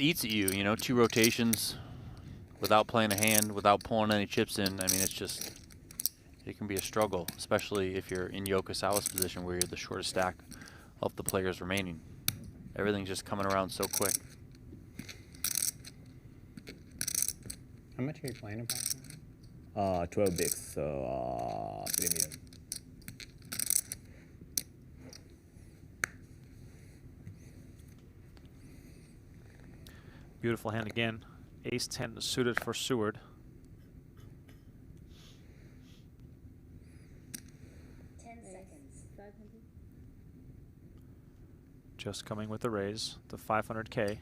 eats at you, you know, 2 rotations without playing a hand, without pulling any chips in. I mean, it can be a struggle, especially if you're in Yokosawa's position where you're the shortest stack of the players remaining. Everything's just coming around so quick. How much are you playing approximately? 12 bigs, so 3 million. Beautiful hand again. Ace-10 suited for Seward. 10 seconds. 500. Just coming with the raise, the 500K.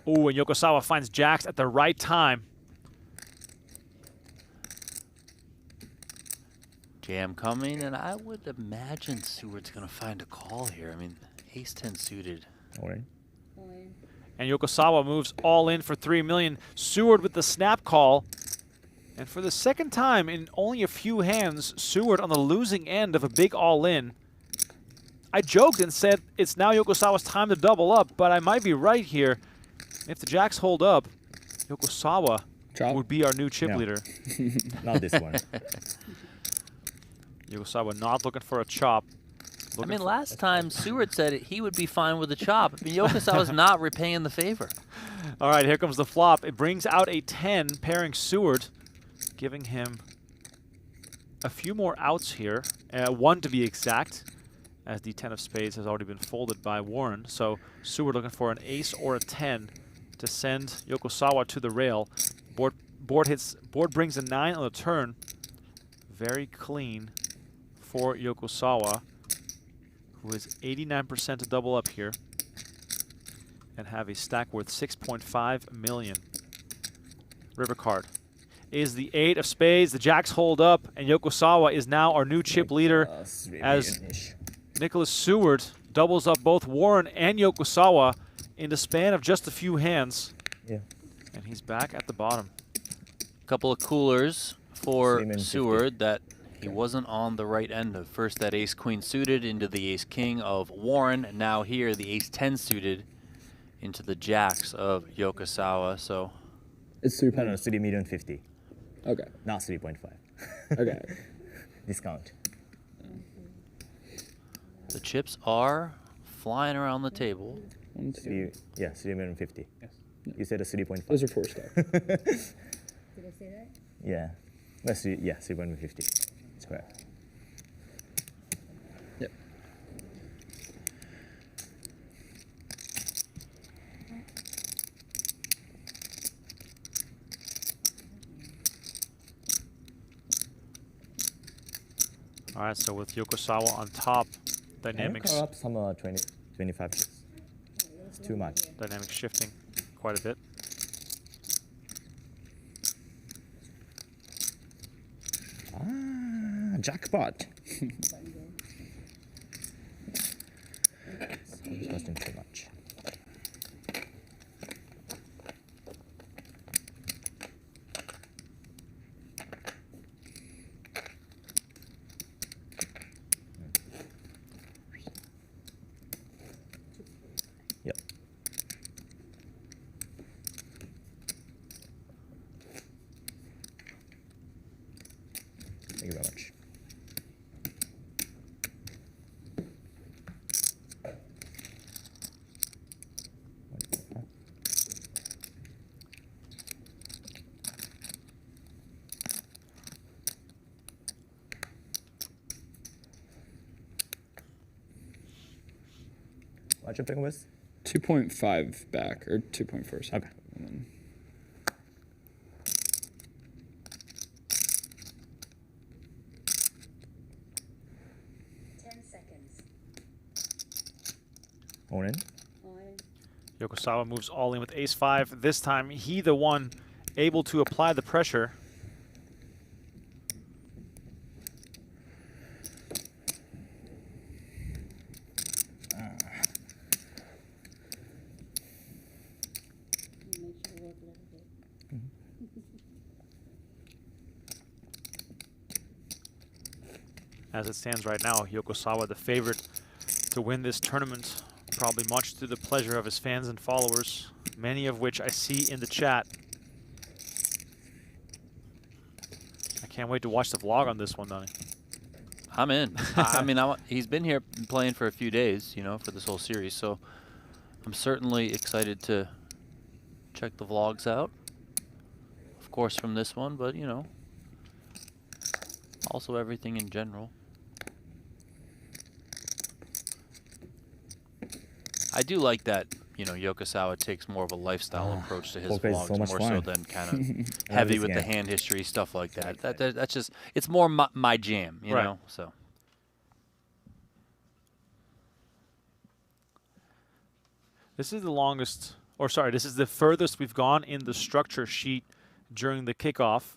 Ooh, and Yokosawa finds jacks at the right time. Jam coming, and I would imagine Seward's going to find a call here. I mean, ace-10 suited. All right. And Yokosawa moves all in for 3 million. Seward with the snap call. And for the second time in only a few hands, Seward on the losing end of a big all-in. I joked and said it's now Yokosawa's time to double up, but I might be right here. If the jacks hold up, Yokosawa would be our new chip leader. Not this one. Yokosawa not looking for a chop. I mean, last time Seward said he would be fine with a chop. I mean, Yokosawa's not repaying the favor. All right, here comes the flop. It brings out a 10, pairing Seward, giving him a few more outs here. 1 to be exact, as the 10 of spades has already been folded by Warren. So Seward looking for an ace or a 10 to send Yokosawa to the rail. Board brings a 9 on the turn. Very clean for Yokosawa, who is 89% to double up here and have a stack worth 6.5 million. River card is the 8 of spades. The jacks hold up, and Yokosawa is now our new chip leader as Nicholas Seward doubles up both Warren and Yokosawa in the span of just a few hands. Yeah. And he's back at the bottom. A couple of coolers for Seward that He wasn't on the right end of first that ace-queen suited into the ace-king of Warren. And now here, the ace-10 suited into the jacks of Yokosawa. So It's 3. No, 3,050,000. Okay. Not 3.5. Okay. Discount. the chips are flying around the table. 1, 2. Yeah, 3,050,000. Yes. You said a 3.5. Those are 4 stack. Did I say that? Yeah. That's 3,050. That's correct. Yep. All right, so with Yokosawa on top, dynamics Up some 20, 25 shots. It's too much. dynamics shifting quite a bit. Ah, jackpot. It's costing too much. Yep. Thank you very much. What you playing with? 2.5 back, or 2.4. Okay. And then 10 seconds. All in? Yokosawa moves all in with ace-5. This time, he the one able to apply the pressure. As it stands right now, Yokosawa the favorite to win this tournament, probably much to the pleasure of his fans and followers, many of which I see in the chat. I can't wait to watch the vlog on this one, Donnie. I'm in. I mean, he's been here playing for a few days, you know, for this whole series. So I'm certainly excited to check the vlogs out. Of course, from this one, but, you know, also everything in general. I do like that, you know, Yokosawa takes more of a lifestyle approach to his poker is vlogs, so much more fun. so than kind of heavy with the hand history, stuff like that. That's just, it's more my jam, you know, so. This is the longest, or sorry, this is the furthest we've gone in the structure sheet during the kickoff.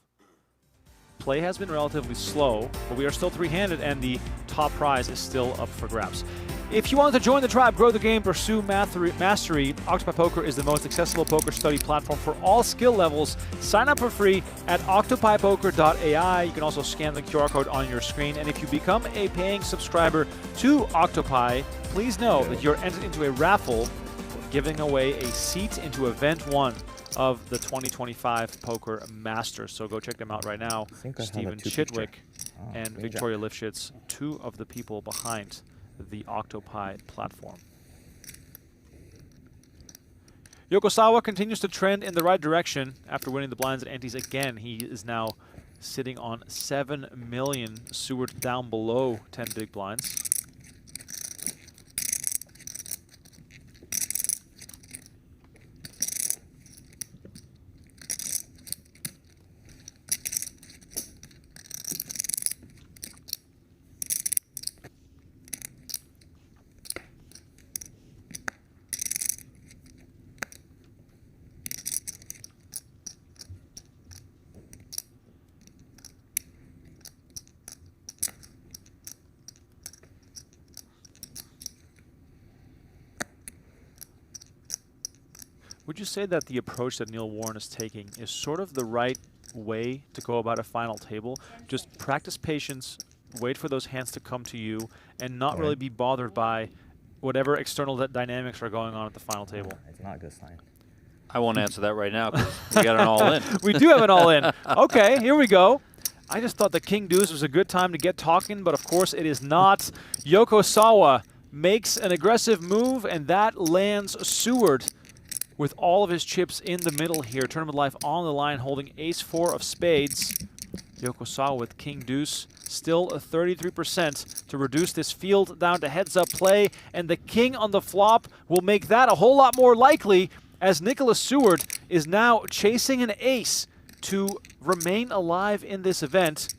Play has been relatively slow, but we are still three-handed, and the top prize is still up for grabs. If you want to join the tribe, grow the game, pursue mastery, Octopi Poker is the most accessible poker study platform for all skill levels. Sign up for free at octopipoker.ai. You can also scan the QR code on your screen. And if you become a paying subscriber to Octopi, please know that you're entered into a raffle giving away a seat into Event 1 of the 2025 Poker Masters. So go check them out right now. Stephen Chitwick and Victoria Lifshitz, two of the people behind the Octopi platform. Yokosawa continues to trend in the right direction after winning the blinds and antes again. He is now sitting on 7 million. Seward down below 10 big blinds. Would you say that the approach that Neil Warren is taking is sort of the right way to go about a final table. Just practice patience, wait for those hands to come to you, and not really be bothered by whatever external dynamics are going on at the final table. It's not a good sign. I won't answer that right now because we got an all-in. We do have an all-in. Okay, here we go. I just thought the king deuce was a good time to get talking, but of course it is not. Yokosawa makes an aggressive move, and that lands Seward with all of his chips in the middle here. Tournament life on the line, holding ace-4 of spades. Yokosawa with king deuce, still a 33% to reduce this field down to heads-up play, and the king on the flop will make that a whole lot more likely, as Nicholas Seward is now chasing an ace to remain alive in this event.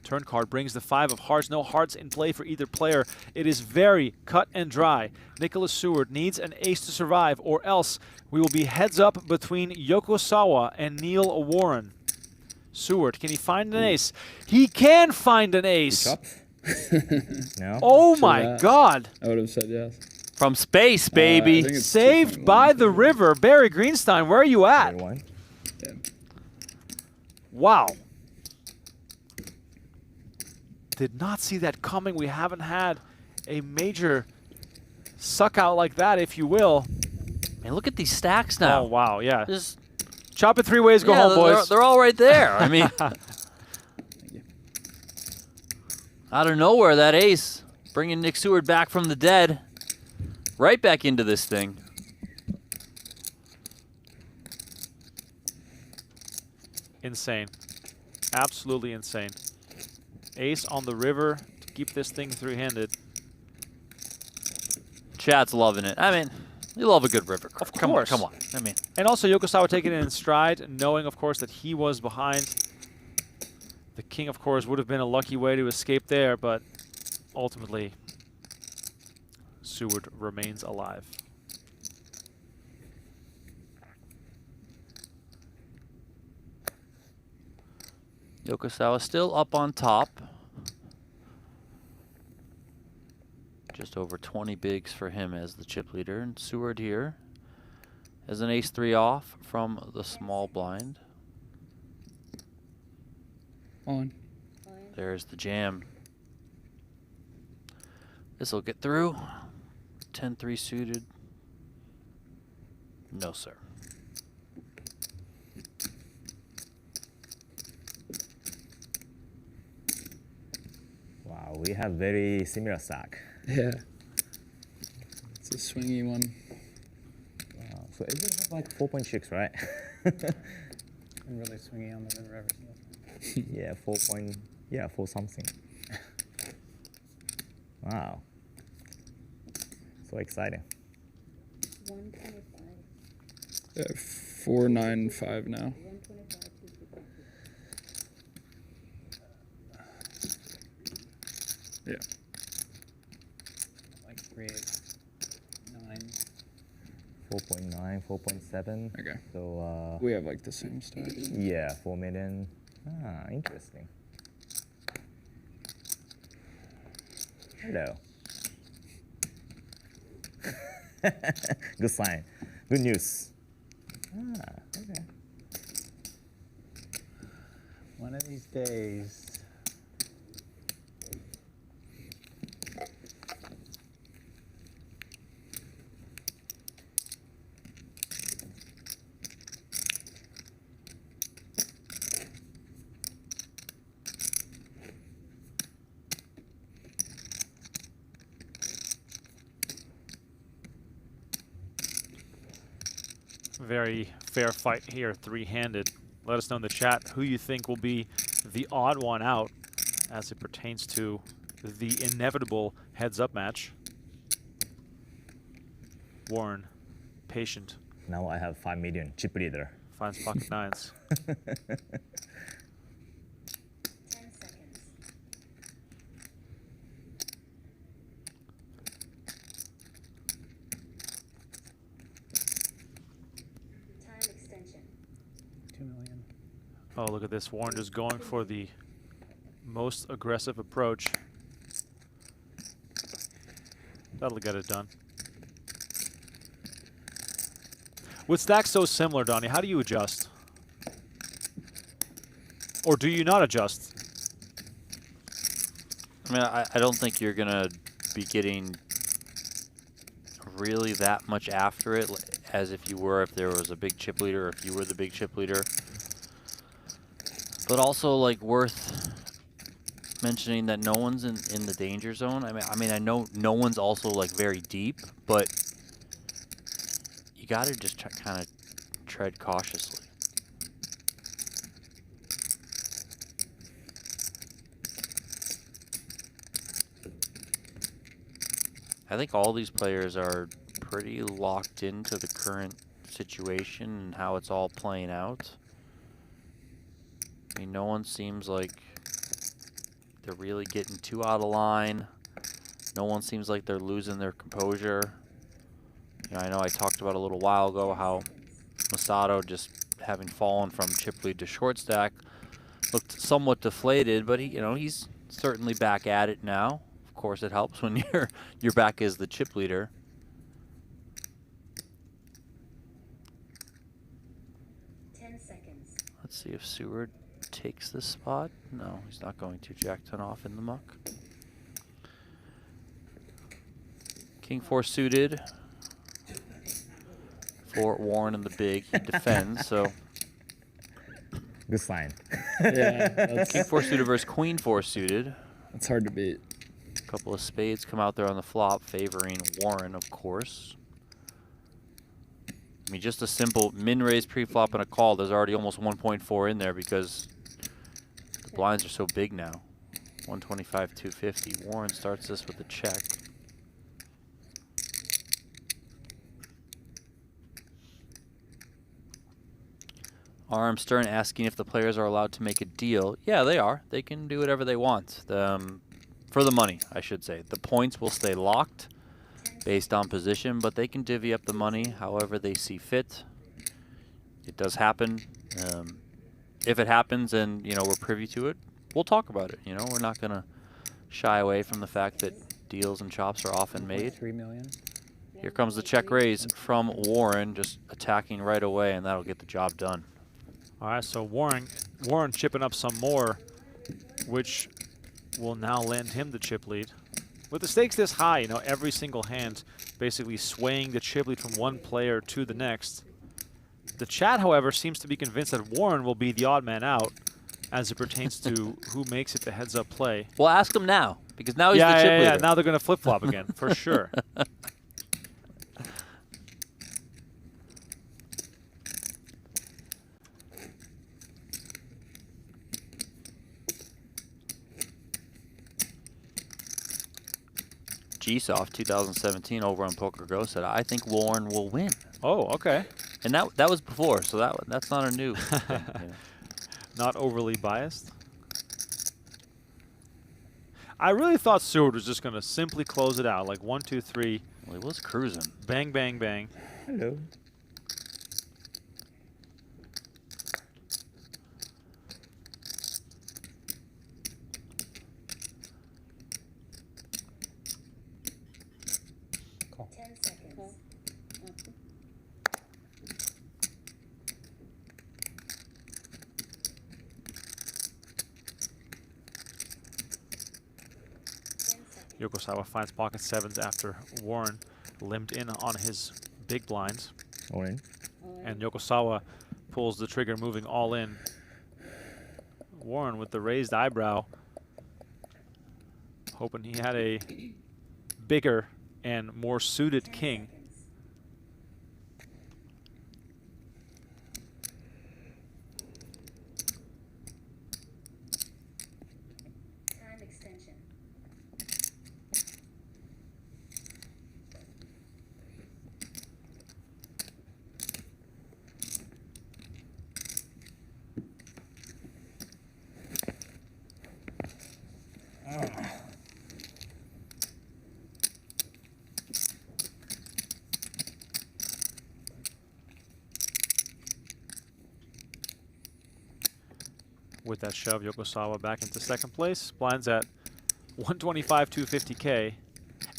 Turn card brings the 5 of hearts. No hearts in play for either player. It is very cut and dry. Nicholas Seward needs an ace to survive, or else we will be heads up between Yokosawa and Neil Warren. Seward, can he find an ace? He can find an ace. No. Oh my God. I would have said yes. From space, baby. Saved by the river. Barry Greenstein, where are you at? Yeah. Wow. Did not see that coming. We haven't had a major suck out like that, if you will. Man, look at these stacks now. Oh, wow, yeah. Just chop it 3 ways, go home, boys. They're all right there. I mean, out of nowhere, that ace, bringing Nick Seward back from the dead, right back into this thing. Insane. Absolutely insane. Ace on the river to keep this thing three-handed. Chat's loving it. I mean, you love a good river. Of Come course. on, come on. I mean, and also Yokosawa taking it in stride, knowing, of course, that he was behind. The king, of course, would have been a lucky way to escape there, but ultimately, Seward remains alive. Yokosawa still up on top. Just over 20 bigs for him as the chip leader. And Seward here has an ace-3 off from the small blind. On. There's the jam. This will get through. 10-3 suited. No, sir. Wow, we have very similar stack. Yeah. It's a swingy one. Wow. So it will have like 4.6, right? I'm really swinging on the river ever since. Yeah, 4 something. Wow. So exciting. 125. Yeah, 495 now. 125. Yeah. Like 3, 9. 4.9, 4.7. Okay. So we have like the same stack. yeah, 4 million. Ah, interesting. Hello. Good sign. Good news. Ah, okay. One of these days. Very fair fight here, three-handed. Let us know in the chat who you think will be the odd one out as it pertains to the inevitable heads-up match. Warren, patient. Now I have 5 million chip leader. Finds pocket nines. 10 seconds. Time extension. 2 million. Oh, look at this. Warren just going for the most aggressive approach. That'll get it done. With stacks so similar, Donnie, how do you adjust? Or do you not adjust? I mean, I don't think you're going to be getting really that much after it as if you were, if there was a big chip leader, or if you were the big chip leader. But also, like, worth mentioning that no one's in the danger zone. I mean, I know no one's also, like, very deep, but you got to just kind of tread cautiously. I think all these players are pretty locked into the current situation and how it's all playing out. I mean, no one seems like they're really getting too out of line. No one seems like they're losing their composure. You know, I know I talked about a little while ago how Masato, just having fallen from chip lead to short stack, looked somewhat deflated, but he's certainly back at it now. Of course, it helps when you're back as the chip leader. Let's see if Seward takes this spot. No, he's not going to. Jack-10 off in the muck. King 4 suited for Warren in the big. He defends, so. Good sign. Yeah, King 4 suited versus Queen 4 suited. That's hard to beat. A couple of spades come out there on the flop, favoring Warren, of course. I mean, just a simple min-raise pre-flop and a call. There's already almost 1.4 in there because the blinds are so big now. 125, 250. Warren starts this with a check. RM Stern asking if the players are allowed to make a deal. Yeah, they are. They can do whatever they want. For the money, I should say. The points will stay locked based on position, but they can divvy up the money however they see fit. It does happen. If it happens and we're privy to it, we'll talk about it. We're not going to shy away from the fact that deals and chops are often made. 3 million. Here comes the check raise from Warren, just attacking right away, and that'll get the job done. All right, so Warren chipping up some more, which will now land him the chip lead. With the stakes this high, every single hand basically swaying the chip lead from one player to the next. The chat, however, seems to be convinced that Warren will be the odd man out as it pertains to who makes it the heads-up play. Well, ask him now, because now he's the chip leader. Yeah, now they're going to flip-flop again, for sure. GSoft 2017 over on PokerGO said, I think Warren will win. Oh, okay. And that was before, so that's not a new thing. Not overly biased. I really thought Seward was just going to simply close it out, like 1, 2, 3. Well, he was cruising. Bang, bang, bang. Hello. Yokosawa finds pocket sevens after Warren limped in on his big blinds. All in. And Yokosawa pulls the trigger, moving all in. Warren with the raised eyebrow, hoping he had a bigger and more suited king. With that shove, Yokosawa back into second place. Blinds at 125, 250K.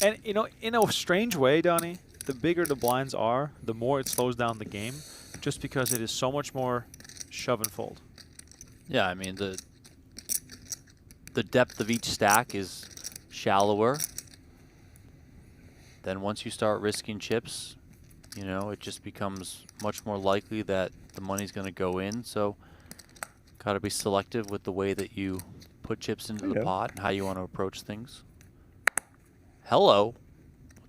And, in a strange way, Donnie, the bigger the blinds are, the more it slows down the game, just because it is so much more shove and fold. Yeah, I mean, the depth of each stack is shallower. Then once you start risking chips, you know, it just becomes much more likely that the money's going to go in. So got to be selective with the way that you put chips into the pot and how you want to approach things. Hello.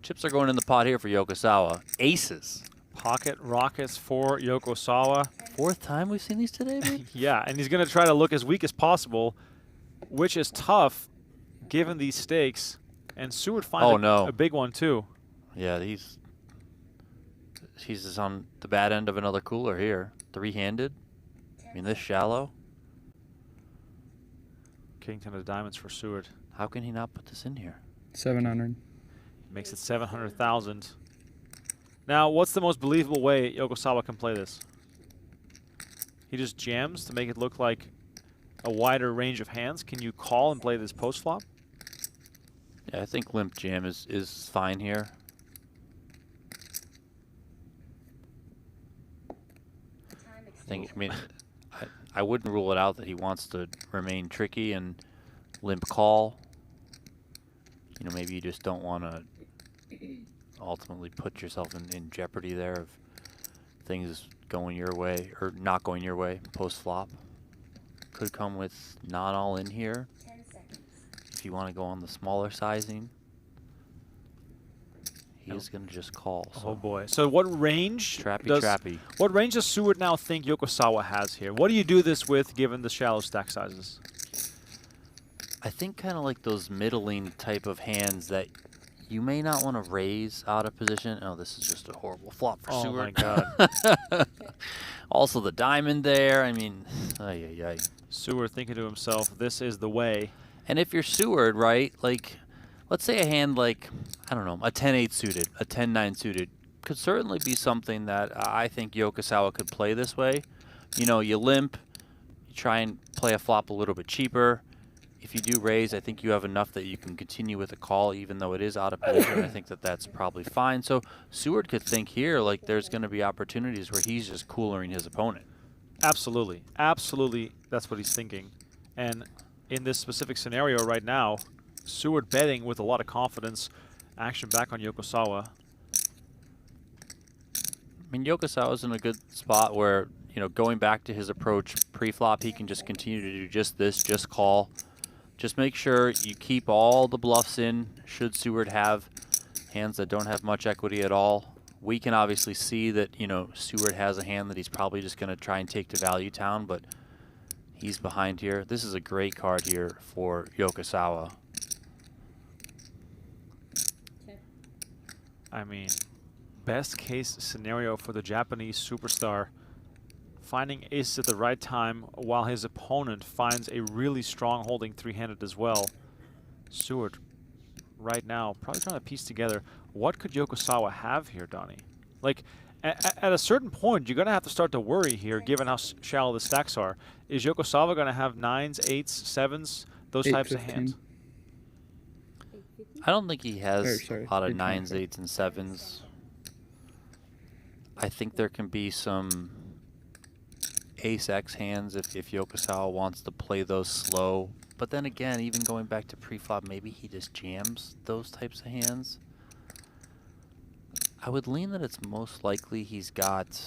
Chips are going in the pot here for Yokosawa. Aces. Pocket rockets for Yokosawa. 4th time we've seen these today, babe? Yeah, and he's going to try to look as weak as possible, which is tough given these stakes. And Seward finds a big one, too. Yeah, he's just on the bad end of another cooler here. 3-handed. I mean, this shallow. King 10 of diamonds for Seward. How can he not put this in here? 700. Makes it 700,000. Now, what's the most believable way Yokosawa can play this? He just jams to make it look like a wider range of hands. Can you call and play this post flop? Yeah, I think limp jam is fine here. I wouldn't rule it out that he wants to remain tricky and limp call. You know, maybe you just don't want to ultimately put yourself in jeopardy there of things going your way or not going your way post flop. Could come with not all in here. 10 seconds. If you want to go on the smaller sizing, he is going to just call. So. Oh boy! So what range? Trappy. What range does Seward now think Yokosawa has here? What do you do this with, given the shallow stack sizes? I think kind of like those middling type of hands that you may not want to raise out of position. Oh, this is just a horrible flop for Seward. Oh my God! Also the diamond there. I mean, ay. Seward thinking to himself, "This is the way." And if you're Seward, right, like, let's say a hand like, I don't know, a 10-8 suited, a 10-9 suited, could certainly be something that I think Yokosawa could play this way. You know, you limp, you try and play a flop a little bit cheaper. If you do raise, I think you have enough that you can continue with a call, even though it is out of position. I think that that's probably fine. So Seward could think here, like, there's going to be opportunities where he's just coolering his opponent. Absolutely. Absolutely, that's what he's thinking. And in this specific scenario right now, Seward betting with a lot of confidence. Action back on Yokosawa. I mean, Yokosawa's in a good spot where, you know, going back to his approach pre-flop, he can just continue to do just this, just call. Just make sure you keep all the bluffs in, should Seward have hands that don't have much equity at all. We can obviously see that, you know, Seward has a hand that he's probably just going to try and take to Value Town, but he's behind here. This is a great card here for Yokosawa. I mean, best case scenario for the Japanese superstar. Finding aces at the right time while his opponent finds a really strong holding 3-handed as well. Seward, right now, probably trying to piece together what could Yokosawa have here, Donnie? Like, at a certain point, you're going to have to start to worry here, given how shallow the stacks are. Is Yokosawa going to have 9s, 8s, 7s, those types of hands? I don't think he has a lot of 9s, 8s, and 7s. I think there can be some ace-x hands if Yokosawa wants to play those slow. But then again, even going back to pre-flop, maybe he just jams those types of hands. I would lean that it's most likely he's got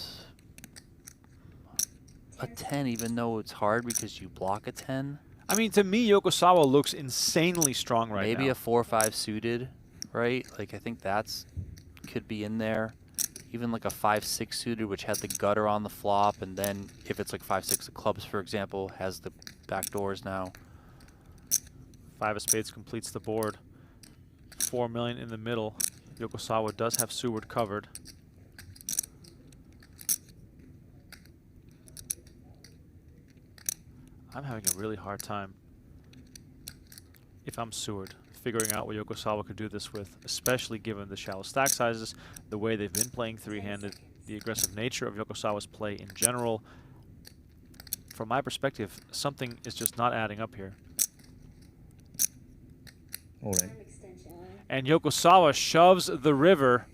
a 10, even though it's hard because you block a 10. I mean, to me, Yokosawa looks insanely strong right now. Maybe a 4-5 suited, right? Like, I think that's could be in there. Even like a 5-6 suited, which had the gutter on the flop, and then if it's like 5-6 of clubs, for example, has the back doors now. 5 of spades completes the board. 4 million in the middle. Yokosawa does have Seward covered. I'm having a really hard time, if I'm Seward, figuring out what Yokosawa could do this with, especially given the shallow stack sizes, the way they've been playing 3-handed, the aggressive nature of Yokosawa's play in general. From my perspective, something is just not adding up here. All right. And Yokosawa shoves the river.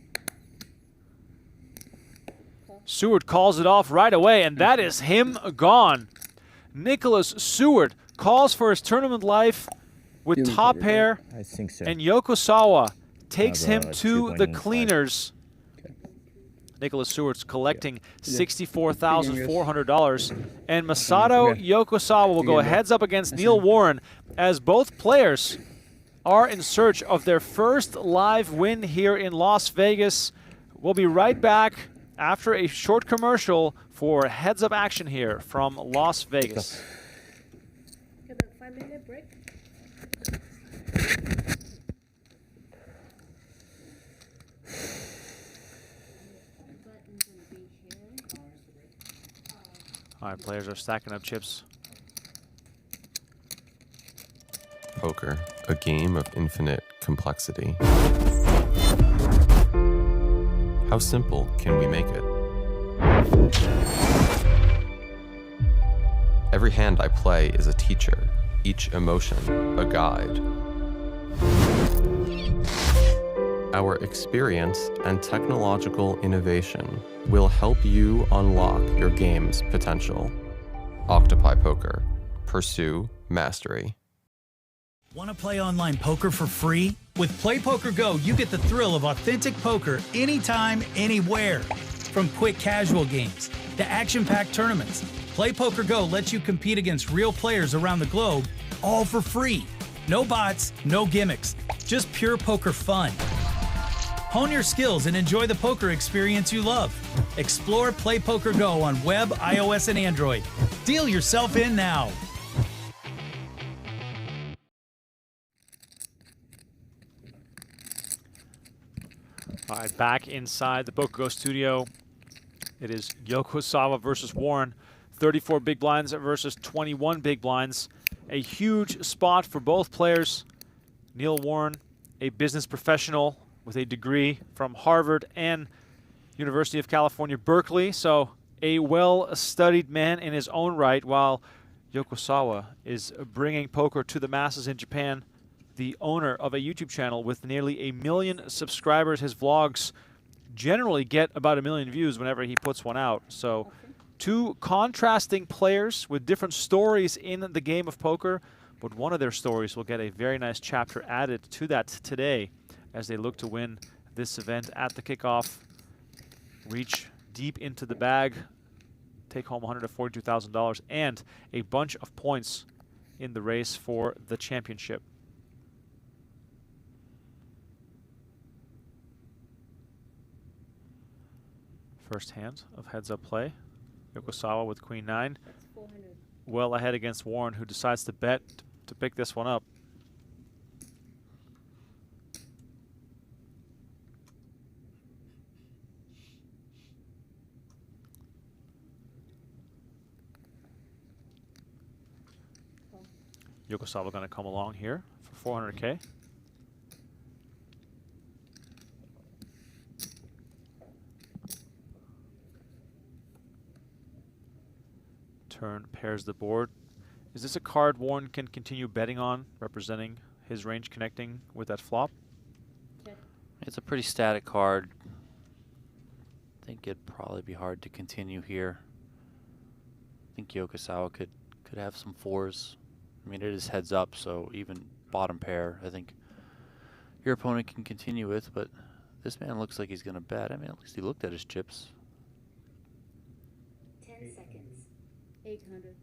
Seward calls it off right away, and that is him gone. Nicholas Seward calls for his tournament life with Give me top cover, pair, I think so. and Yokosawa takes Have, him to the 2.5. cleaners. Okay. Nicholas Seward's collecting $64,400, and Masato Yokosawa will go heads up against Neil Warren as both players are in search of their first live win here in Las Vegas. We'll be right back after a short commercial for heads-up action here from Las Vegas. Have a 5-minute break. Button's gonna be here. All right, players are stacking up chips. Poker, a game of infinite complexity. How simple can we make it? Every hand I play is a teacher, each emotion a guide. Our experience and technological innovation will help you unlock your game's potential. Octopi Poker. Pursue mastery. Want to play online poker for free? With PlayPokerGo, you get the thrill of authentic poker anytime, anywhere. From quick casual games to action-packed tournaments, PlayPokerGo lets you compete against real players around the globe, all for free. No bots, no gimmicks, just pure poker fun. Hone your skills and enjoy the poker experience you love. Explore PlayPokerGo on web, iOS, and Android. Deal yourself in now. All right, back inside the PokerGO Studio. It is Yokosawa versus Warren. 34 big blinds versus 21 big blinds. A huge spot for both players. Neil Warren, a business professional with a degree from Harvard and University of California, Berkeley. So a well-studied man in his own right, while Yokosawa is bringing poker to the masses in Japan. The owner of a YouTube channel with nearly 1 million subscribers. His vlogs generally get about 1 million views whenever he puts one out. So two contrasting players with different stories in the game of poker, but one of their stories will get a very nice chapter added to that today as they look to win this event at the kickoff, reach deep into the bag, take home $142,000 and a bunch of points in the race for the championship. First hand of heads-up play. Yokosawa with Queen 9. That's 400. Well ahead against Warren, who decides to bet to pick this one up. Yokosawa going to come along here for 400K. Turn pairs the board. Is this a card Warren can continue betting on, representing his range connecting with that flop? It's a pretty static card. I think it'd probably be hard to continue here. I think Yokosawa could have some fours. I mean, it is heads up, so even bottom pair, I think your opponent can continue with, but this man looks like he's going to bet. I mean, at least he looked at his chips. 10 seconds. 800.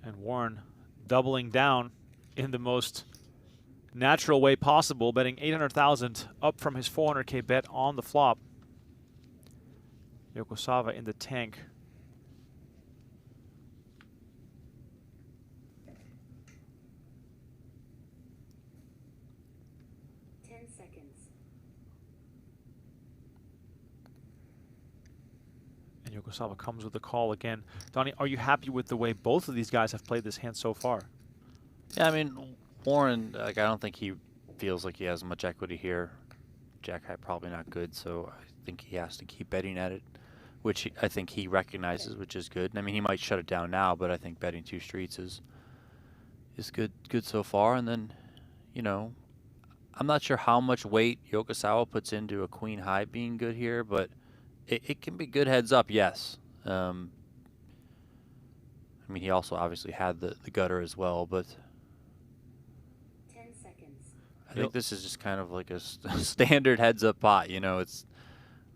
And Warren doubling down in the most natural way possible, betting 800,000 up from his 400K bet on the flop. Yokosawa in the tank. And Yokosawa comes with the call again. Donnie, are you happy with the way both of these guys have played this hand so far? Yeah, I mean, Warren, like, I don't think he feels like he has much equity here. Jack high probably not good, so I think he has to keep betting at it, which I think he recognizes, which is good. I mean, he might shut it down now, but I think betting 2 streets is good so far. And then, you know, I'm not sure how much weight Yokosawa puts into a queen high being good here, but it can be good heads up, yes. I mean, he also obviously had the gutter as well, but 10 seconds. I think this is just kind of like a standard heads-up pot. You know, it's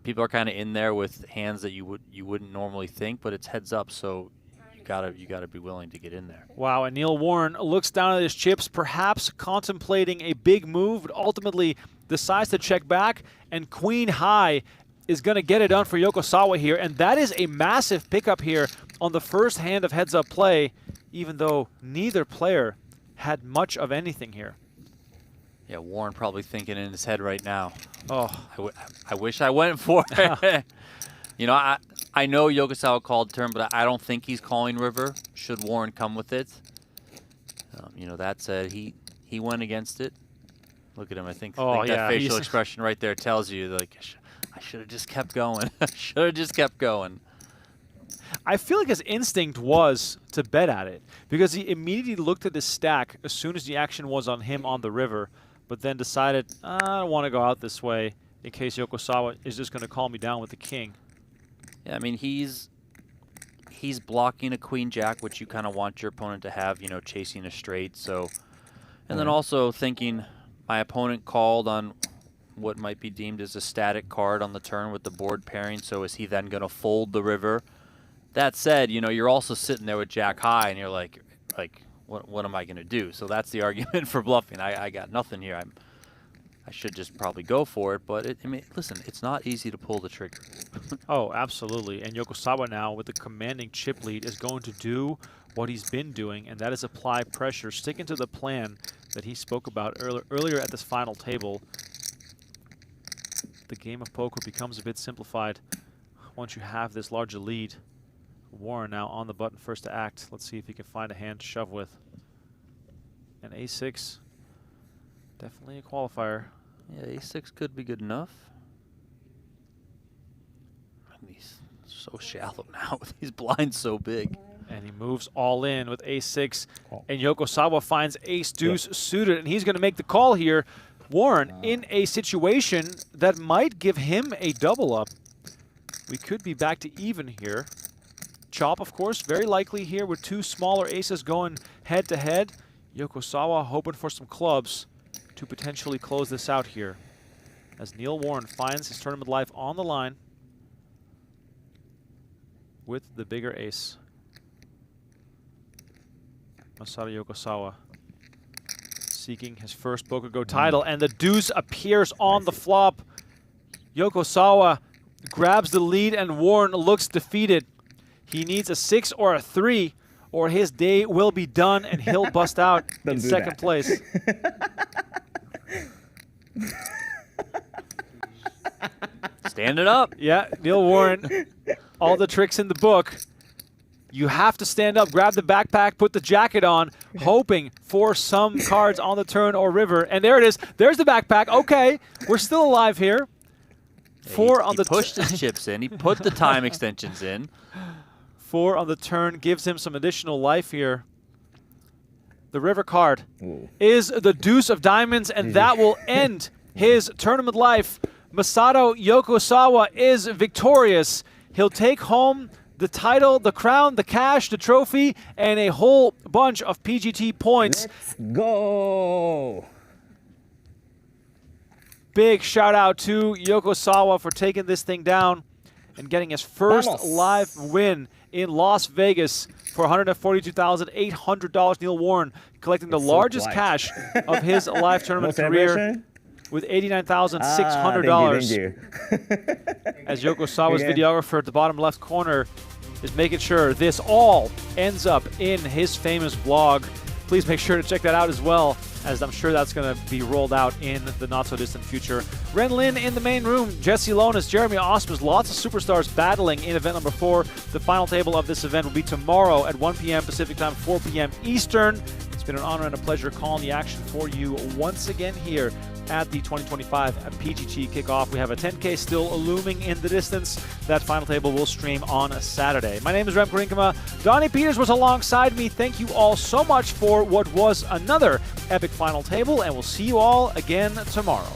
people are kind of in there with hands that you wouldn't normally think, but it's heads up, so you gotta be willing to get in there. Wow, and Neil Warren looks down at his chips, perhaps contemplating a big move, but ultimately decides to check back, and queen high is going to get it done for Yokosawa here, and that is a massive pickup here on the first hand of heads-up play, even though neither player had much of anything here. Yeah, Warren probably thinking in his head right now, oh, I wish I went for it. You know, I know Yokosawa called turn, but I don't think he's calling river, should Warren come with it. You know, that said, he went against it. Look at him. I think that facial expression right there tells you, like, I should have just kept going. Should have just kept going. I feel like his instinct was to bet at it because he immediately looked at his stack as soon as the action was on him on the river, but then decided, I don't want to go out this way in case Yokosawa is just going to call me down with the king. Yeah, I mean, he's blocking a queen-jack, which you kind of want your opponent to have, you know, chasing a straight. So, and then also thinking my opponent called on what might be deemed as a static card on the turn with the board pairing, so is he then going to fold the river? That said, you know, you're also sitting there with jack high, and you're like what am I going to do? So that's the argument for bluffing. I got nothing here. I should just probably go for it, but I mean, listen, it's not easy to pull the trigger. Oh, absolutely. And Yokosawa now, with the commanding chip lead, is going to do what he's been doing, and that is apply pressure, sticking to the plan that he spoke about earlier at this final table. The game of poker becomes a bit simplified once you have this larger lead. Warren now on the button first to act. Let's see if he can find a hand to shove with. An A6, definitely a qualifier. Yeah, A6 could be good enough. He's so shallow now with these blinds so big. And he moves all in with A6, and Yokosawa finds ace-deuce suited, and he's going to make the call here. Warren in a situation that might give him a double up. We could be back to even here. Chop, of course, very likely here with two smaller aces going head-to-head. Yokosawa hoping for some clubs to potentially close this out here, as Neil Warren finds his tournament life on the line with the bigger ace. Masato Yokosawa seeking his first PokerGO title, and the deuce appears on the flop. Yokosawa grabs the lead, and Warren looks defeated. He needs a 6 or a 3, or his day will be done, and he'll bust out in second place. Stand it up. Yeah, Neil Warren, all the tricks in the book. You have to stand up, grab the backpack, put the jacket on, hoping for some cards on the turn or river. And there it is. There's the backpack. Okay, we're still alive here. Yeah, he pushed his chips in. He put the time extensions in. 4 on the turn gives him some additional life here. The river card is the deuce of diamonds, and that will end his tournament life. Masato Yokosawa is victorious. He'll take home the title, the crown, the cash, the trophy, and a whole bunch of PGT points. Let's go! Big shout out to Yokosawa for taking this thing down and getting his first live win in Las Vegas for $142,800. Neil Warren collecting the largest cash of his live tournament career with $89,600. Thank you. As Yokosawa's videographer at the bottom left corner is making sure this all ends up in his famous blog. Please make sure to check that out as well, as I'm sure that's going to be rolled out in the not-so-distant future. Ren Lin in the main room, Jesse Lonis, Jeremy Osmus, lots of superstars battling in event number 4. The final table of this event will be tomorrow at 1 p.m. Pacific Time, 4 p.m. Eastern. It's been an honor and a pleasure calling the action for you once again here at the 2025 PGT Kickoff. We have a 10K still looming in the distance. That final table will stream on Saturday. My name is Remko Rinkema. Donnie Peters was alongside me. Thank you all so much for what was another epic final table, and we'll see you all again tomorrow.